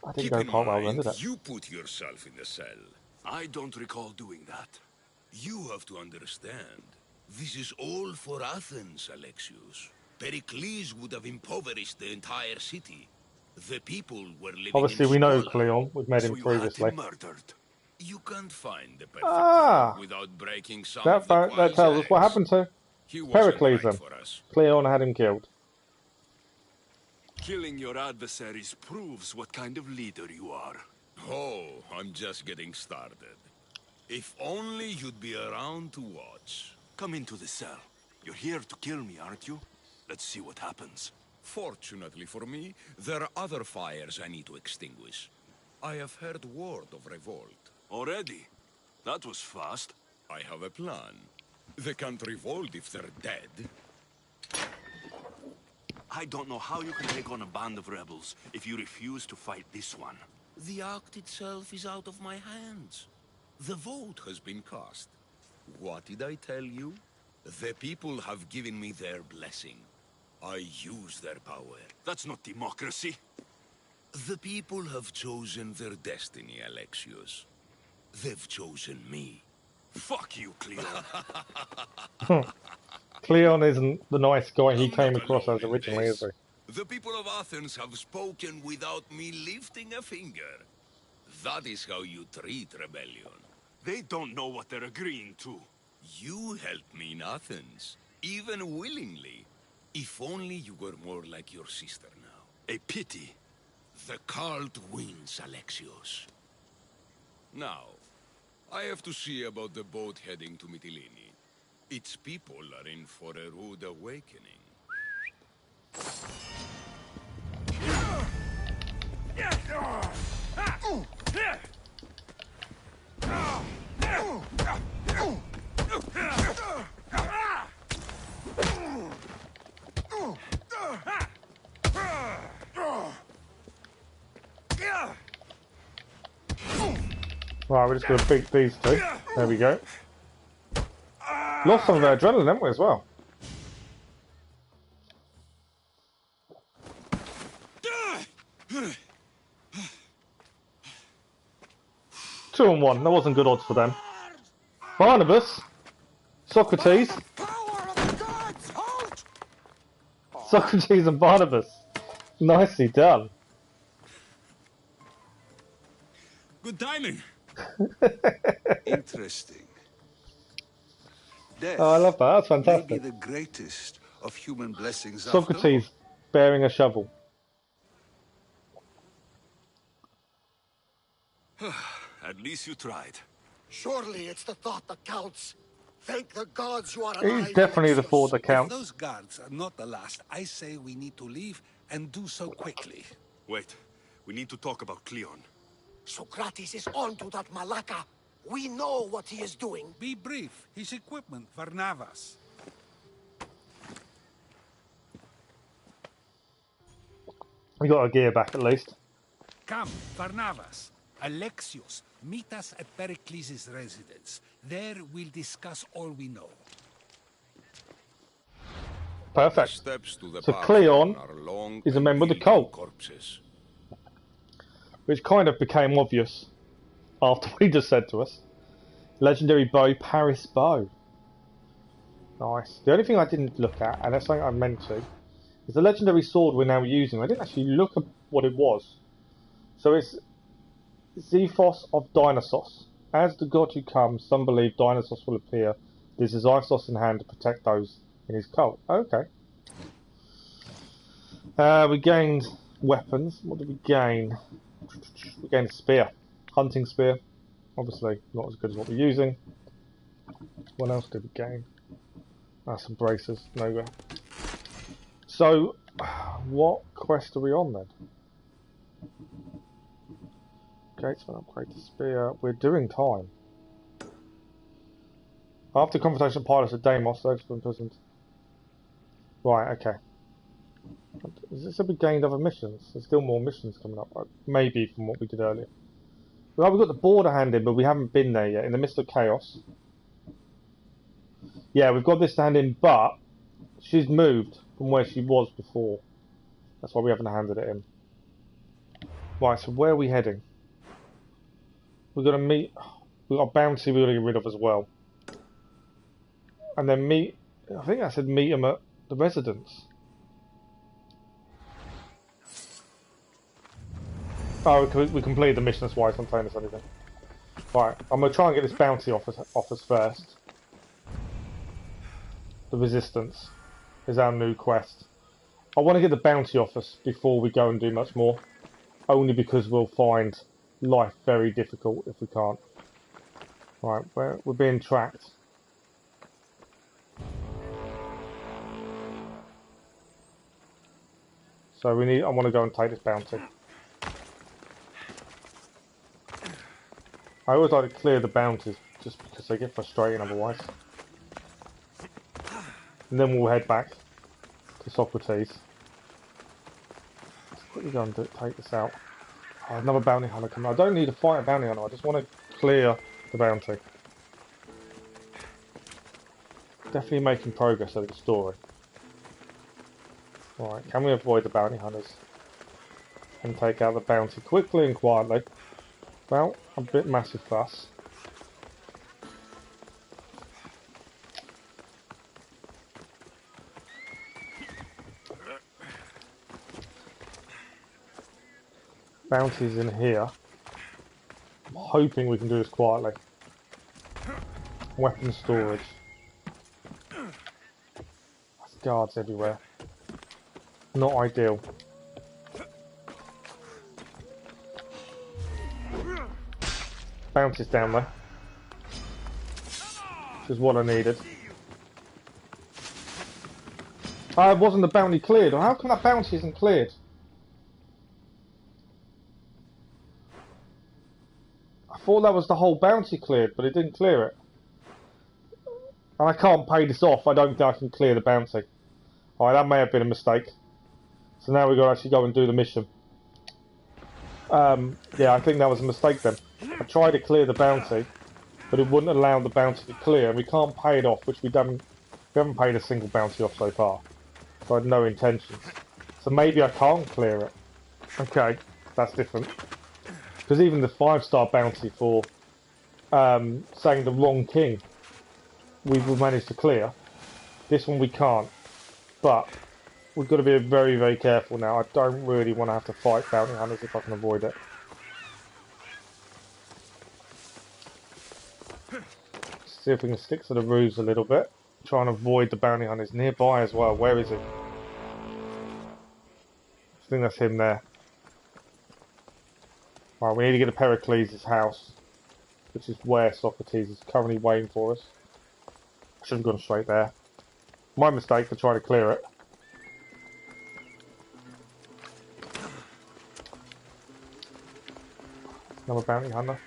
I didn't go quite well then, did it? You put yourself in the cell. I don't recall doing that. You have to understand. This is all for Athens, Alexios. Pericles would have impoverished the entire city. The people were living Obviously, in we know squalor. Kleon. We've met him So you previously. had him murdered. You can't find the perfect Ah! man without breaking some That of the tells us what qual's happened to He wasn't Pericles right then. for us. Kleon had him killed. Killing your adversaries proves what kind of leader you are. Oh, I'm just getting started. If only you'd be around to watch. Come into the cell. You're here to kill me, aren't you? Let's see what happens. Fortunately for me, there are other fires I need to extinguish. I have heard word of revolt. Already? That was fast. I have a plan. They can't revolt if they're dead. I don't know how you can take on a band of rebels if you refuse to fight this one. The act itself is out of my hands. The vote has been cast. What did I tell you? The people have given me their blessing. I use their power. That's not democracy. The people have chosen their destiny, Alexios. They've chosen me. Fuck you, Kleon. Kleon isn't the nice guy he came across as originally, is he? The people of Athens have spoken without me lifting a finger. That is how you treat rebellion. They don't know what they're agreeing to. You helped me in Athens, even willingly. If only you were more like your sister now. A pity. The cult wins, Alexios. Now, I have to see about the boat heading to Mytilene. Its people are in for a rude awakening. Right, we're just going to beat these two. There we go. Lost some of their adrenaline, haven't we, as well? Two and one. That wasn't good odds for them. Barnabas. Sokratees. Sokratees and Barnabas. Nicely done. Good timing. Interesting. Death Oh, I love that. That's fantastic. may be the greatest of human blessings. Sokratees bearing a shovel. At least you tried. Surely it's the thought that counts. Thank the gods you are It alive. is definitely the thought that If counts. those guards are not the last, I say we need to leave and do so quickly. Wait, we need to talk about Kleon. Sokratees is onto that Malaka. We know what he is doing. Be brief. His equipment, Varnavas. We got our gear back at least. Come, Varnavas. Alexios, meet us at Pericles' residence. There we'll discuss all we know. Perfect. Steps to the So Kleon is a member of the cult, corpses. which kind of became obvious after what he just said to us. Legendary bow, Paris bow. Nice. The only thing I didn't look at, and that's something I meant to, is the legendary sword we're now using. I didn't actually look at what it was. So it's Xephos of Dionysos. As the god who comes, some believe Dionysos will appear. This is Isos in hand to protect those in his cult. Okay. We gained weapons. What did we gain? We gained a spear. Hunting spear. Obviously not as good as what we're using. What else did we gain? Some bracers. Nowhere. So, what quest are we on then? Gates will upgrade the spear. We're doing time. After confrontation with pilots at Deimos, those were imprisoned. Right, okay. Is this a we gained other missions? There's still more missions coming up, right? Maybe from what we did earlier. Well, we've got the border hand in, but we haven't been there yet. In the midst of chaos. Yeah, we've got this to hand in, but she's moved from where she was before. That's why we haven't handed it in. Right, so where are we heading? We've got to meet... We've got a bounty we've got to get rid of as well. And then meet... I think I said meet him at the residence. Oh, we completed the mission, that's why it's not telling us anything. Right, I'm going to try and get this bounty off us first. the Resistance is our new quest. I want to get the bounty office before we go and do much more. Only because we'll find life very difficult if we can't. Right, we're being tracked. So I want to go and take this bounty. I always like to clear the bounties just because they get frustrating otherwise. And then we'll head back to Sokratees. Let's quickly go and take this out. Oh, another bounty hunter coming. I don't need to fight a bounty hunter, I just want to clear the bounty. Definitely making progress over the story. Right, can we avoid the bounty hunters? And take out the bounty quickly and quietly. Well, a bit massive fuss. Bounties in here. I'm hoping we can do this quietly. Weapon storage. There's guards everywhere. Not ideal. Bounties down there. Which is what I needed. Wasn't the bounty cleared? Or how come that bounty isn't cleared? I thought that was the whole bounty cleared, but it didn't clear it. And I can't pay this off. I don't think I can clear the bounty. Alright, that may have been a mistake. So now we've got to actually go and do the mission. Yeah, I think that was a mistake then. I tried to clear the bounty, but it wouldn't allow the bounty to clear, and we can't pay it off, which we haven't paid a single bounty off so far. So I had no intentions. So maybe I can't clear it. Okay, that's different. Because even the 5-star bounty for saying the wrong king, we've managed to clear. This one we can't. But we've got to be very, very careful now. I don't really want to have to fight bounty hunters if I can avoid it. See if we can stick to the roofs a little bit. Try and avoid the bounty hunters nearby as well. Where is he? I think that's him there. Right, we need to get to Pericles' house, which is where Sokratees is currently waiting for us. I should have gone straight there. My mistake for trying to clear it. Another bounty hunter.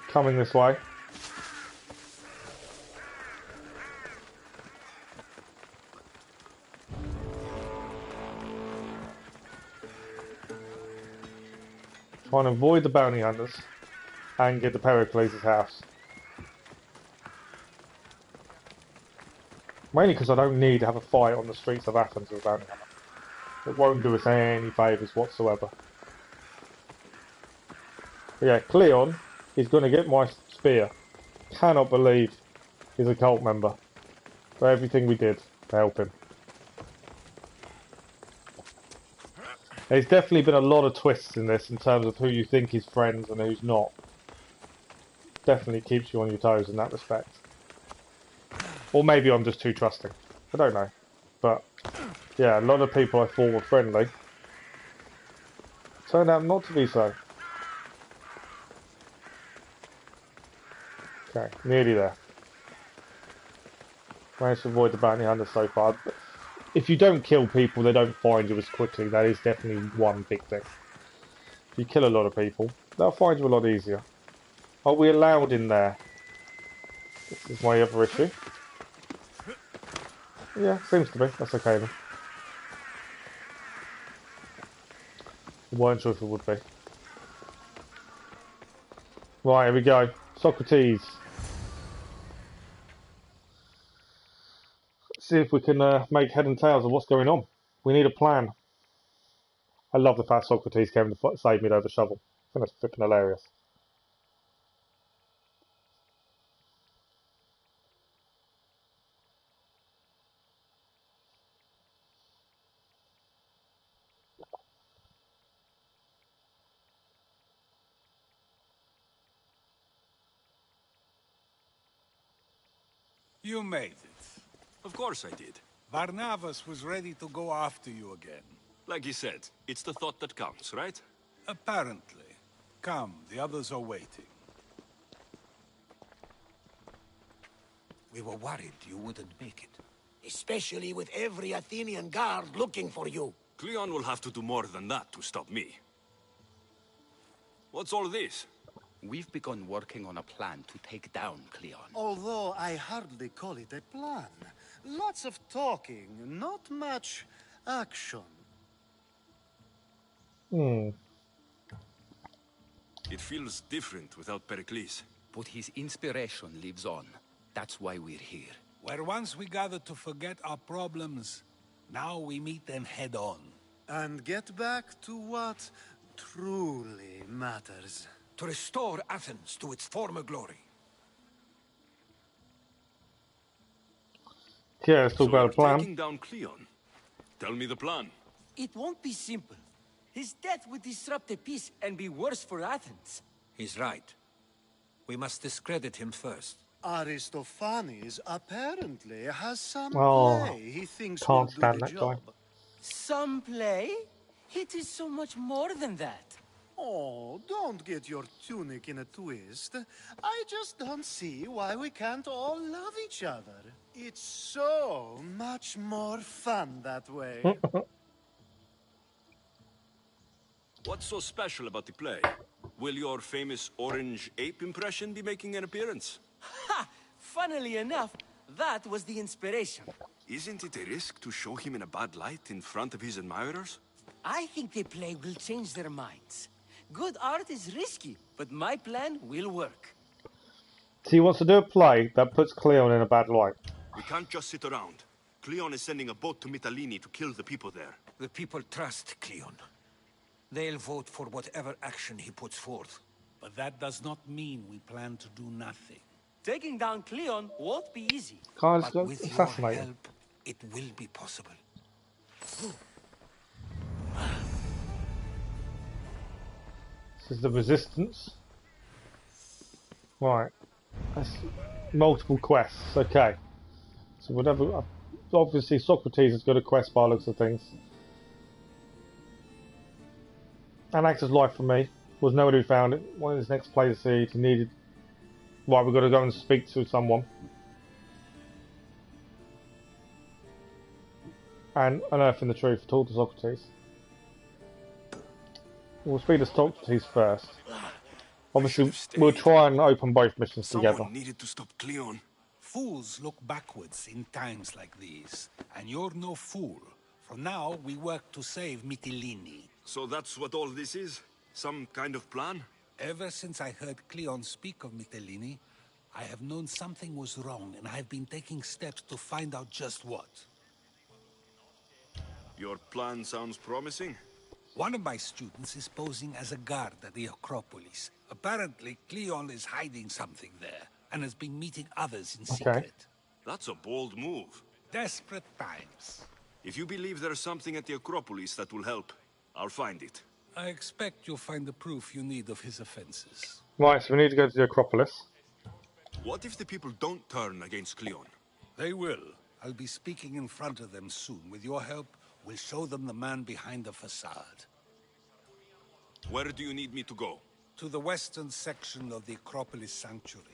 Coming this way. Trying to avoid the bounty hunters and get to Pericles' house. Mainly because I don't need to have a fight on the streets of Athens with a bounty hunter. It won't do us any favours whatsoever. But yeah, Kleon is going to get my spear. Cannot believe he's a cult member. For everything we did to help him. There's definitely been a lot of twists in this in terms of who you think is friends and who's not. Definitely keeps you on your toes in that respect. Or maybe I'm just too trusting. I don't know. But yeah, a lot of people I thought were friendly turned out not to be so. Okay, nearly there. Managed to avoid the bounty hunters so far. But if you don't kill people, they don't find you as quickly. That is definitely one big thing. If you kill a lot of people, they'll find you a lot easier. Are we allowed in there? This is my other issue. Yeah, seems to be. That's okay then. Weren't sure if it would be. Right, here we go. Sokratees. Let's see if we can make head and tails of what's going on. We need a plan. I love the fact Sokratees came to save me over shovel. I think that's flipping hilarious. You made it. Of course I did. Barnabas was ready to go after you again. Like he said, it's the thought that counts, right? Apparently. Come, the others are waiting. We were worried you wouldn't make it. Especially with every Athenian guard looking for you. Kleon will have to do more than that to stop me. What's all this? We've begun working on a plan to take down Kleon. Although I hardly call it a plan. Lots of talking, not much action. It feels different without Pericles. But his inspiration lives on. That's why we're here. Where once we gathered to forget our problems, now we meet them head on. And get back to what truly matters. To restore Athens to its former glory. Yeah, let's talk about a plan. Taking down Kleon. Tell me the plan. It won't be simple. His death would disrupt the peace and be worse for Athens. He's right. We must discredit him first. Aristophanes apparently has some Oh, play he thinks will can't do stand the that guy. job. Some play? It is so much more than that. Oh, don't get your tunic in a twist. I just don't see why we can't all love each other. It's so much more fun that way. What's so special about the play? Will your famous orange ape impression be making an appearance? Ha! Funnily enough, that was the inspiration. Isn't it a risk to show him in a bad light in front of his admirers? I think the play will change their minds. Good art is risky, but my plan will work. So he wants to do a play that puts Kleon in a bad light. We can't just sit around. Kleon is sending a boat to Mytilene to kill the people there. The people trust Kleon. They'll vote for whatever action he puts forth. But that does not mean we plan to do nothing. Taking down Kleon won't be easy. Can't But just with your assassinate him. help, it will be possible. This is the resistance. Right. That's multiple quests. Okay. So whatever. Obviously, Sokratees has got a quest by the looks of things. Anax's life for me was nowhere to be found. One of his next players said he needed. Right, we've got to go and speak to someone. And unearthing the truth. Talk to Sokratees. We'll speak to Sokratees first. Obviously, we'll try and open both missions together. Someone needed to stop Kleon. Fools look backwards in times like these, and you're no fool. For now, we work to save Mytilene. So that's what all this is? Some kind of plan? Ever since I heard Kleon speak of Mytilene, I have known something was wrong, and I've been taking steps to find out just what. Your plan sounds promising. One of my students is posing as a guard at the Acropolis. Apparently, Kleon is hiding something there, and has been meeting others in secret. That's a bold move. Desperate times. If you believe there's something at the Acropolis that will help, I'll find it. I expect you'll find the proof you need of his offenses. Right, so we need to go to the Acropolis. What if the people don't turn against Kleon? They will. I'll be speaking in front of them soon. With your help, we'll show them the man behind the facade. Where do you need me to go? To the western section of the Acropolis Sanctuary.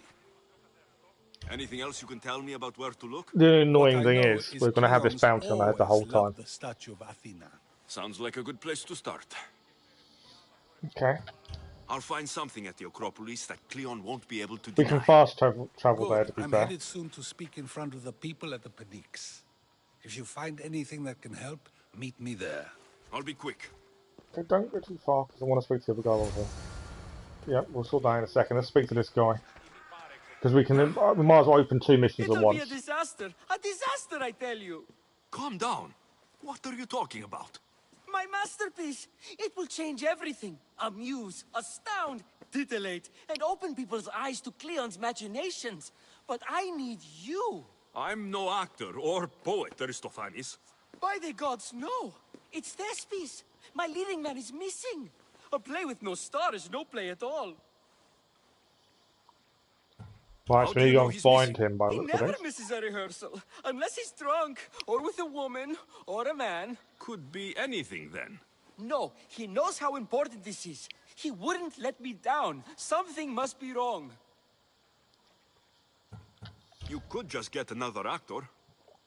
Anything else you can tell me about where to look? The annoying thing is, we're going to have this bounty on our head the whole time. The statue of Athena. Sounds like a good place to start. Okay. I'll find something at the Acropolis that Kleon won't be able to We deny. can fast travel Good. there, to be I'm fair. headed soon to speak in front of the people at the Pnyx. If you find anything that can help, meet me there. I'll be quick. Okay, don't go too far, because I want to speak to the other guy over here. Yeah, we'll sort that in a second. Let's speak to this guy. Because we might as well open two missions at It'll be once. a disaster! A disaster, I tell you! Calm down. What are you talking about? My masterpiece! It will change everything. Amuse, astound, titillate, and open people's eyes to Kleon's machinations. But I need you. I'm no actor or poet, Aristophanes. By the gods, no! It's Thespis! My leading man is missing! A play with no star is no play at all. Right, so we need to go and find him by the He looks of never this. misses a rehearsal, unless he's drunk, or with a woman, or a man. Could be anything then. No, he knows how important this is. He wouldn't let me down. Something must be wrong. You could just get another actor.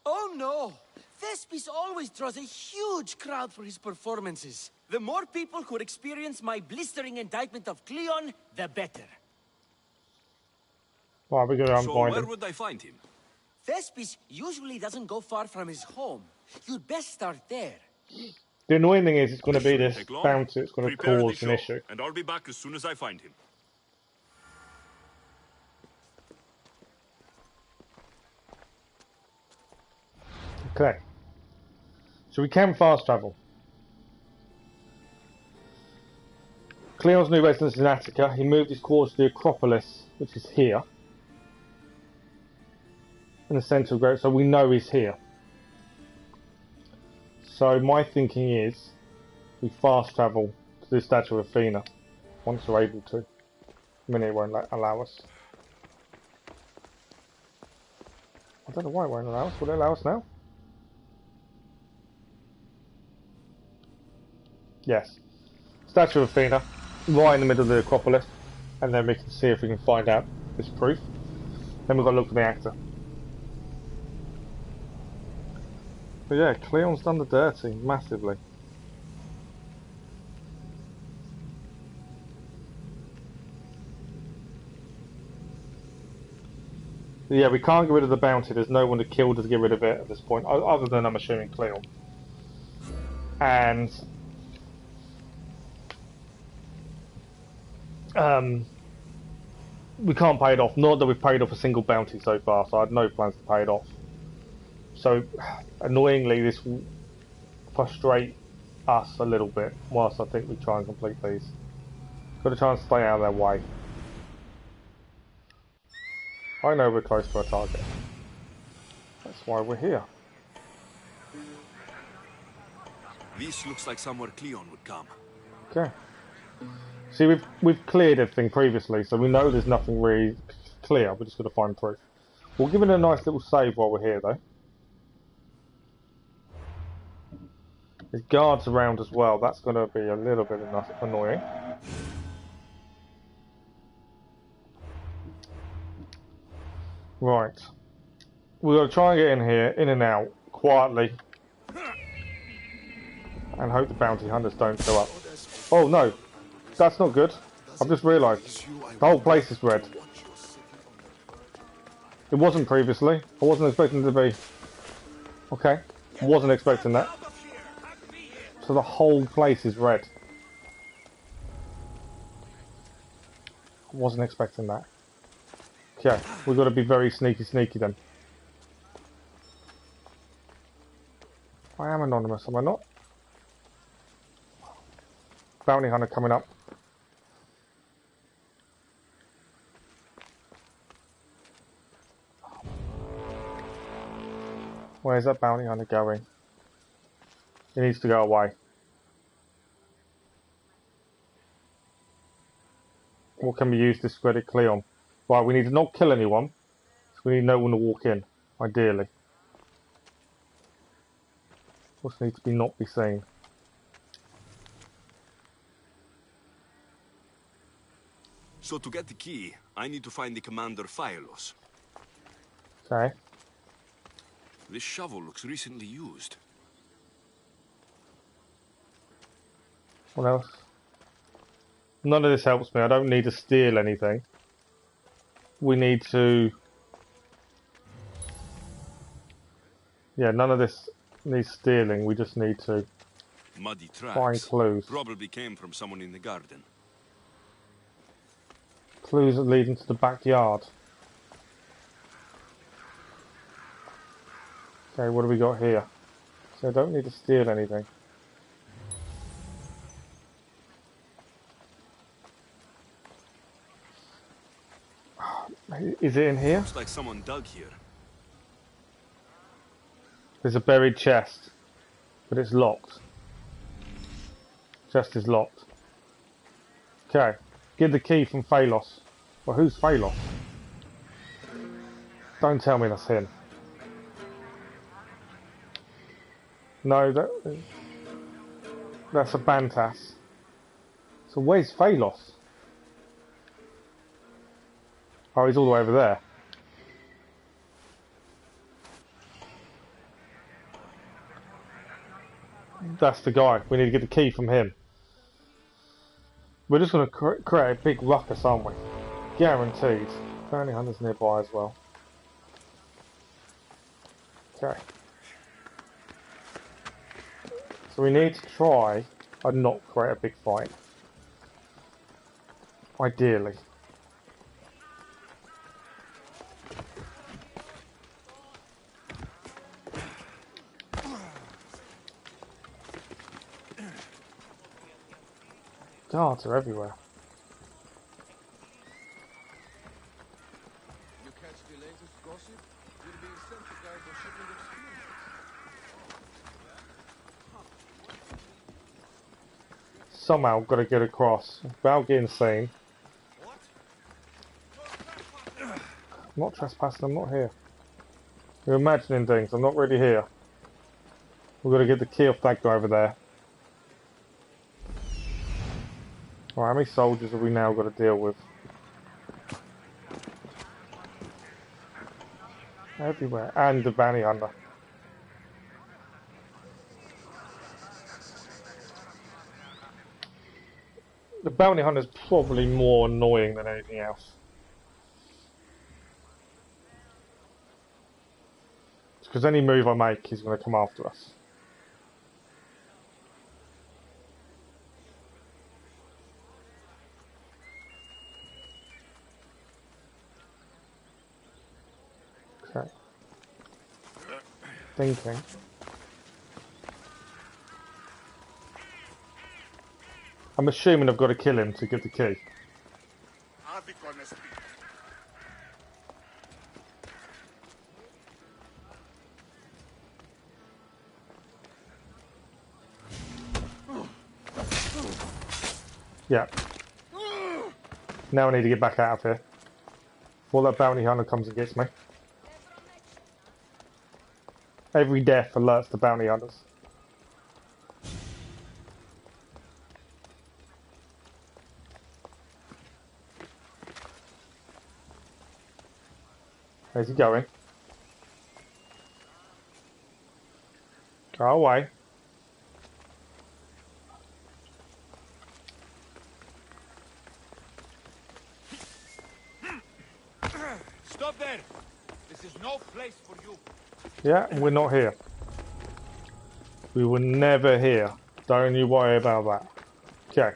Oh no! Thespis always draws a huge crowd for his performances. The more people who experience my blistering indictment of Kleon, the better. Right, we're going to So find where him. would I find him? Thespis usually doesn't go far from his home. You'd best start there. The annoying thing is it's going to be this Take long. bounty that's going to Prepare the cause an show, issue. and I'll be back as soon as I find him. Okay. So we can fast travel. Cleon's new residence is in Attica. He moved his quarters to the Acropolis, which is here. In the centre of Greece, so we know he's here. So my thinking is we fast travel to the statue of Athena once we're able to. I mean, it won't allow us. I don't know why it won't allow us. Will it allow us now? Yes. Statue of Athena, right in the middle of the Acropolis, and then we can see if we can find out this proof. Then we've got to look for the actor. But yeah, Kleon's done the dirty, massively. Yeah, we can't get rid of the bounty, there's no one to kill to get rid of it at this point, other than, I'm assuming, Kleon. And we can't pay it off, not that we've paid off a single bounty so far, so I had no plans to pay it off. So, annoyingly, this will frustrate us a little bit, whilst I think we try and complete these. Got to try and stay out of their way. I know we're close to our target. That's why we're here. This looks like somewhere Kleon would come. Okay. See, we've cleared everything previously, so we know there's nothing really clear. We're just going to find proof. We'll give it a nice little save while we're here, though. There's guards around as well. That's going to be a little bit annoying. Right. We're going to try and get in here, in and out, quietly. And hope the bounty hunters don't show up. Oh no! That's not good. I've just realised. The whole place is red. It wasn't previously. I wasn't expecting it to be. Okay. Wasn't expecting that. So the whole place is red. Wasn't expecting that. Okay, we've got to be very sneaky then. I am anonymous, am I not? Bounty hunter coming up. Where's that bounty hunter going? He needs to go away. What can we use to discredit Kleon? Right, we need to not kill anyone. So we need no one to walk in, ideally. Also needs to not be seen. So to get the key, I need to find the commander Phylos. Okay. This shovel looks recently used. What else? None of this helps me. I don't need to steal anything. We need to... Yeah, none of this needs stealing. We just need to Muddy tracks. find clues. Probably came from someone in the garden. Clues that lead into the backyard. Okay, what do we got here? So I don't need to steal anything. Is it in here? Looks like someone dug here. There's a buried chest, but it's locked. Chest is locked. Okay, get the key from Phylos. Well, who's Phylos? Don't tell me that's him. No, that's a Bantas. So where's Phalos? Oh, he's all the way over there. That's the guy. We need to get the key from him. We're just going to create a big ruckus, aren't we? Guaranteed. Bounty hunters nearby as well. Okay. So we need to try and not create a big fight. Ideally. Guards are everywhere. You catch the latest gossip? You're being sent to guide the shipping of skills. Somehow got to get across without getting seen. I'm not trespassing, I'm not here. You're imagining things, I'm not really here. We've got to get the key off that guy over there. Alright, how many soldiers have we now got to deal with? Everywhere. And the bounty hunter. The bounty hunter is probably more annoying than anything else. Because any move I make, he's going to come after us. Okay. Thinking. I'm assuming I've got to kill him to get the key. Yeah. Now I need to get back out of here before that bounty hunter comes and gets me. Every death alerts the bounty hunters. Where's he going? Go away. Stop there! This is no place for you. Yeah, we're not here. We were never here. Don't you worry about that. Okay.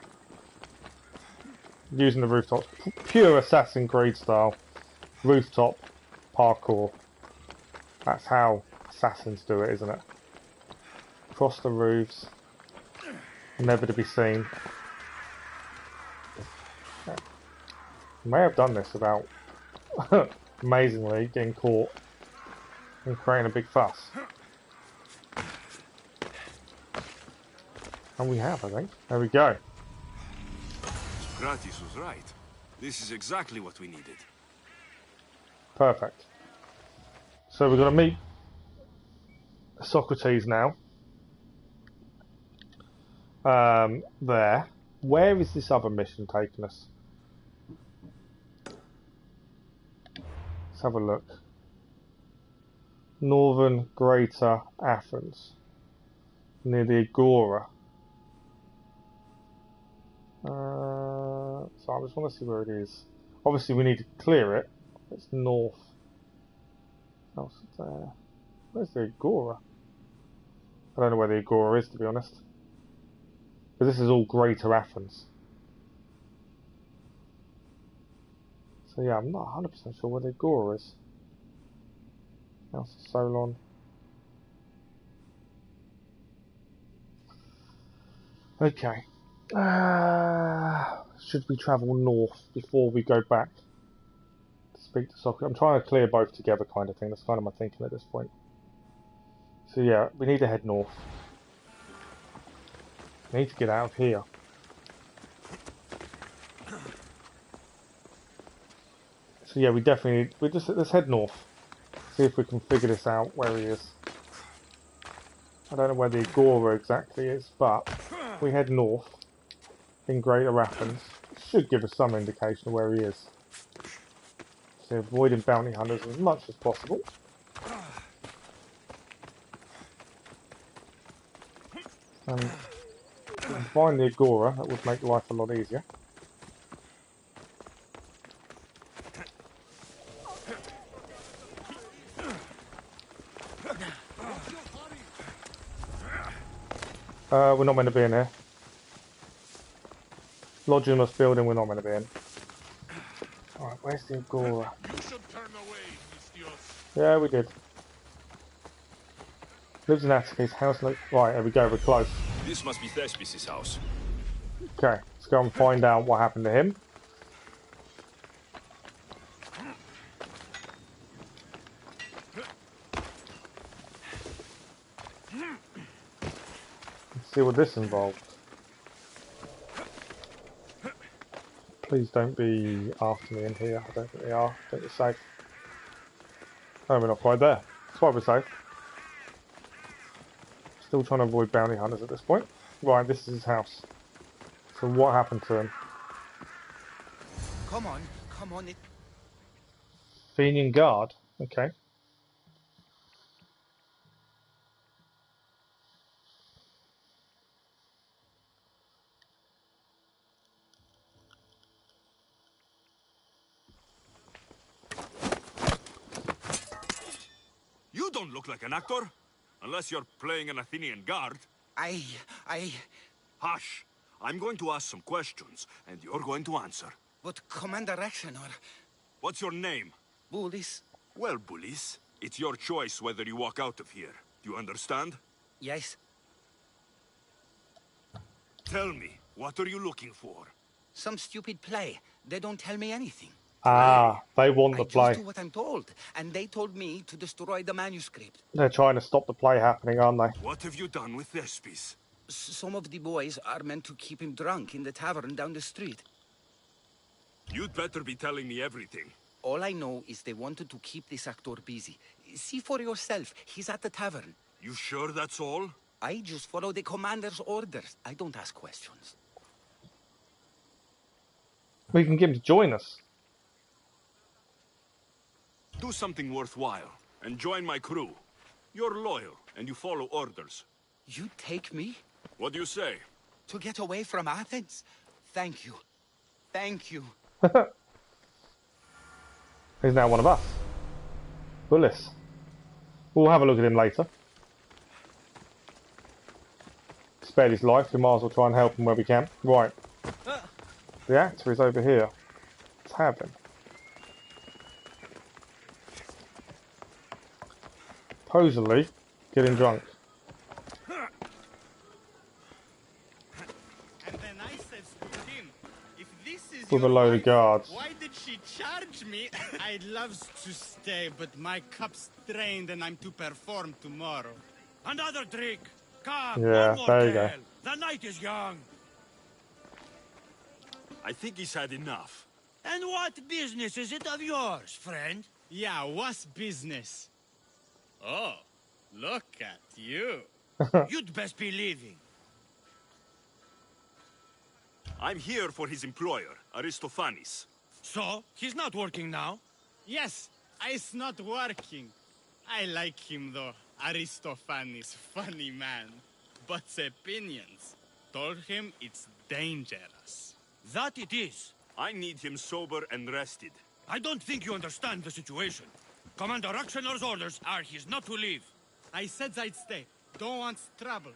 Using the rooftops. Pure Assassin's Creed style. Rooftop parkour. That's how assassins do it, isn't it? Cross the roofs. Never to be seen. Okay. May have done this without, amazingly, getting caught and creating a big fuss. And we have, I think. There we go. Sokratees was right. This is exactly what we needed. Perfect. So we're going to meet Sokratees now. There. Where is this other mission taking us? Let's have a look. Northern Greater Athens. Near the Agora. So I just want to see where it is. Obviously we need to clear it. It's north. Else there. Where's the Agora? I don't know where the Agora is, to be honest. But this is all Greater Athens. So yeah, I'm not 100% sure where the Agora is. House of Solon. Okay. Should we travel north before we go back to speak to Sokratees? I'm trying to clear both together kind of thing. That's kind of my thinking at this point. So yeah, we need to head north. We need to get out of here. So yeah, we definitely let's head north. See if we can figure this out, where he is. I don't know where the Agora exactly is, but if we head north in Greater Athens, it should give us some indication of where he is. So avoiding bounty hunters as much as possible. And if we can find the Agora, that would make life a lot easier. We're not meant to be in here. Lodulus building, we're not meant to be in. Alright, where's the Agora? Yeah, we did. Lives in Atticus, house no... Right, there we go, we're close. This must be Thespis' house. Okay, let's go and find out what happened to him. Let's see what this involved. Please don't be after me in here. I don't think they are. I think we're safe. Oh, we're not quite there. That's why we're safe. Still trying to avoid bounty hunters at this point. Right, this is his house. So what happened to him? Come on. Fenian guard. Okay. You don't look like an actor. Unless you're playing an Athenian guard. Hush. I'm going to ask some questions, and you're going to answer. But Commander Rexenor... What's your name? Bullis. Well, Bullis, it's your choice whether you walk out of here. Do you understand? Yes. Tell me, what are you looking for? Some stupid play. They don't tell me anything. Ah, they want the play. I just do what I'm told, and they told me to destroy the manuscript. They're trying to stop the play happening, aren't they? What have you done with Thespis? Some of the boys are meant to keep him drunk in the tavern down the street. You'd better be telling me everything. All I know is they wanted to keep this actor busy. See for yourself, he's at the tavern. You sure that's all? I just follow the commander's orders. I don't ask questions. We can get him to join us. Do something worthwhile, and join my crew. You're loyal, and you follow orders. You take me? What do you say? To get away from Athens? Thank you. Thank you. He's now one of us. Bullis. We'll have a look at him later. Spared his life, we might as well try and help him where we can. Right. The actor is over here. Let's have him. Supposedly, getting drunk. And then I said to him, if this is With a your load wife, of guards. why did she charge me? I'd love to stay, but my cup's drained and I'm to perform tomorrow. Another drink. Come, Yeah, one more there you tale. go. The night is young. I think he's had enough. And what business is it of yours, friend? Yeah, what's business? Oh, look at you. You'd best be leaving. I'm here for his employer, Aristophanes. So, he's not working now? Yes, it's not working. I like him though. Aristophanes, funny man. But opinions told him it's dangerous. That it is. I need him sober and rested. I don't think you understand the situation. Commander Rexenor's orders are he's not to leave. I said I'd stay. Don't want trouble.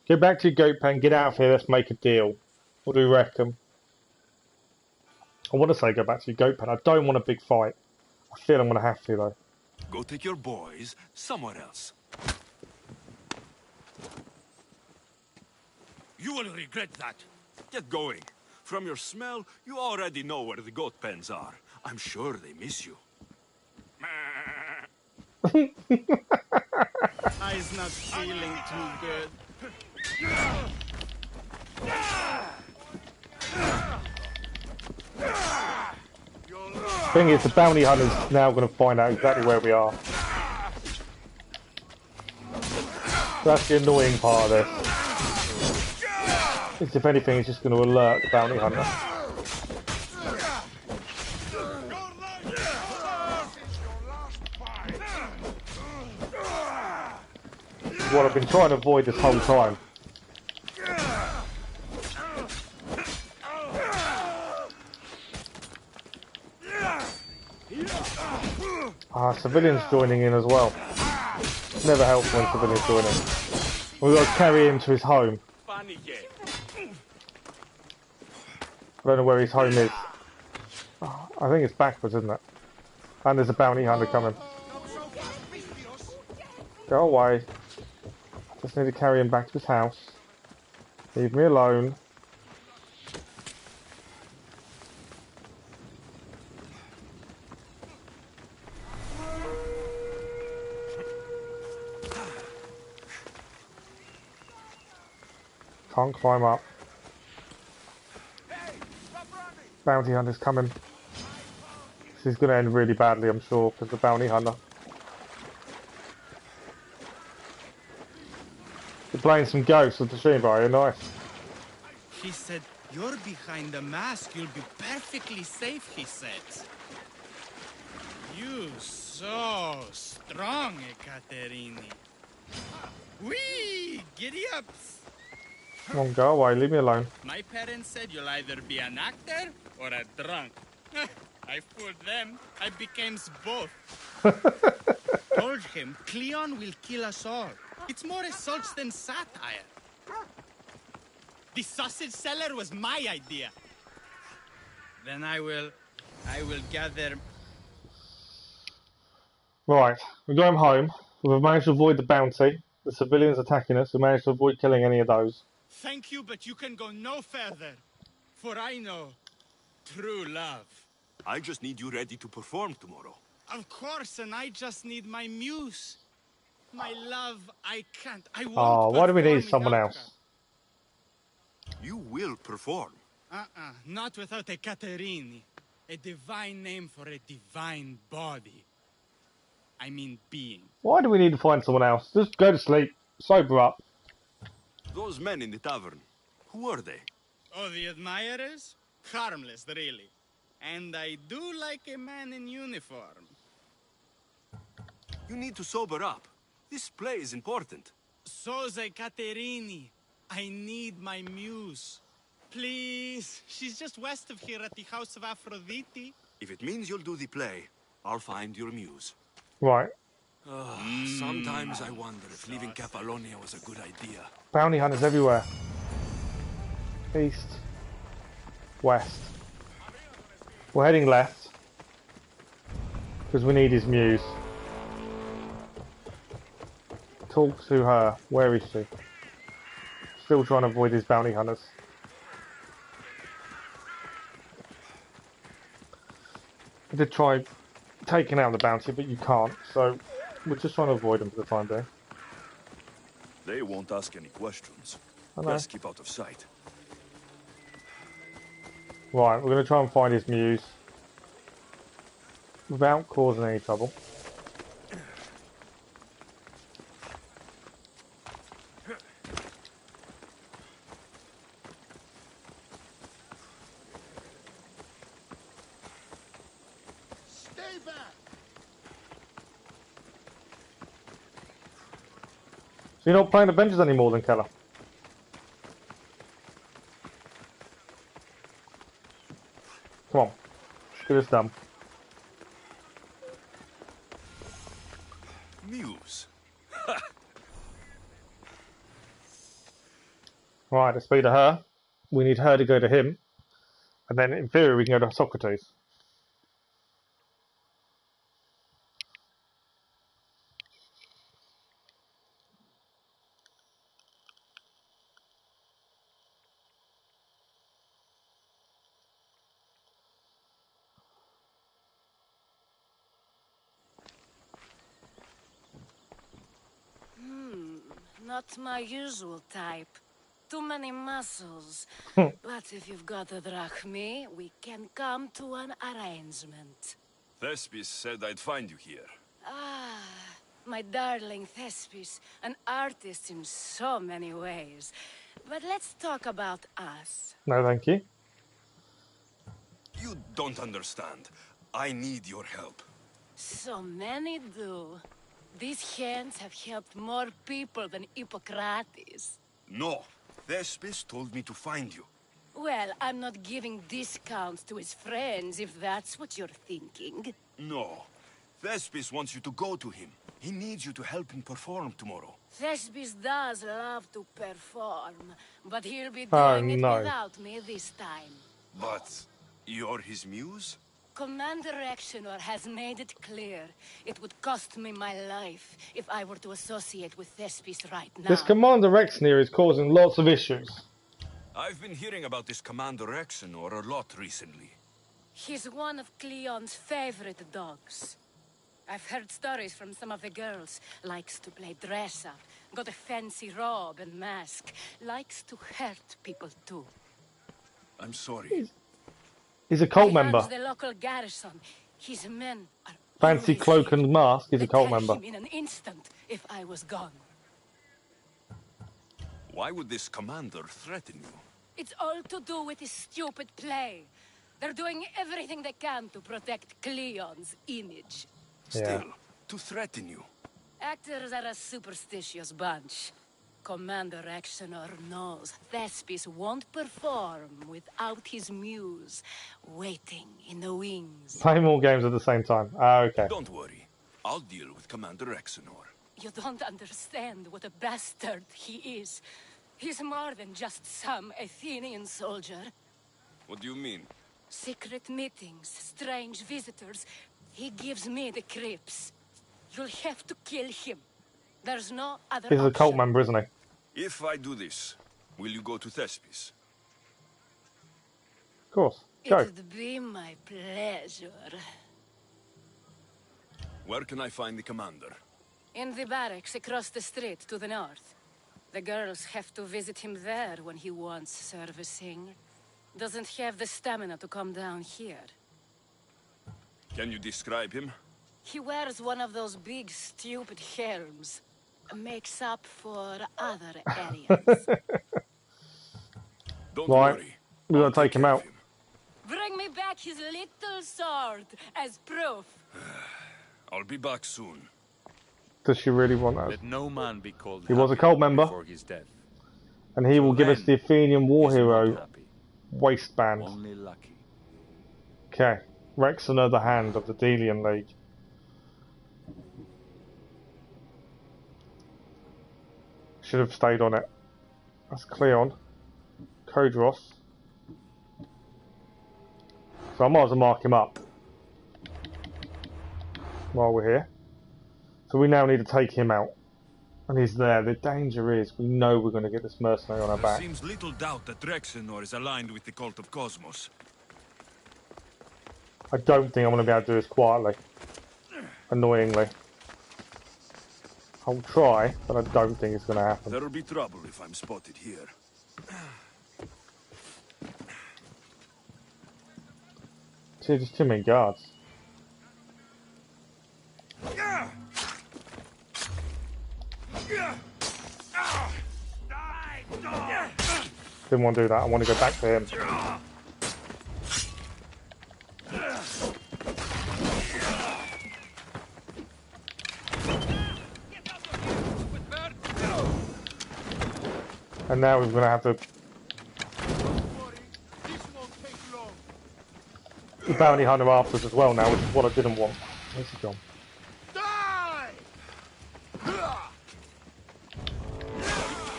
Get back to your goat pen, get out of here, let's make a deal. What do you reckon? I want to say go back to your goat pen. I don't want a big fight. I feel I'm going to have to though. Go take your boys somewhere else. You will regret that. Get going. From your smell, you already know where the goat pens are. I'm sure they miss you. I's not feeling too good. Thing is, the bounty hunter's now going to find out exactly where we are. That's the annoying part of this. Is if anything, it's just going to alert the bounty hunter. What I've been trying to avoid this whole time. Civilians joining in as well. Never helps when civilians join in. We've got to carry him to his home. I don't know where his home is. I think it's backwards, isn't it? And there's a bounty hunter coming. Go away. Just need to carry him back to his house. Leave me alone. Can't climb up. Bounty hunter's coming. This is going to end really badly, I'm sure, because the bounty hunter. You're playing some Ghosts of Tsushima, you're nice. He said, "You're behind the mask, you'll be perfectly safe," he said. You so strong, Ekaterini. Whee! Giddy ups! Come on, go away, leave me alone. My parents said you'll either be an actor or a drunk. I fooled them. I became both. Told him Kleon will kill us all. It's more insults than satire. The sausage seller was my idea. Then I will gather... Right, we got him home. We've managed to avoid the bounty. The civilians attacking us. We managed to avoid killing any of those. Thank you, but you can go no further. For I know true love. I just need you ready to perform tomorrow. Of course, and I just need my muse. My love, I can't. I won't. Oh, why do we need someone else? You will perform. Not without a Caterini. A divine name for a divine body. I mean being. Why do we need to find someone else? Just go to sleep. Sober up. Those men in the tavern, who are they? Oh, the admirers? Harmless, really. And I do like a man in uniform. You need to sober up. This play is important. Soze Caterini. I need my muse. Please. She's just west of here at the House of Aphrodite. If it means you'll do the play, I'll find your muse. Right. Sometimes I wonder if leaving Catalonia was a good idea. Bounty hunters everywhere. East. West. We're heading left. Because we need his muse. Talk to her. Where is she? Still trying to avoid his bounty hunters. I did try taking out the bounty, but you can't, so we're just trying to avoid them for the time being. They won't ask any questions. Hello. Best keep out of sight. Right, we're going to try and find his muse without causing any trouble. So you're not playing Avengers anymore then, Keller? Come on. Let's get this done. Muse. Right, let's speak to her. We need her to go to him. And then in theory we can go to Sokratees. Not my usual type. too many muscles. But if you've got a drachmi, we can come to an arrangement. Thespis said I'd find you here. Ah, my darling Thespis, an artist in so many ways. But let's talk about us. No, thank you. You don't understand. I need your help. So many do. These hands have helped more people than Hippocrates. No. Thespis told me to find you. Well, I'm not giving discounts to his friends, if that's what you're thinking. No. Thespis wants you to go to him. He needs you to help him perform tomorrow. Thespis does love to perform, but he'll be doing it without me this time. But you're his muse? Commander Exenor has made it clear it would cost me my life if I were to associate with Thespis right now. This Commander Exenor is causing lots of issues. I've been hearing about this Commander Exenor a lot recently. He's one of Kleon's favorite dogs. I've heard stories from some of the girls. Likes to play dress-up, got a fancy robe and mask. Likes to hurt people too. I'm sorry. He's a cult member. The local garrison. His men are Fancy cloak and mask. He's a cult member. him in an instant if I was gone. Why would this commander threaten you? It's all to do with his stupid play. They're doing everything they can to protect Kleon's image. Still, to threaten you. Actors are a superstitious bunch. Commander Exenor knows Thespis won't perform without his muse waiting in the wings. Play more games at the same time. Okay. Don't worry. I'll deal with Commander Exenor. You don't understand what a bastard he is. He's more than just some Athenian soldier. What do you mean? Secret meetings, strange visitors. He gives me the creeps. You'll have to kill him. There's no other He's a cult option. member, isn't he? If I do this, will you go to Thespis? Of course. Go. It would be my pleasure. Where can I find the commander? In the barracks across the street to the north. The girls have to visit him there when he wants servicing. Doesn't have the stamina to come down here. Can you describe him? He wears one of those big, stupid helms. Makes up for other areas. Don't right. worry. We gotta take him out. Bring me back his little sword as proof. I'll be back soon. Does she really want that? Let no man be called He was a cult member. before his death. And he will give us the Athenian war hero happy. waistband. Only lucky. Okay. Rex another hand of the Delian League. Should have stayed on it. That's Kleon. Kodros. So I might as well mark him up while we're here. So we now need to take him out. And he's there. The danger is we know we're going to get this mercenary on our There back. seems little doubt that Rexenor is aligned with the cult of Cosmos. I don't think I'm going to be able to do this quietly. Annoyingly. I'll try, but I don't think it's going to happen. There'll be trouble if I'm spotted here. See, just too many guards. Didn't want to do that. I want to go back to him. And now we're going to have to... The bounty hunter after us as well now, which is what I didn't want. Where's he gone?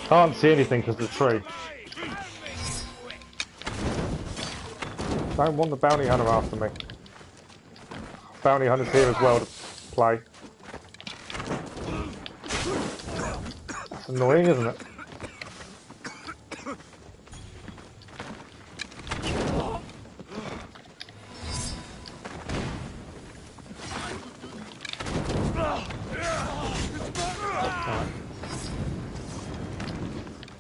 Can't see anything because of the tree. Don't want the bounty hunter after me. Bounty hunter's here as well to play. That's annoying, isn't it?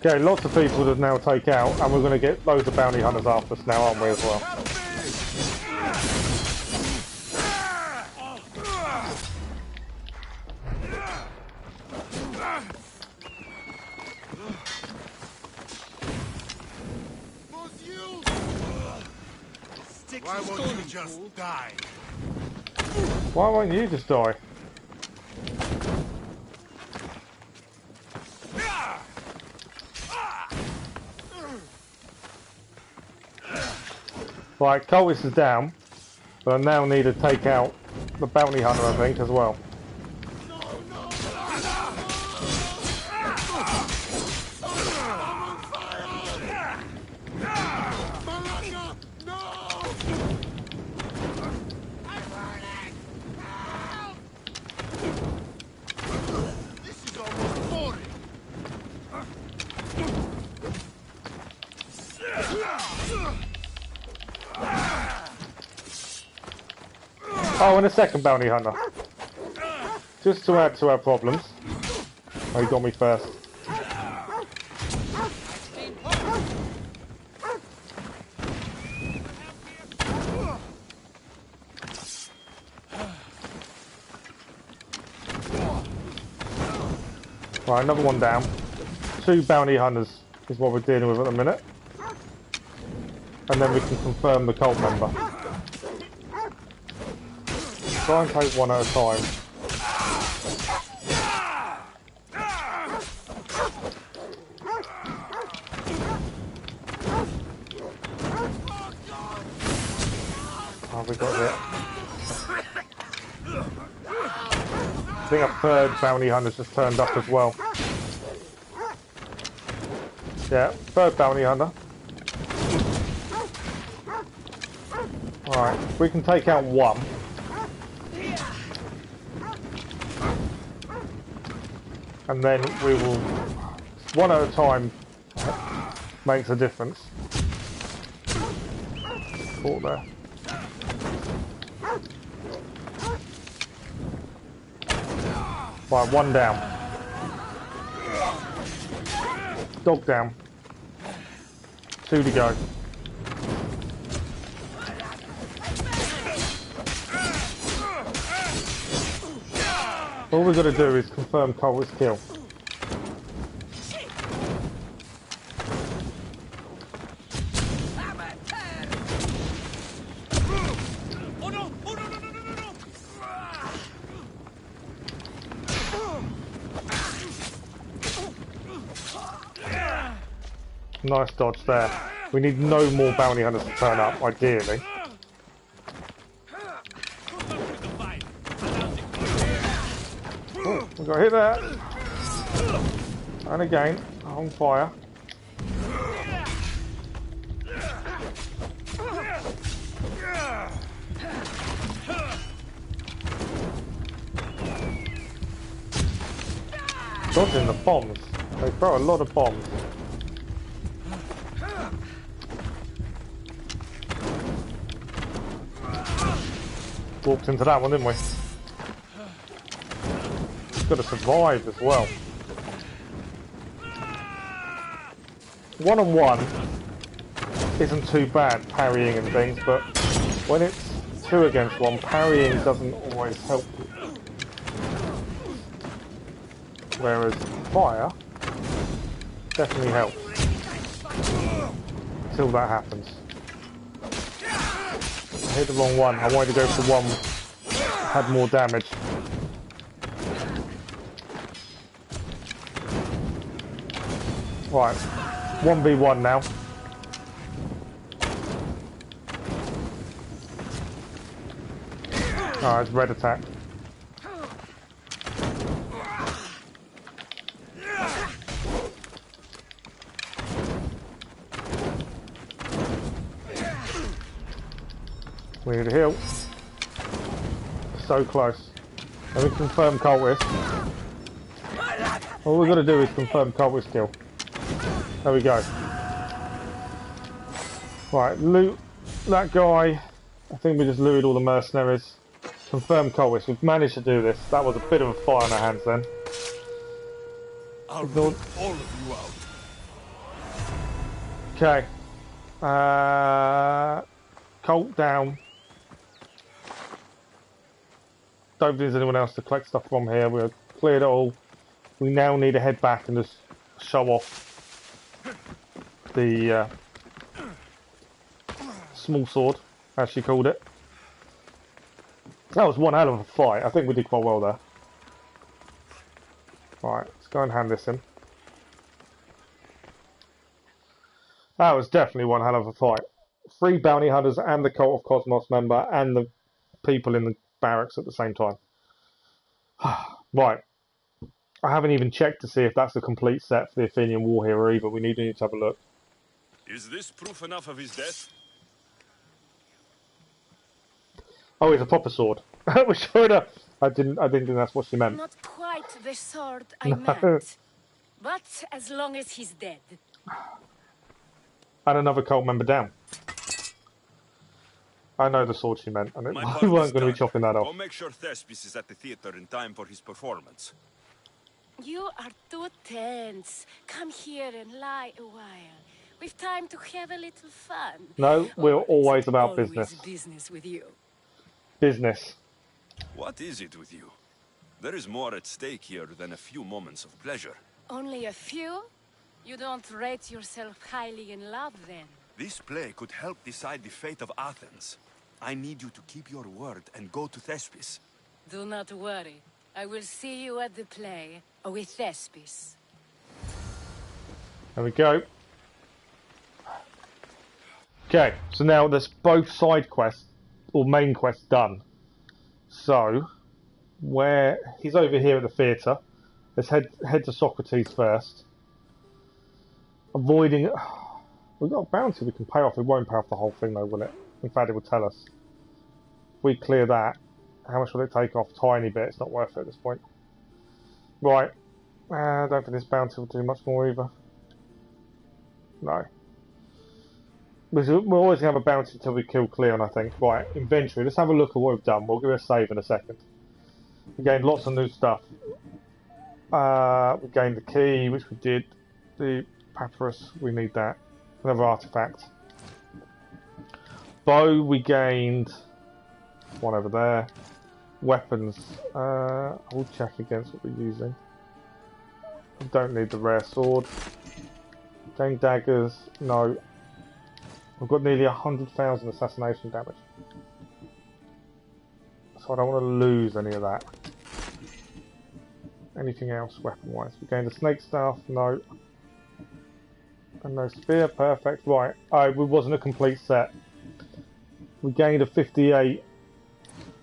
Okay, lots of people to now take out, and we're going to get loads of bounty hunters after us now, aren't we, as well? Why won't you just die? Why won't you just die? Right, Cultist is down, but I now need to take out the bounty hunter, I think, as well. Oh, and a second bounty hunter. Just to add to our problems. Oh, he got me first. Right, another one down. 2 bounty hunters is what we're dealing with at the minute. And then we can confirm the cult member. Try and take one at a time. Oh, we got it. I think a 3rd bounty hunter's just turned up as well. Yeah, 3rd bounty hunter. Alright, we can take out one. And then we will, one at a time makes a difference. Caught there. Right, one down. Dog down. 2 to go. All we've got to do is confirm Cultist's kill. Nice dodge there. We need no more bounty hunters to turn up, ideally. Oh, we got hit there. And again, on fire. Dodging the bombs. They throw a lot of bombs. Walked into that one, didn't we? Got to survive as well. 1-on-1 isn't too bad, parrying and things, but when it's 2 against 1, parrying doesn't always help you. Whereas fire definitely helps. Until that happens. I hit the wrong one. I wanted to go for one that had more damage. Right, 1v1 now. Alright, it's red attack. We need a heal. So close. Let me confirm Cultist. All we've got to do is confirm Cultist's kill. There we go. Right, loot that guy. I think we just looted all the mercenaries. Confirm Cultist. We've managed to do this. That was a bit of a fight on our hands then. I'll rip all of you out. Okay. Colt down. Don't think there's anyone else to collect stuff from here. We've cleared it all. We now need to head back and just show off the small sword, as she called it. That was one hell of a fight. I think we did quite well there. Right, let's go and hand this in. That was definitely one hell of a fight. 3 bounty hunters and the Cult of Cosmos member and the people in the barracks at the same time. Right. I haven't even checked to see if that's a complete set for the Athenian war hero either. We need to have a look. Is this proof enough of his death? Oh, it's a proper sword. We showed her. I didn't think that's what she meant. Not quite the sword I meant. But as long as he's dead. And another cult member down. I know the sword she meant, and we weren't going to be chopping that off. Go make sure Thespis is at the theater in time for his performance. You are too tense. Come here and lie a while. We've time to have a little fun. No, we're always about Always business. Business with you. Business. What is it with you? There is more at stake here than a few moments of pleasure. Only a few? You don't rate yourself highly in love, then? This play could help decide the fate of Athens. I need you to keep your word and go to Thespis. Do not worry. I will see you at the play with Thespis. There we go. Okay, so now there's both side quests, or main quests done. So, where he's over here at the theatre. Let's head to Sokratees first. Avoiding... We've got a bounty we can pay off. It won't pay off the whole thing though, will it? In fact, it will tell us. If we clear that, how much will it take off? Tiny bit. It's not worth it at this point. Right. I don't think this bounty will do much more either. No. We're always going to have a bounty until we kill Kleon, I think. Right, inventory. Let's have a look at what we've done. We'll give it a save in a second. We gained lots of new stuff. We gained the key, which we did. The papyrus, we need that. Another artifact. Bow, we gained one over there. Weapons, we'll check against what we're using. I don't need the rare sword. Gained daggers, no. We've got nearly 100,000 assassination damage. So I don't want to lose any of that. Anything else weapon-wise? We gained a snake staff, no. And no spear, perfect. Right, it wasn't a complete set. We gained a 58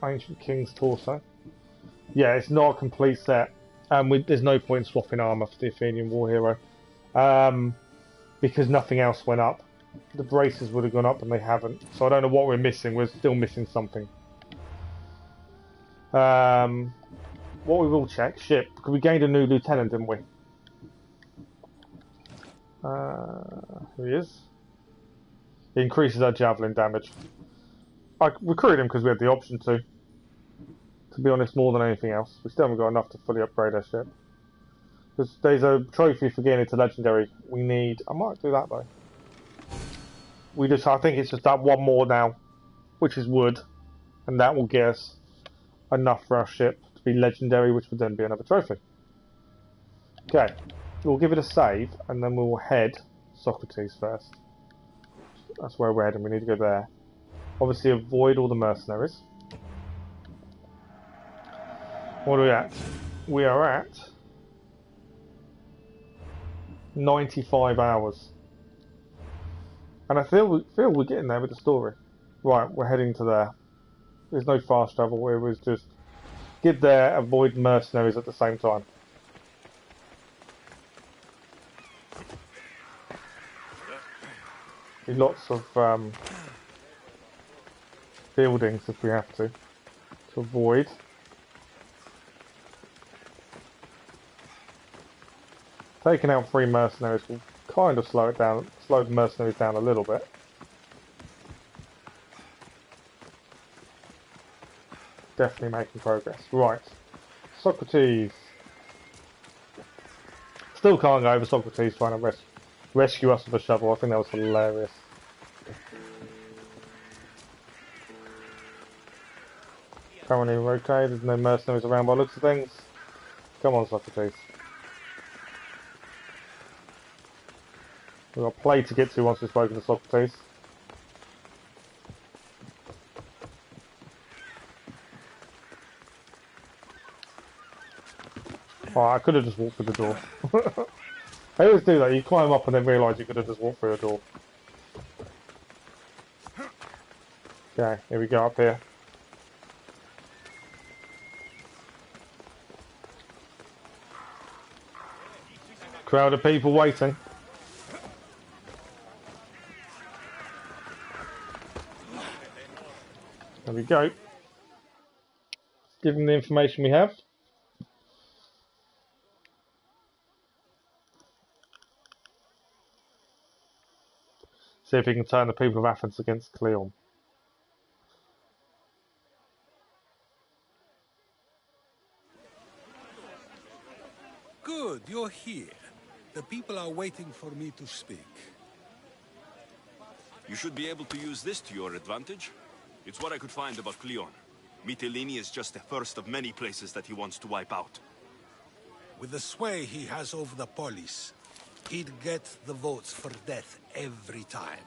Ancient King's torso. Yeah, it's not a complete set. There's no point in swapping armour for the Athenian war hero. Because nothing else went up. The braces would have gone up and they haven't. So I don't know what we're missing. We're still missing something. What we will check, ship, because we gained a new lieutenant, didn't we? Here he is. He increases our javelin damage. I recruited him because we had the option to. To be honest, more than anything else. We still haven't got enough to fully upgrade our ship. Because there's a trophy for getting into legendary. We need... I might do that though. I think it's just that one more now, which is wood, and that will get us enough for our ship to be legendary, which would then be another trophy. Okay, we'll give it a save, and then we'll head Sokratees first. That's where we're heading. We need to go there. Obviously, avoid all the mercenaries. What are we at? We are at 95 hours. And I feel we're getting there with the story. Right, we're heading to there. There's no fast travel. It was just get there, avoid mercenaries at the same time. Lots of buildings if we have to avoid. Taking out 3 mercenaries will kind of slow the mercenaries down a little bit. Definitely making progress. Right, Sokratees. Still can't go over Sokratees trying to rescue us with a shovel. I think that was hilarious. Currently we're okay, there's no mercenaries around by the looks of things. Come on, Sokratees. We've got a play to get to once we've spoken to Sokratees. Oh, I could have just walked through the door. I always do that, you climb up and then realise you could have just walked through a door. Okay, here we go up here. Crowd of people waiting. There we go. Give them the information we have. See if we can turn the people of Athens against Kleon. Good, you're here. The people are waiting for me to speak. You should be able to use this to your advantage. It's what I could find about Kleon. Mytilene is just the first of many places that he wants to wipe out. With the sway he has over the polis, he'd get the votes for death every time.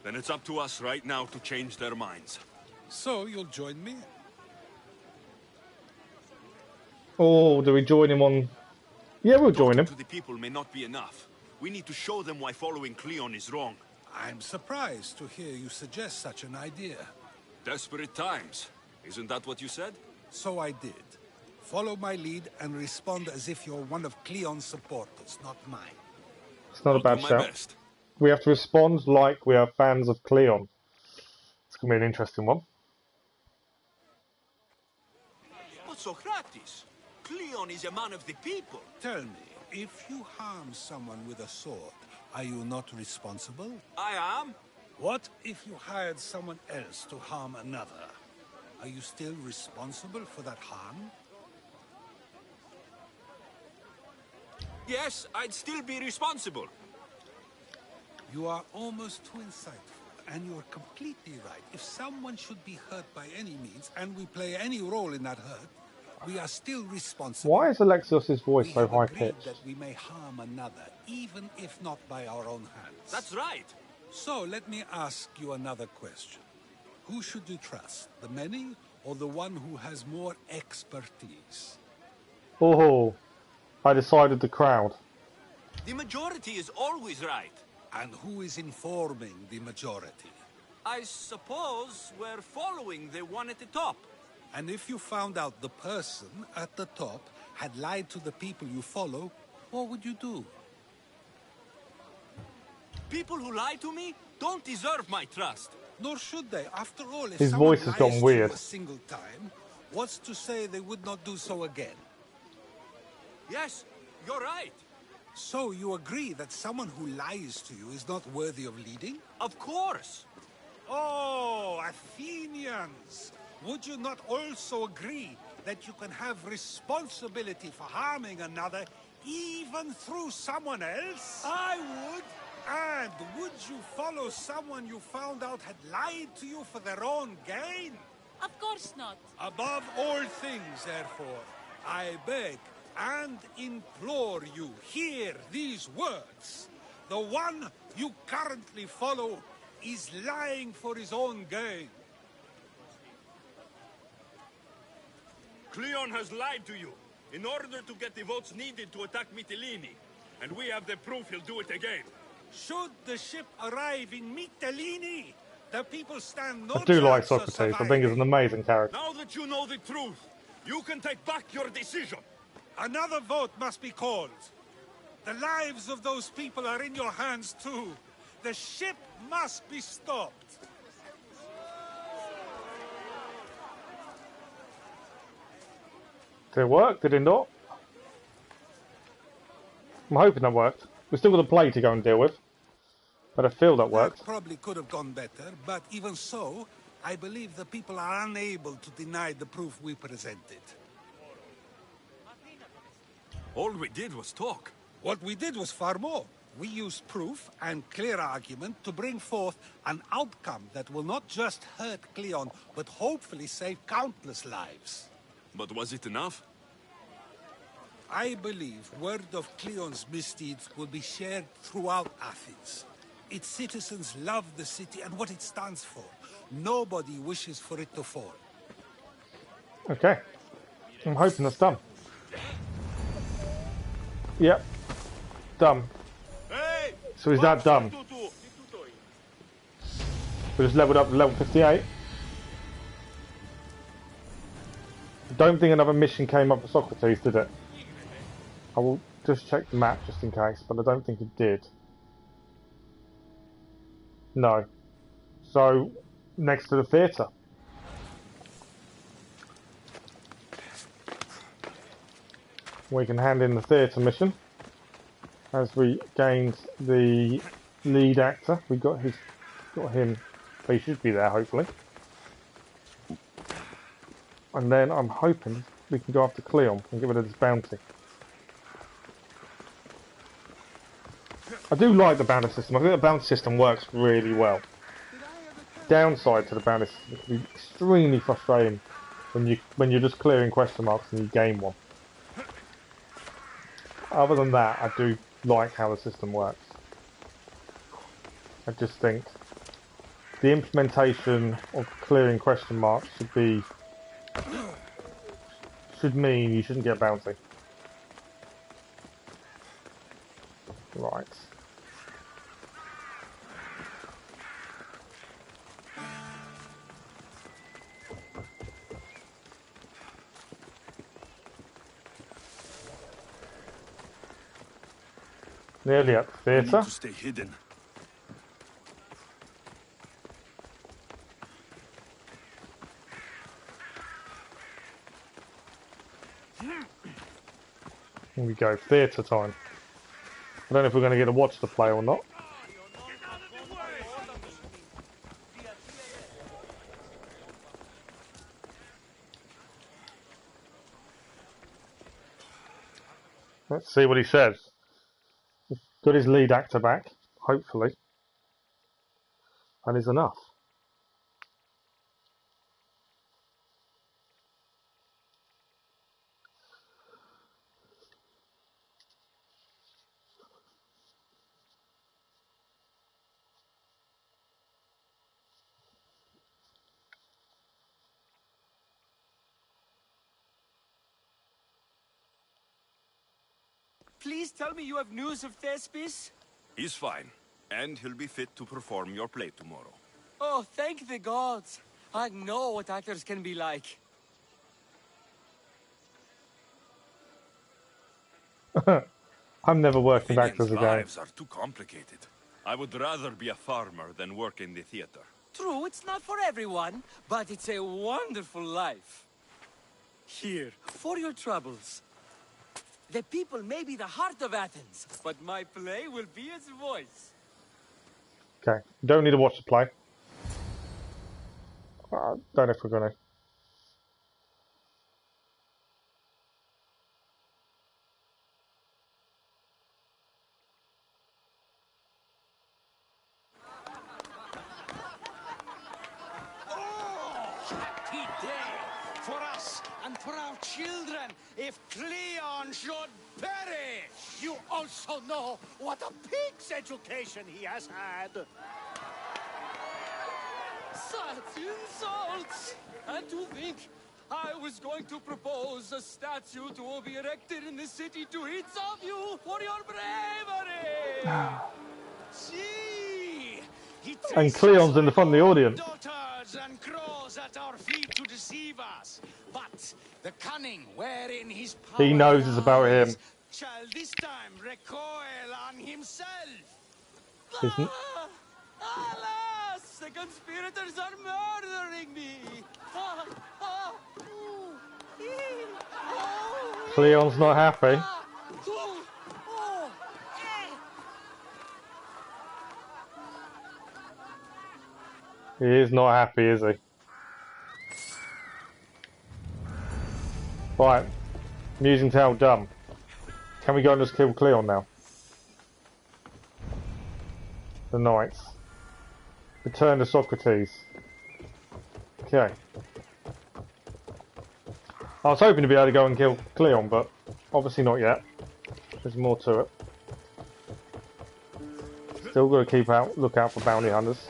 Then it's up to us right now to change their minds. So you'll join me? Oh, do we join him on... Yeah, we'll join him. To the people may not be enough. We need to show them why following Kleon is wrong. I'm surprised to hear you suggest such an idea. Desperate times. Isn't that what you said? So I did. Follow my lead and respond as if you're one of Kleon's supporters, not mine. It's not a bad shout. Best. We have to respond like we are fans of Kleon. It's going to be an interesting one. But Sokratees, Kleon is a man of the people. Tell me, if you harm someone with a sword, are you not responsible? I am. What if you hired someone else to harm another? Are you still responsible for that harm? Yes, I'd still be responsible. You are almost too insightful, and you're completely right. If someone should be hurt by any means, and we play any role in that hurt, we are still responsible. Why is Alexios' voice so high-pitched? That we may harm another, even if not by our own hands. That's right. So let me ask you another question. Who should you trust, the many or the one who has more expertise? Oh, I decided the crowd. The majority is always right. And who is informing the majority? I suppose we're following the one at the top. And if you found out the person at the top had lied to the people you follow, what would you do? People who lie to me don't deserve my trust. Nor should they. After all, if his someone voice has gone lies weird. To you a single time, what's to say they would not do so again? Yes, you're right. So you agree that someone who lies to you is not worthy of leading? Of course. Oh, Athenians! Would you not also agree that you can have responsibility for harming another even through someone else? I would. And would you follow someone you found out had lied to you for their own gain? Of course not. Above all things, therefore, I beg and implore you, hear these words. The one you currently follow is lying for his own gain. Kleon has lied to you in order to get the votes needed to attack Mytilene. And we have the proof he'll do it again. Should the ship arrive in Mytilene, the people stand no I do like chance of Sokratees. I think he's an amazing character. Now that you know the truth, you can take back your decision. Another vote must be called. The lives of those people are in your hands too. The ship must be stopped. Did it work? Did it not? I'm hoping that worked. We've still got a play to go and deal with. But I feel that worked. That probably could have gone better, but even so, I believe the people are unable to deny the proof we presented. All we did was talk. What we did was far more. We use proof and clear argument to bring forth an outcome that will not just hurt Kleon, but hopefully save countless lives. But was it enough? I believe word of Kleon's misdeeds will be shared throughout Athens. Its citizens love the city and what it stands for. Nobody wishes for it to fall. Okay. I'm hoping that's done. Yep. Done. So is that done? We just leveled up to level 58. I don't think another mission came up for Sokratees, did it? I will just check the map just in case, but I don't think it did. No. So, next to the theatre. We can hand in the theatre mission. As we gained the lead actor, we got him. He should be there, hopefully. And then I'm hoping we can go after Kleon and get rid of this bounty. I do like the bounty system. I think the bounty system works really well. Downside to the bounty system, it can be extremely frustrating when you're just clearing question marks and you gain one. Other than that, I do like how the system works. I just think the implementation of clearing question marks should mean you shouldn't get a bounty. Right. Nearly at the theatre. To stay hidden. Here we go, theatre time. I don't know if we're going to get to watch the play or not. Let's see what he says. He's got his lead actor back, hopefully. That is enough. Please tell me you have news of Thespis? He's fine, and he'll be fit to perform your play tomorrow. Oh, thank the gods. I know what actors can be like. I'm never working back Athenians' as a guy. lives are too complicated. I would rather be a farmer than work in the theater. True, it's not for everyone, but it's a wonderful life. Here, for your troubles. The people may be the heart of Athens, but my play will be its voice. Okay, don't need to watch the play. I don't know if we're gonna. Happy day for us and for our children if Kleon should perish! You also know what a pig's education he has had. Such insults! And to think, I was going to propose a statue to be erected in the city to each of you for your bravery! See! And Kleon's in the front of the audience. And crows at our feet to deceive us. But the cunning wherein his power He knows it's about him. shall this time recoil on himself. Isn't? Alas! The conspirators are murdering me! Kleon's not happy. He is not happy, is he? Right. Musing tale done. Can we go and just kill Kleon now? the knights. Return to Sokratees. Okay. I was hoping to be able to go and kill Kleon, but obviously not yet. There's more to it. Still got to look out for bounty hunters.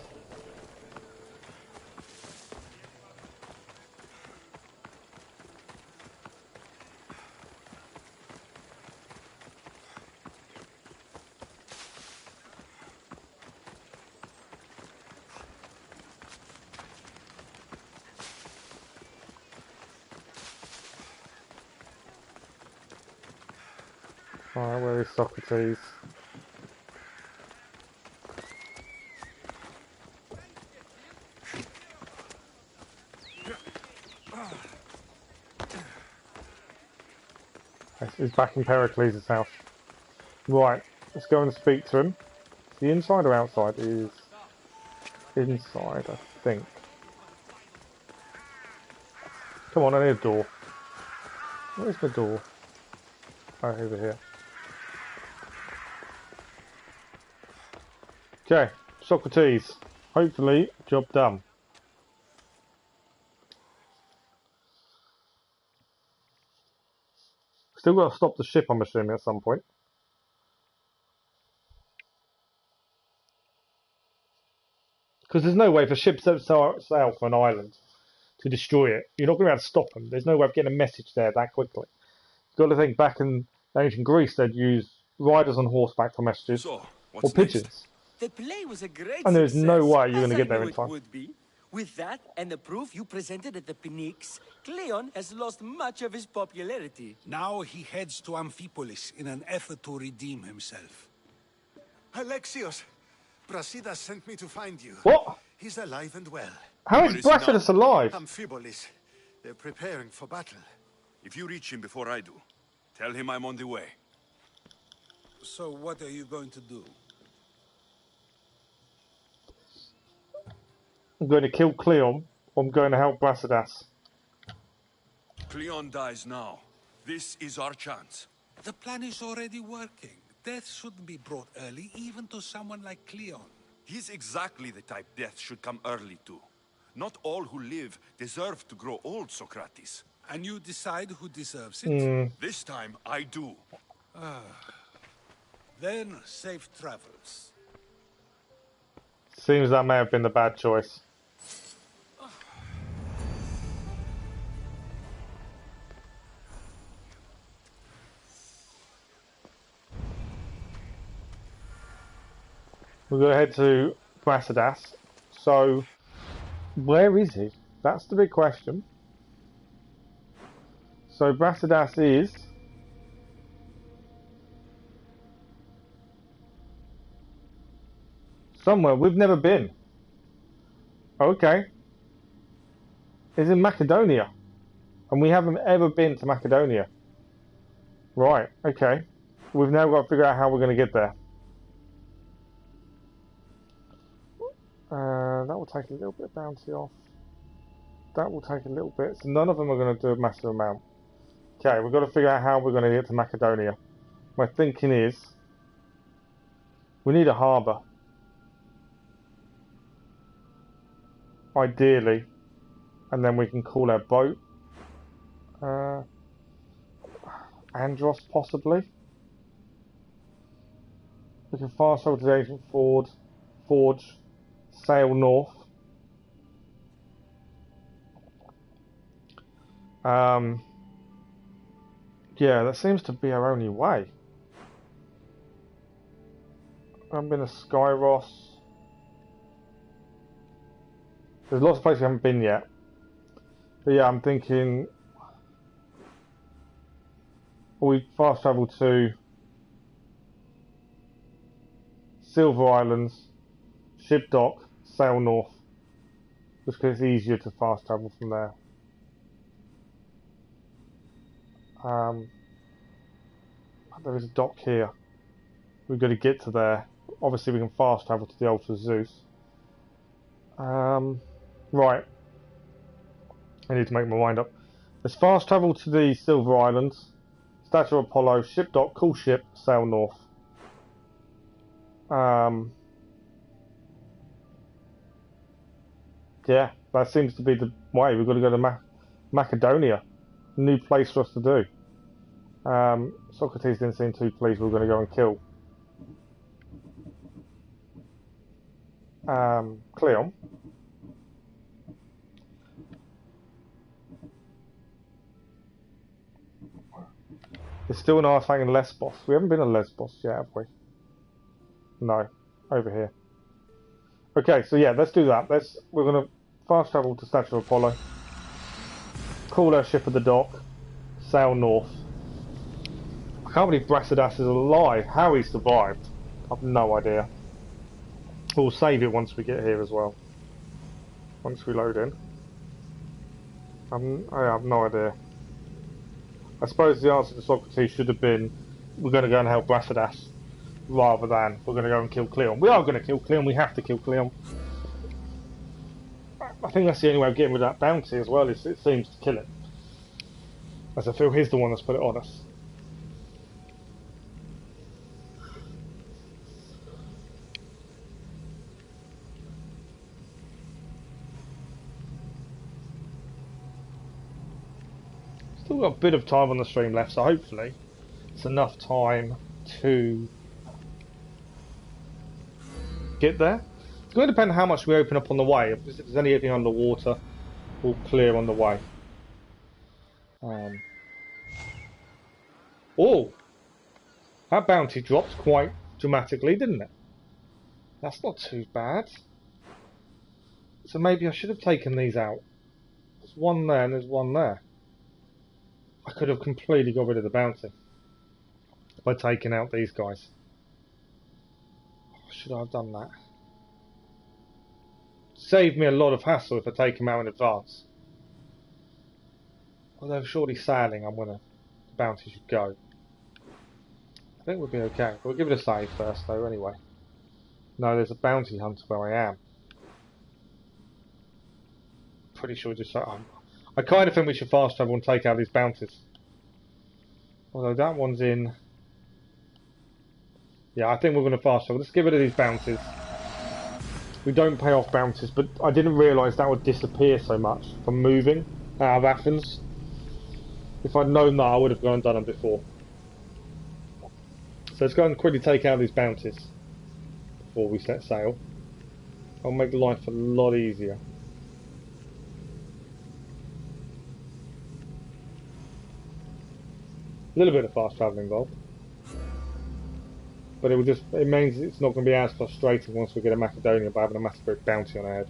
Alright, where is Sokratees? He's back in Pericles' house. Right, let's go and speak to him. Is he inside or outside? He is inside, I think. Come on, I need a door. Where's the door? Oh, over here. Okay, Sokratees. Hopefully, job done. Still got to stop the ship, I'm assuming, at some point. Because there's no way if a ship sets sail for an island to destroy it, you're not going to be able to stop them. There's no way of getting a message there that quickly. You've got to think back in ancient Greece, they'd use riders on horseback for messages, or pigeons. The play was a great And there's no success, way you're going to get there in it time. would be. With that and the proof you presented at the Pnyx, Kleon has lost much of his popularity. Now he heads to Amphipolis in an effort to redeem himself. Alexios, Brasidas sent me to find you. What? He's alive and well. How is Brasidas alive? Amphipolis. They're preparing for battle. If you reach him before I do, tell him I'm on the way. So what are you going to do? I'm going to kill Kleon, or I'm going to help Brasidas. Kleon dies now. This is our chance. The plan is already working. Death shouldn't be brought early, even to someone like Kleon. He's exactly the type death should come early to. Not all who live deserve to grow old, Sokratees. And you decide who deserves it? This time, I do. Then, safe travels. Seems that may have been the bad choice. We're going to head to Brasidas. So, where is he? That's the big question. So, Brasidas is... somewhere we've never been. Okay. He's in Macedonia. And we haven't ever been to Macedonia. Right, okay. We've now got to figure out how we're going to get there. That will take a little bit of bounty off. That will take a little bit. So none of them are going to do a massive amount. Okay, we've got to figure out how we're going to get to Macedonia. My thinking is... we need a harbour. Ideally. And then we can call our boat. Andros, possibly. We can fast travel to the ancient forge. Sail north. Yeah, that seems to be our only way. I've been to Skyros. There's lots of places we haven't been yet. But yeah, I'm thinking we fast travel to Silver Islands, ship dock, sail north. Just because it's easier to fast travel from there. There is a dock here. We've got to get to there. Obviously we can fast travel to the altar of Zeus. Right. I need to make my mind up. Let's fast travel to the Silver Islands. Statue of Apollo, ship dock, cool ship, sail north. Yeah, that seems to be the way. We've got to go to Macedonia. New place for us to do. Sokratees didn't seem too pleased we were going to go and kill Kleon. There's still an artifact in Lesbos. We haven't been on Lesbos yet, have we? No, over here. Okay, so yeah, let's do that. We're going to fast travel to Statue of Apollo, call our ship at the dock, sail north. I can't believe Brasidas is alive. How he survived, I've no idea. We'll save it once we get here as well. Once we load in. I have no idea. I suppose the answer to Sokratees should have been, we're going to go and help Brasidas, rather than we're going to go and kill Kleon. We are going to kill Kleon, we have to kill Kleon. I think that's the only way of getting rid of that bounty as well, is it seems to kill it. As I feel he's the one that's put it on us. Still got a bit of time on the stream left, so hopefully it's enough time to get there. It's going to depend on how much we open up on the way. If there's anything underwater, we'll clear on the way. Oh! That bounty dropped quite dramatically, didn't it? That's not too bad. So maybe I should have taken these out. There's one there and there's one there. I could have completely got rid of the bounty by taking out these guys. Should I have done that? Saved me a lot of hassle if I take them out in advance. Although surely sailing, the bounty should go. I think we'll be okay. We'll give it a save first though anyway. No, there's a bounty hunter where I am. Pretty sure just I kind of think we should fast travel and take out these bounties. Although that one's in... Yeah, I think we're going to fast travel. Let's get rid of these bounties. We don't pay off bounties, but I didn't realise that would disappear so much from moving out of Athens. If I'd known that, I would have gone and done them before. So let's go and quickly take out these bounties before we set sail. I'll make life a lot easier. A little bit of fast travel involved, but it means it's not going to be as frustrating once we get to Macedonia by having a massive bounty on our head.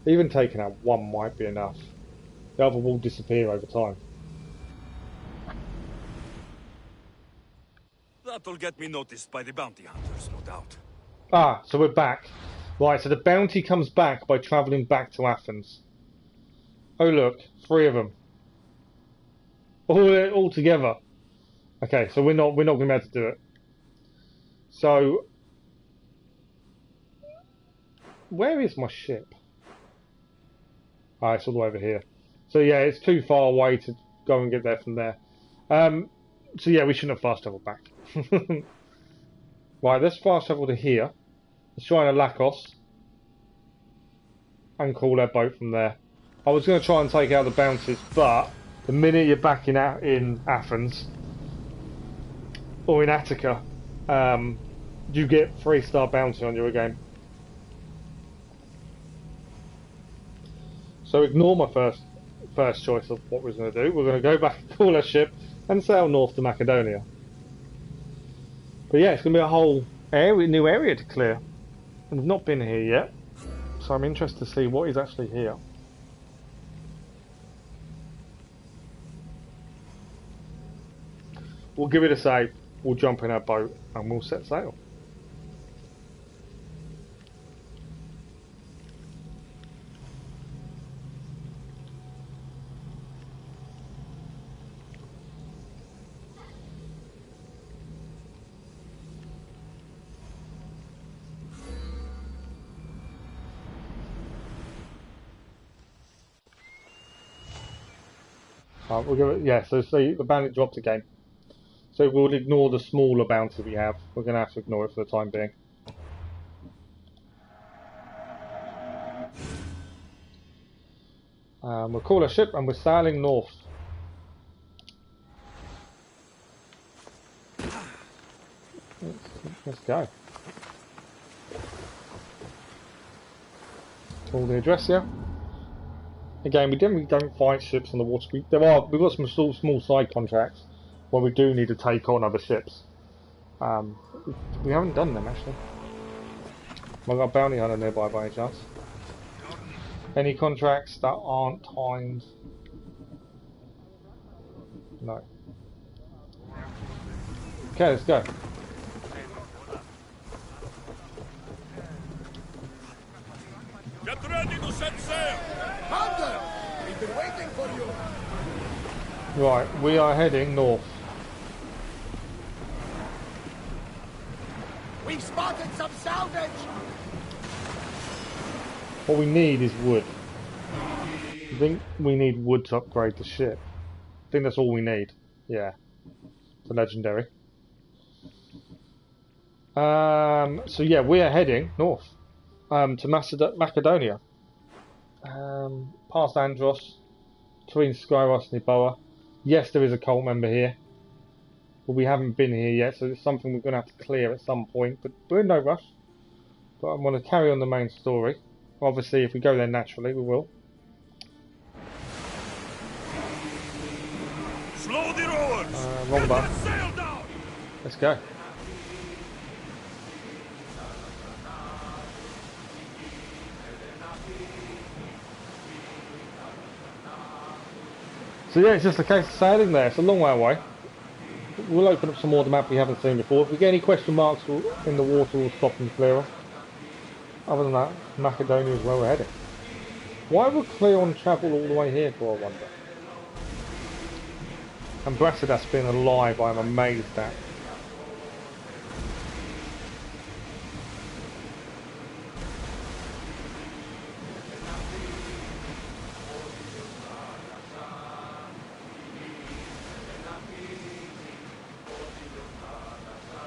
Even taking out one might be enough. The other will disappear over time. That'll get me noticed by the bounty hunters, no doubt. Ah, so we're back. Right, so the bounty comes back by travelling back to Athens. Oh look, 3 of them. All together. Okay, so we're not going to be able to do it. So, where is my ship? Ah, it's all the way over here. So yeah, it's too far away to go and get there from there. So yeah, we shouldn't have fast travelled back. Right, let's fast travel to here. Let's try and Lakos and call our boat from there. I was going to try and take out the bounties, but the minute you're back in Athens or in Attica, you get 3-star bounty on you again. So ignore my first choice of what we're going to do. We're going to go back, call our ship, and sail north to Macedonia. But yeah, it's going to be a whole new area to clear. And we've not been here yet, so I'm interested to see what is actually here. We'll give it a save, we'll jump in our boat, and we'll set sail. We'll give it, yeah, so see, the bandit dropped again. So we'll ignore the smaller bounty we have. We're going to have to ignore it for the time being. We'll call a ship and we're sailing north. Let's go. All the address here. Again, we generally don't fight ships on the water. We've got some small side contracts where we do need to take on other ships. We haven't done them actually. I've got a bounty hunter nearby by any chance. Any contracts that aren't timed? No. Okay, let's go. Get ready to set sail! Hunter! We've been waiting for you! Right, we are heading north. We've spotted some salvage! What we need is wood. I think we need wood to upgrade the ship. I think that's all we need. Yeah. It's a legendary. So yeah, we are heading north. To Macedonia. Past Andros. Between Skyros and Iboa. Yes, there is a cult member here. But we haven't been here yet, so it's something we're going to have to clear at some point. But we're in no rush. But I'm going to carry on the main story. Obviously, if we go there naturally, we will. Slow the rowers! Wrong button. Sail down! Let's go. So yeah, it's just a case of sailing there. It's a long way away. We'll open up some more of the map we haven't seen before. If we get any question marks in the water, we'll stop and clear off. Other than that, Macedonia is where we're heading. Why would Kleon travel all the way here for, I wonder? And Brasidas being alive, I'm amazed at.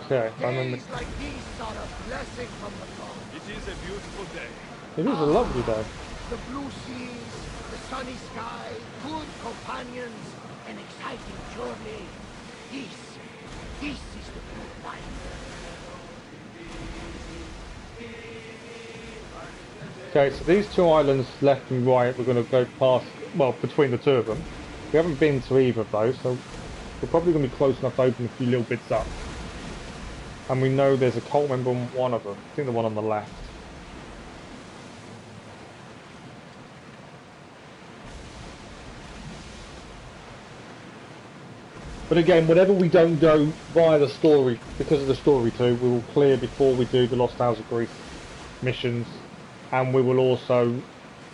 Okay, I remember. Days like these are a blessing from the gods. It is a beautiful day. It is a lovely day. The blue seas, the sunny sky, good companions, an exciting journey. This is the good life. Okay, so these two islands left and right, we're going to go past, well, between the two of them. We haven't been to either of those, so we're probably going to be close enough to open a few little bits up. And we know there's a cult member on one of them. I think the one on the left. But again, whatever we don't go via the story, because of the story too, we will clear before we do the Lost Tales of Greece missions. And we will also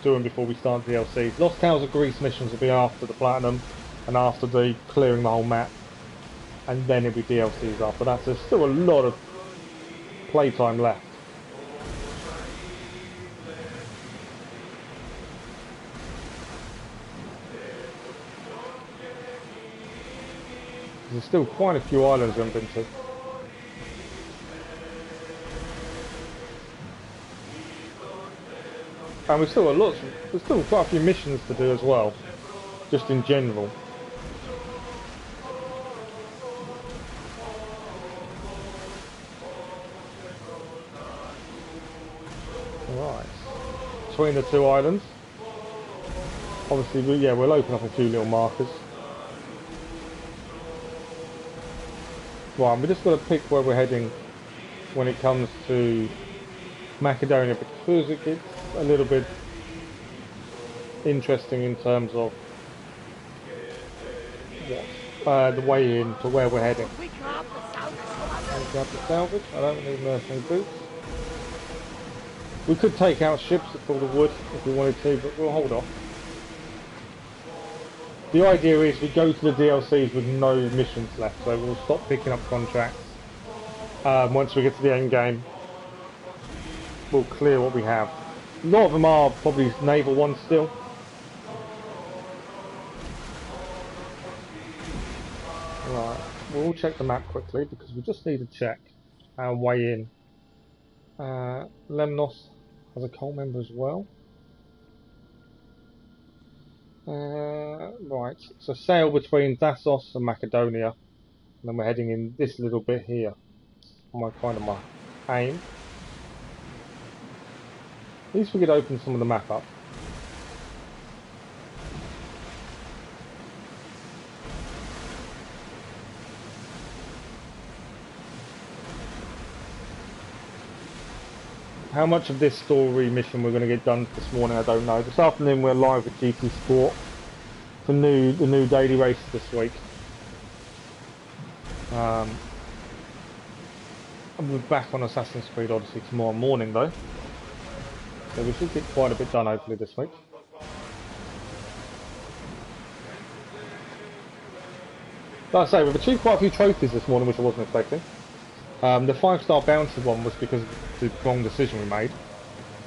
do them before we start DLCs. Lost Tales of Greece missions will be after the Platinum and after the clearing the whole map. And then it'll be DLCs after that. So there's still a lot of playtime left. There's still quite a few islands we haven't been to. And we've still got there's still quite a few missions to do as well, just in general. Right, between the two islands. Obviously, we'll open up a few little markers. Right, we just got to pick where we're heading when it comes to Macedonia, because it gets a little bit interesting in terms of what, the way in to where we're heading. We grab the salvage. Grab the salvage. I don't need mercenary boots. We could take out ships for the wood if we wanted to, but we'll hold off. The idea is we go to the DLCs with no missions left, so we'll stop picking up contracts. Once we get to the end game, we'll clear what we have. A lot of them are probably naval ones still. Right, we'll check the map quickly because we just need to check our way in. Lemnos has a cult member as well. Right, so sail between Dassos and Macedonia, and then we're heading in this little bit here. My aim. At least we could open some of the map up. How much of this story mission we're going to get done this morning, I don't know. This afternoon we're live with GT Sport for the new daily race this week. I'll be back on Assassin's Creed Odyssey tomorrow morning though. So we should get quite a bit done hopefully this week. Like I say, we've achieved quite a few trophies this morning, which I wasn't expecting. The 5-star bounty one was because of the wrong decision we made.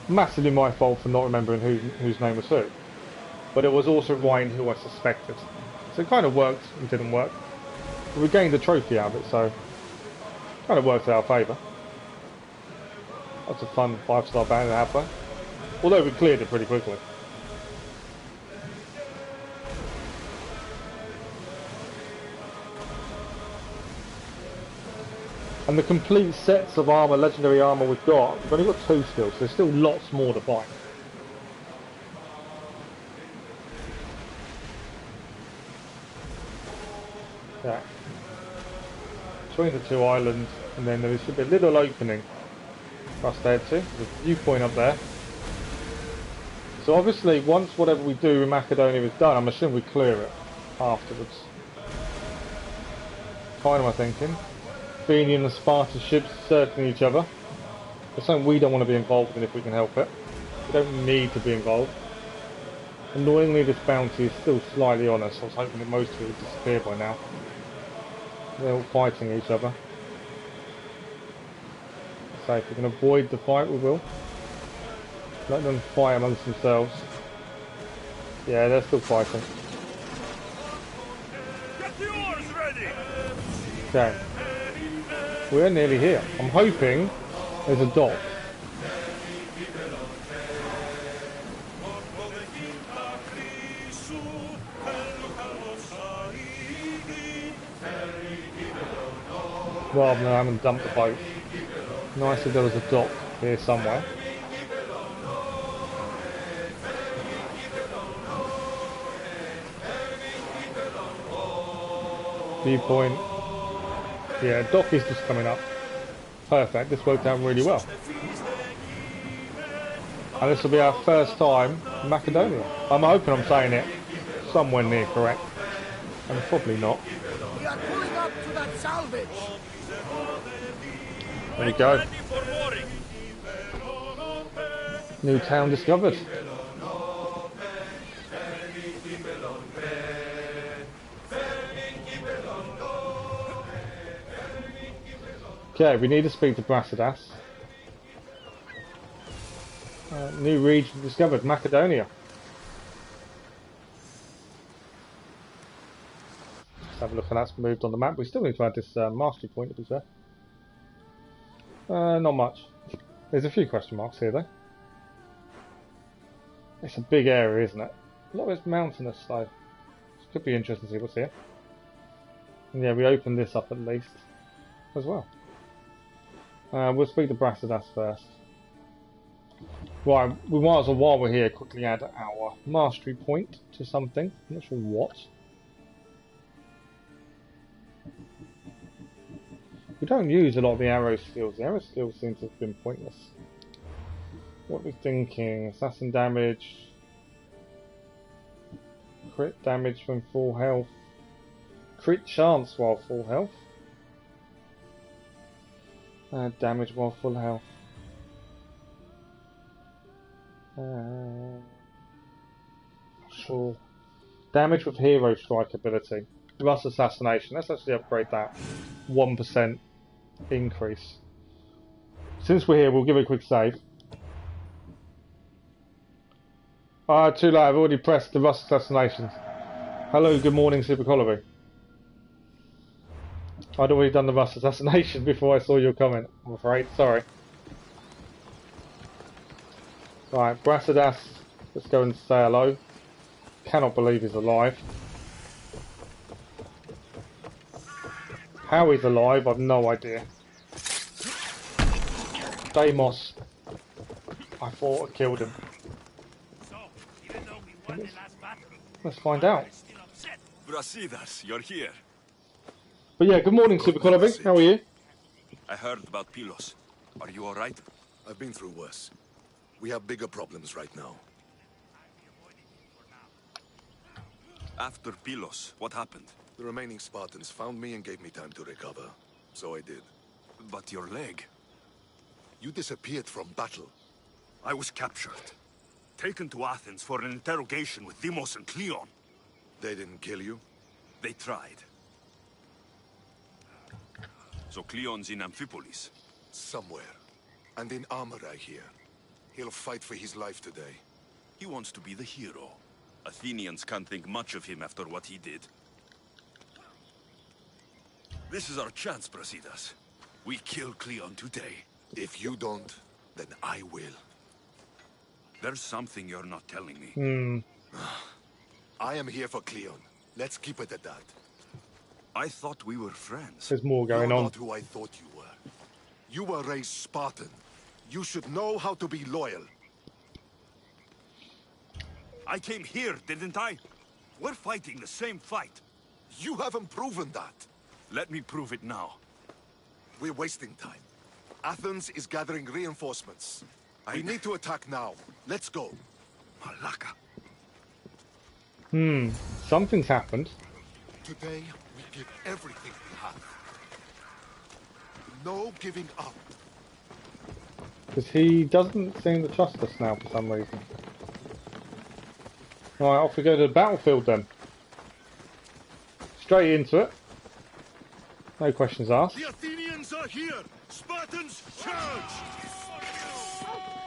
Massively my fault for not remembering whose name was who. But it was also Ryan who I suspected. So it kind of worked and didn't work. But we gained a trophy out of it, so it kind of worked in our favour. That's a fun 5-star bounty to have though. Although we cleared it pretty quickly. And the complete sets of armour, legendary armour we've we've only got 2 still, so there's still lots more to find. Yeah. Between the 2 islands, and then there should be a little opening for us to head to. There's a viewpoint up there. So obviously, once whatever we do in Macedonia is done, I'm assuming we clear it afterwards. Kind of my thinking. Athenian and Sparta ships circling each other. It's something we don't want to be involved in if we can help it. We don't need to be involved. Annoyingly, this bounty is still slightly on us. I was hoping that most of it would disappear by now. They're all fighting each other. So if we can avoid the fight, we will. Let them fight amongst themselves. Yeah, they're still fighting. Get the oars ready. Okay. We're nearly here. I'm hoping there's a dock. Rather than having dumped the boat. Nice if there was a dock here somewhere. Viewpoint. Yeah, dock is just coming up. Perfect, this worked out really well. And this will be our first time in Macedonia. I'm hoping I'm saying it somewhere near correct. And probably not. We are pulling up to that salvage. There we go. New town discovered. Okay, we need to speak to Brasidas. New region discovered, Macedonia. Let's have a look, and that's moved on the map. We still need to add this mastery point, to be fair. Not much. There's a few question marks here, though. It's a big area, isn't it? A lot of it's mountainous, though. It could be interesting to see what's here. And yeah, we opened this up at least, as well. We'll speak to Brasidas first. Right, we might as well, while we're here, quickly add our mastery point to something. I'm not sure what. We don't use a lot of the arrow skills. The arrow skills seem to have been pointless. What are we thinking? Assassin damage. Crit damage when full health. Crit chance while full health. Damage while full health. Sure. Damage with hero strike ability. Plus assassination. Let's actually upgrade that. 1% increase. Since we're here, we'll give it a quick save. Too late. I've already pressed the Rust assassinations. Hello, good morning, Super Collery. I'd already done the Rust assassination before I saw your comment, I'm afraid. Sorry. Right, Brasidas. Let's go and say hello. Cannot believe he's alive. How he's alive, I've no idea. Deimos, I thought I killed him. Let's find out. Brasidas, you're here. But yeah, good morning, Super Colby. How are you? I heard about Pylos. Are you alright? I've been through worse. We have bigger problems right now. After Pylos, what happened? The remaining Spartans found me and gave me time to recover. So I did. But your leg? You disappeared from battle. I was captured. Taken to Athens for an interrogation with Deimos and Kleon. They didn't kill you? They tried. So Kleon's in Amphipolis? Somewhere. And in armor, I hear. He'll fight for his life today. He wants to be the hero. Athenians can't think much of him after what he did. This is our chance, Brasidas. We kill Kleon today. If you don't, then I will. There's something you're not telling me. I am here for Kleon. Let's keep it at that. I thought we were friends. There's more going You're on. not who I thought you were. You were raised Spartan. You should know how to be loyal. I came here, didn't I? We're fighting the same fight. You haven't proven that. Let me prove it now. We're wasting time. Athens is gathering reinforcements. We need to attack now. Let's go. Malaka. Something's happened. Today, we give everything we have. No giving up. Because he doesn't seem to trust us now for some reason. Right, off we go to the battlefield then. Straight into it. No questions asked. The Athenians are here! Spartans, charge!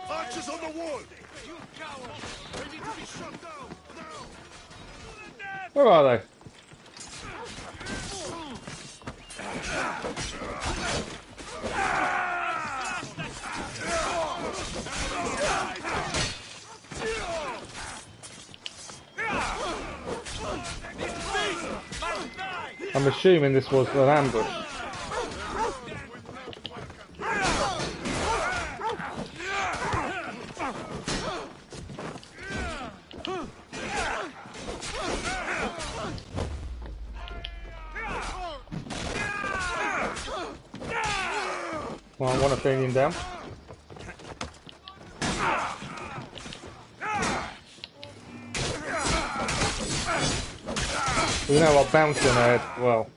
Archers on the wall! You cowards! They need to be shot down! Now! Where are they? I'm assuming this was an ambush. Well, one Athenian down. We now got bounty on our head as well.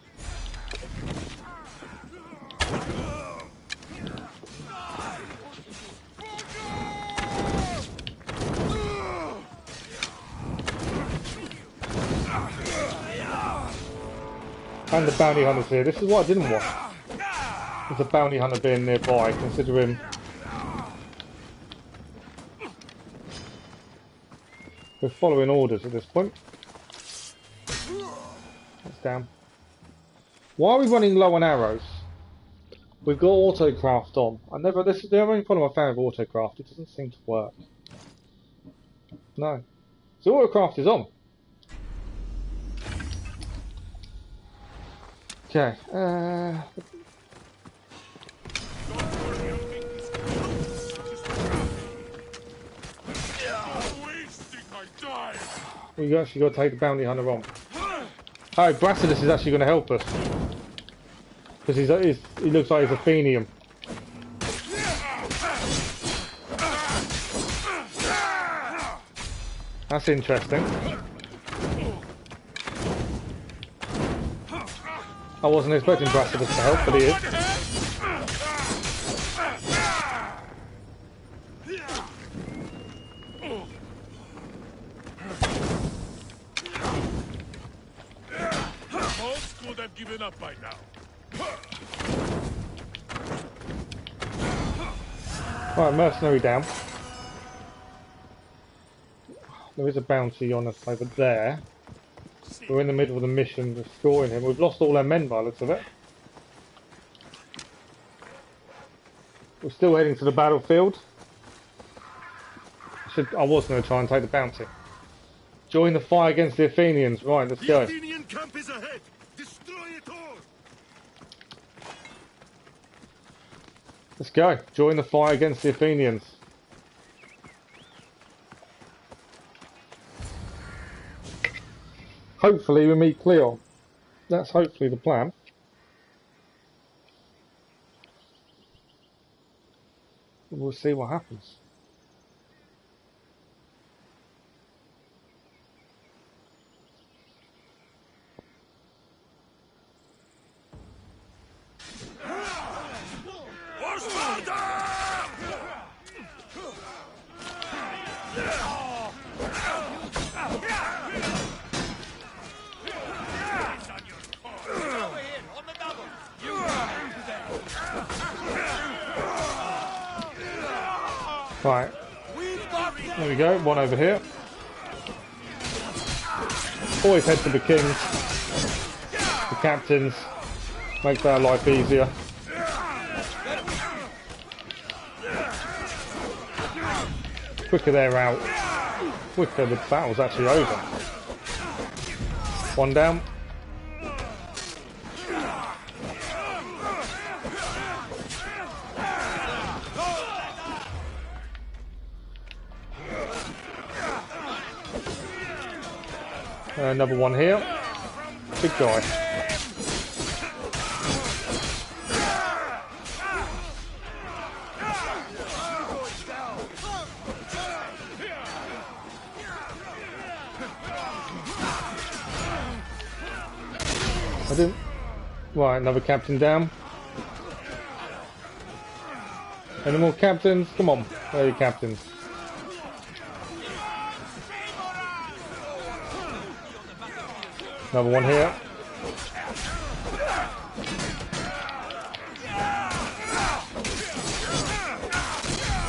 And the bounty hunters here. This is what I didn't want. There's a bounty hunter being nearby, considering we're following orders at this point. That's down. Why are we running low on arrows? We've got autocraft on. This is the only problem I found with autocraft. It doesn't seem to work. No. So autocraft is on. Okay. We actually got to take the bounty hunter on. Oh, Brasidas is actually going to help us. Because he looks like he's Athenian. That's interesting. I wasn't expecting Brasidas to help, but he is. Most would have given up by now. Right, mercenary down. There is a bounty on us over there. We're in the middle of the mission destroying him. We've lost all our men by the looks of it. We're still heading to the battlefield. I was going to try and take the bounty. Join the fight against the Athenians. Right, let's go. The Athenian camp is ahead. Destroy it all. Let's go. Join the fight against the Athenians. Hopefully we meet Kleon. That's hopefully the plan. We'll see what happens. For Sparta! Right. There we go. One over here. Always head to the kings. The captains. Makes our life easier. Quicker they're out, quicker the battle's actually over. One down. Another one here. Big guy. I didn't. Right, another captain down. Any more captains? Come on, where are the captains? Another one here.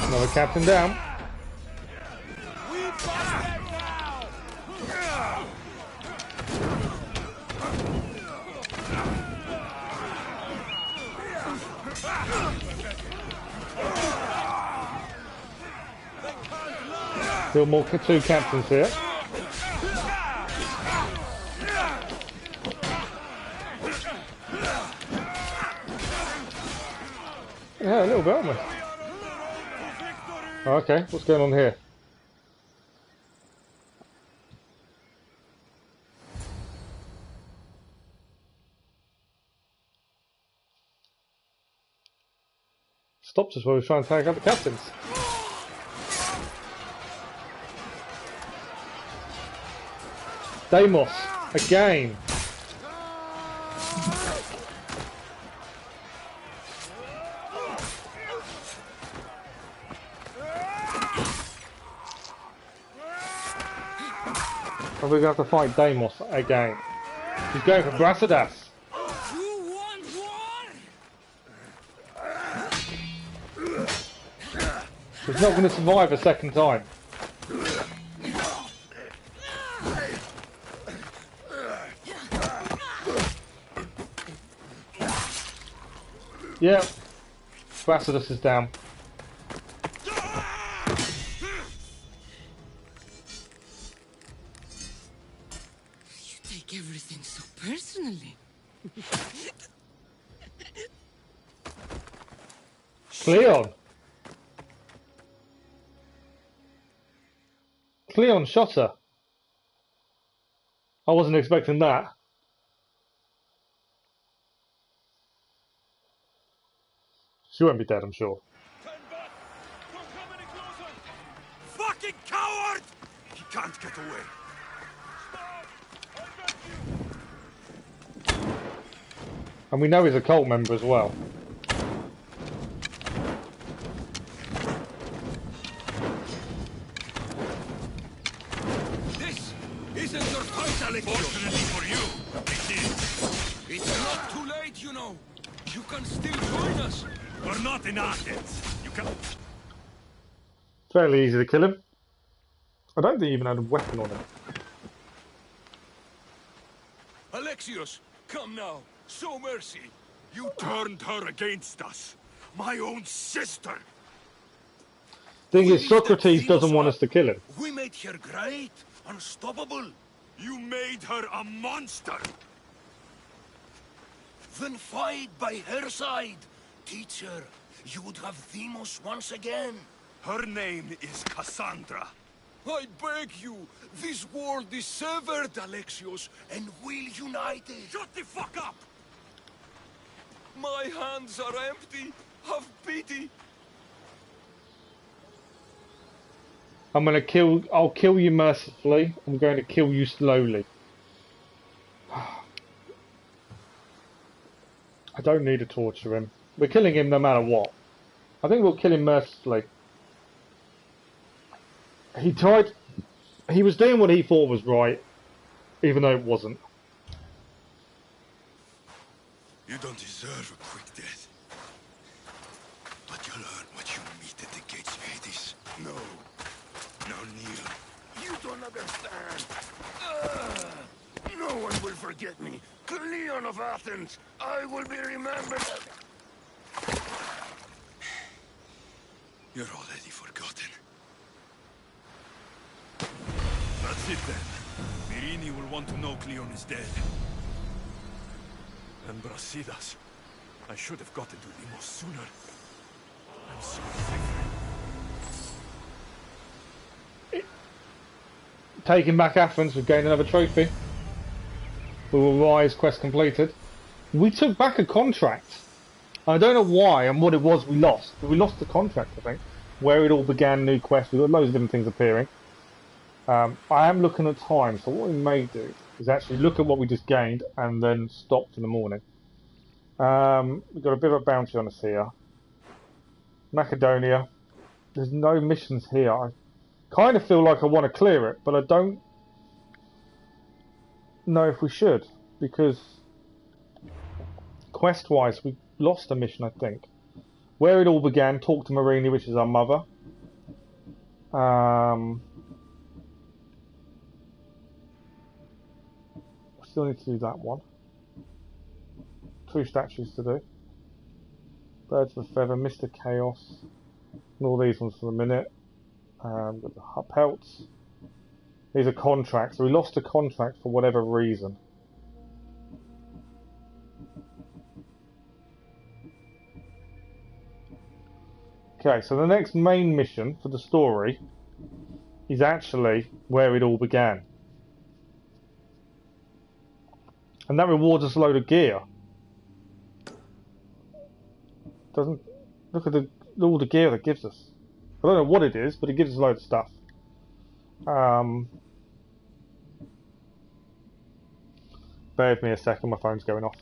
Another captain down. Still more two captains here. Yeah, a little bit, aren't we? Oh, okay, what's going on here? Stopped us while we were trying to take out the captains. Deimos, again. And we're going to have to fight Deimos again. He's going for Brasidas. He's not going to survive a second time. Yeah, Brasidas is down. You take everything so personally. Kleon. Kleon shot her. I wasn't expecting that. She won't be dead, I'm sure. Fucking coward! He can't get away. And we know he's a cult member as well. This isn't your fight, Alexios. Fortunately for you, it is. It's not too late, you know. You can still join us. We're not in Athens. You can. Fairly easy to kill him. I don't think he even had a weapon on him. Alexios, come now. Show mercy. You turned her against us. My own sister. Thing is, Sokratees doesn't want us to kill him. We made her great. unstoppable. You made her a monster. Then fight by her side. Teach her. You would have Deimos once again. Her name is Cassandra. I beg you. This world is severed, Alexios, and we'll unite it. Shut the fuck up! My hands are empty. Have pity. I'll kill you mercifully. I'm going to kill you slowly. I don't need to torture him. We're killing him no matter what. I think we'll kill him mercifully. He was doing what he thought was right, even though it wasn't. You don't deserve a quick death. But you'll earn what you meet at the gates of Hades. No. Now kneel. You don't understand. No one will forget me. Kleon of Athens. I will be remembered. You're already forgotten. That's it then. Myrine will want to know Kleon is dead. And Brasidas. I should have gotten to Deimos sooner. I'm sorry. Taking back Athens, we've gained another trophy. We will rise, quest completed. We took back a contract. I don't know why and what it was we lost. We lost the contract, I think. Where it all began, new quest. We've got loads of different things appearing. I am looking at time, so what we may do is actually look at what we just gained and then stop for the morning. We've got a bit of a bounty on us here. Macedonia. There's no missions here. I kind of feel like I want to clear it, but I don't know if we should, because quest-wise we lost a mission, I think. Where it all began, talk to Myrine, which is our mother. Still need to do that one. 2 statues to do. Birds of a Feather, Mr. Chaos. And all these ones for the minute. Got the pelts. These are contracts. So we lost a contract for whatever reason. Okay, so the next main mission for the story is actually where it all began. And that rewards us a load of gear. Doesn't look at all the gear that gives us. I don't know what it is, but it gives us a load of stuff. Bear with me a second, my phone's going off.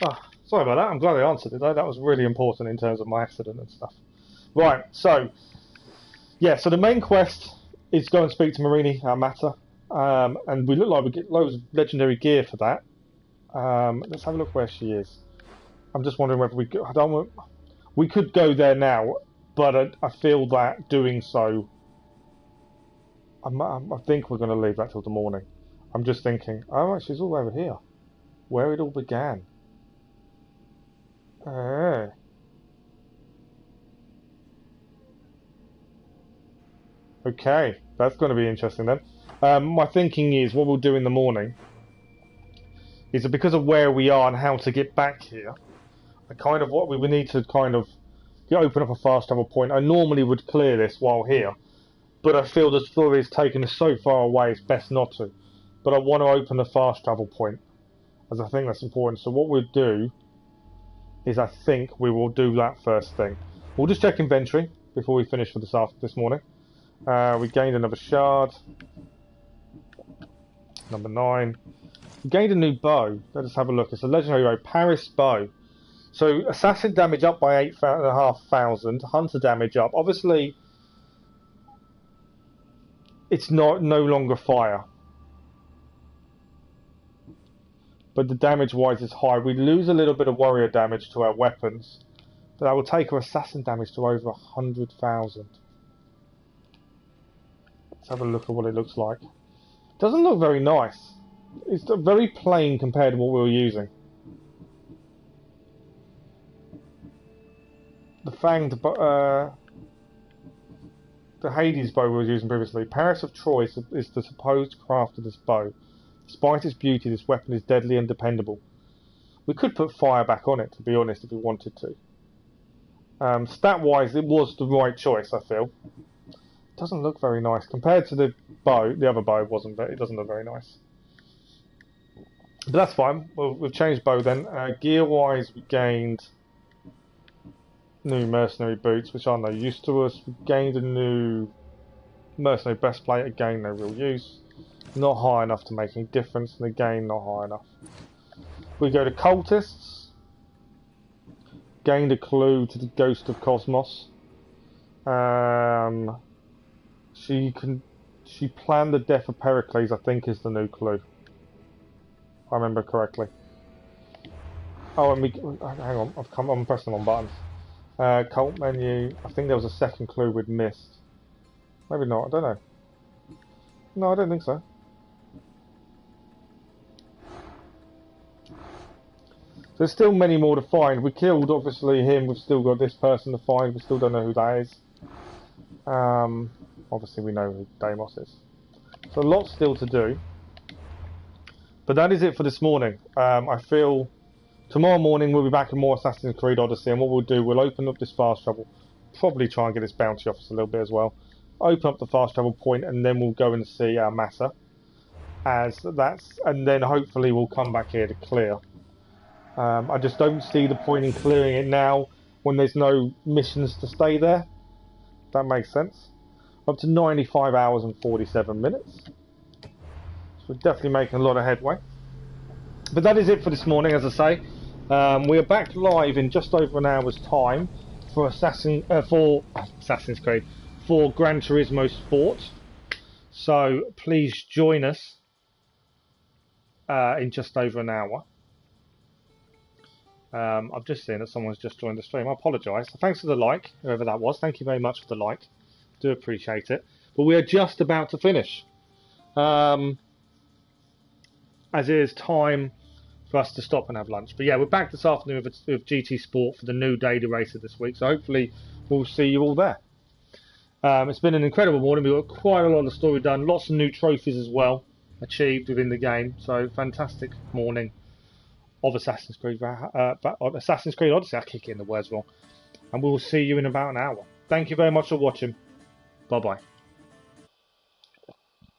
Oh, sorry about that. I'm glad I answered it though. That was really important in terms of my accident and stuff. Right, so yeah, so the main quest is go and speak to Marini, our matter. And we look like we get loads of legendary gear for that. Let's have a look where she is. I'm just wondering whether we could go there now, but I feel that doing so, I think we're going to leave that till the morning. I'm just thinking, oh right, she's all over here, where it all began. Okay, that's going to be interesting then. My thinking is what we'll do in the morning is that because of where we are and how to get back here, what we would need to open up a fast travel point. I normally would clear this while here, but I feel the story is taking us so far away it's best not to. But I want to open the fast travel point, as I think that's important. So what we'll do is I think we will do that first thing. We'll just check inventory before we finish for this morning. We gained another shard. Number 9. We gained a new bow. Let us have a look. It's a legendary bow, Paris bow. So assassin damage up by 8,500. Hunter damage up. Obviously, it's no longer fire, but the damage wise is high. We lose a little bit of warrior damage to our weapons, but that will take our assassin damage to over 100,000. Let's have a look at what it looks like. Doesn't look very nice. It's very plain compared to what we were using. The fanged, the Hades bow we were using previously. Paris of Troy is the supposed craft of this bow. Despite its beauty, this weapon is deadly and dependable. We could put fire back on it, to be honest, if we wanted to. Stat-wise, it was the right choice, I feel. Doesn't look very nice compared to the bow. The other bow wasn't, but it doesn't look very nice. But that's fine. We've changed bow then. Gear-wise, we gained new mercenary boots, which are no use to us. We gained a new mercenary breastplate. Again, no real use. Not high enough to make any difference, and again, not high enough. We go to cultists. Gained a clue to the Ghost of Cosmos. She planned the death of Pericles, I think, is the new clue. If I remember correctly. Oh, and hang on, I'm pressing on buttons. Cult menu. I think there was a second clue we'd missed. Maybe not. I don't know. No, I don't think so. There's still many more to find. We killed, obviously, him. We've still got this person to find. We still don't know who that is. Obviously, we know who Deimos is. So, a lot still to do. But that is it for this morning. I feel tomorrow morning we'll be back in more Assassin's Creed Odyssey. And what we'll do, we'll open up this fast travel. Probably try and get this bounty officer a little bit as well. Open up the fast travel point, and then we'll go and see our matter. And then hopefully we'll come back here to clear. I just don't see the point in clearing it now when there's no missions to stay there. That makes sense. Up to 95 hours and 47 minutes. So we're definitely making a lot of headway. But that is it for this morning, as I say. We are back live in just over an hour's time for Assassin's Creed, for Gran Turismo Sport. So please join us in just over an hour. I've just seen that someone's just joined the stream. I apologise. Thanks for the like, whoever that was. Thank you very much for the like. Do appreciate it. But we are just about to finish. As it is time for us to stop and have lunch. But yeah, we're back this afternoon with GT Sport for the new daily racer this week. So hopefully we'll see you all there. It's been an incredible morning. We've got quite a lot of story done. Lots of new trophies as well achieved within the game. So fantastic morning of Assassin's Creed Odyssey. I keep getting the words wrong. And we will see you in about an hour. Thank you very much for watching. Bye bye.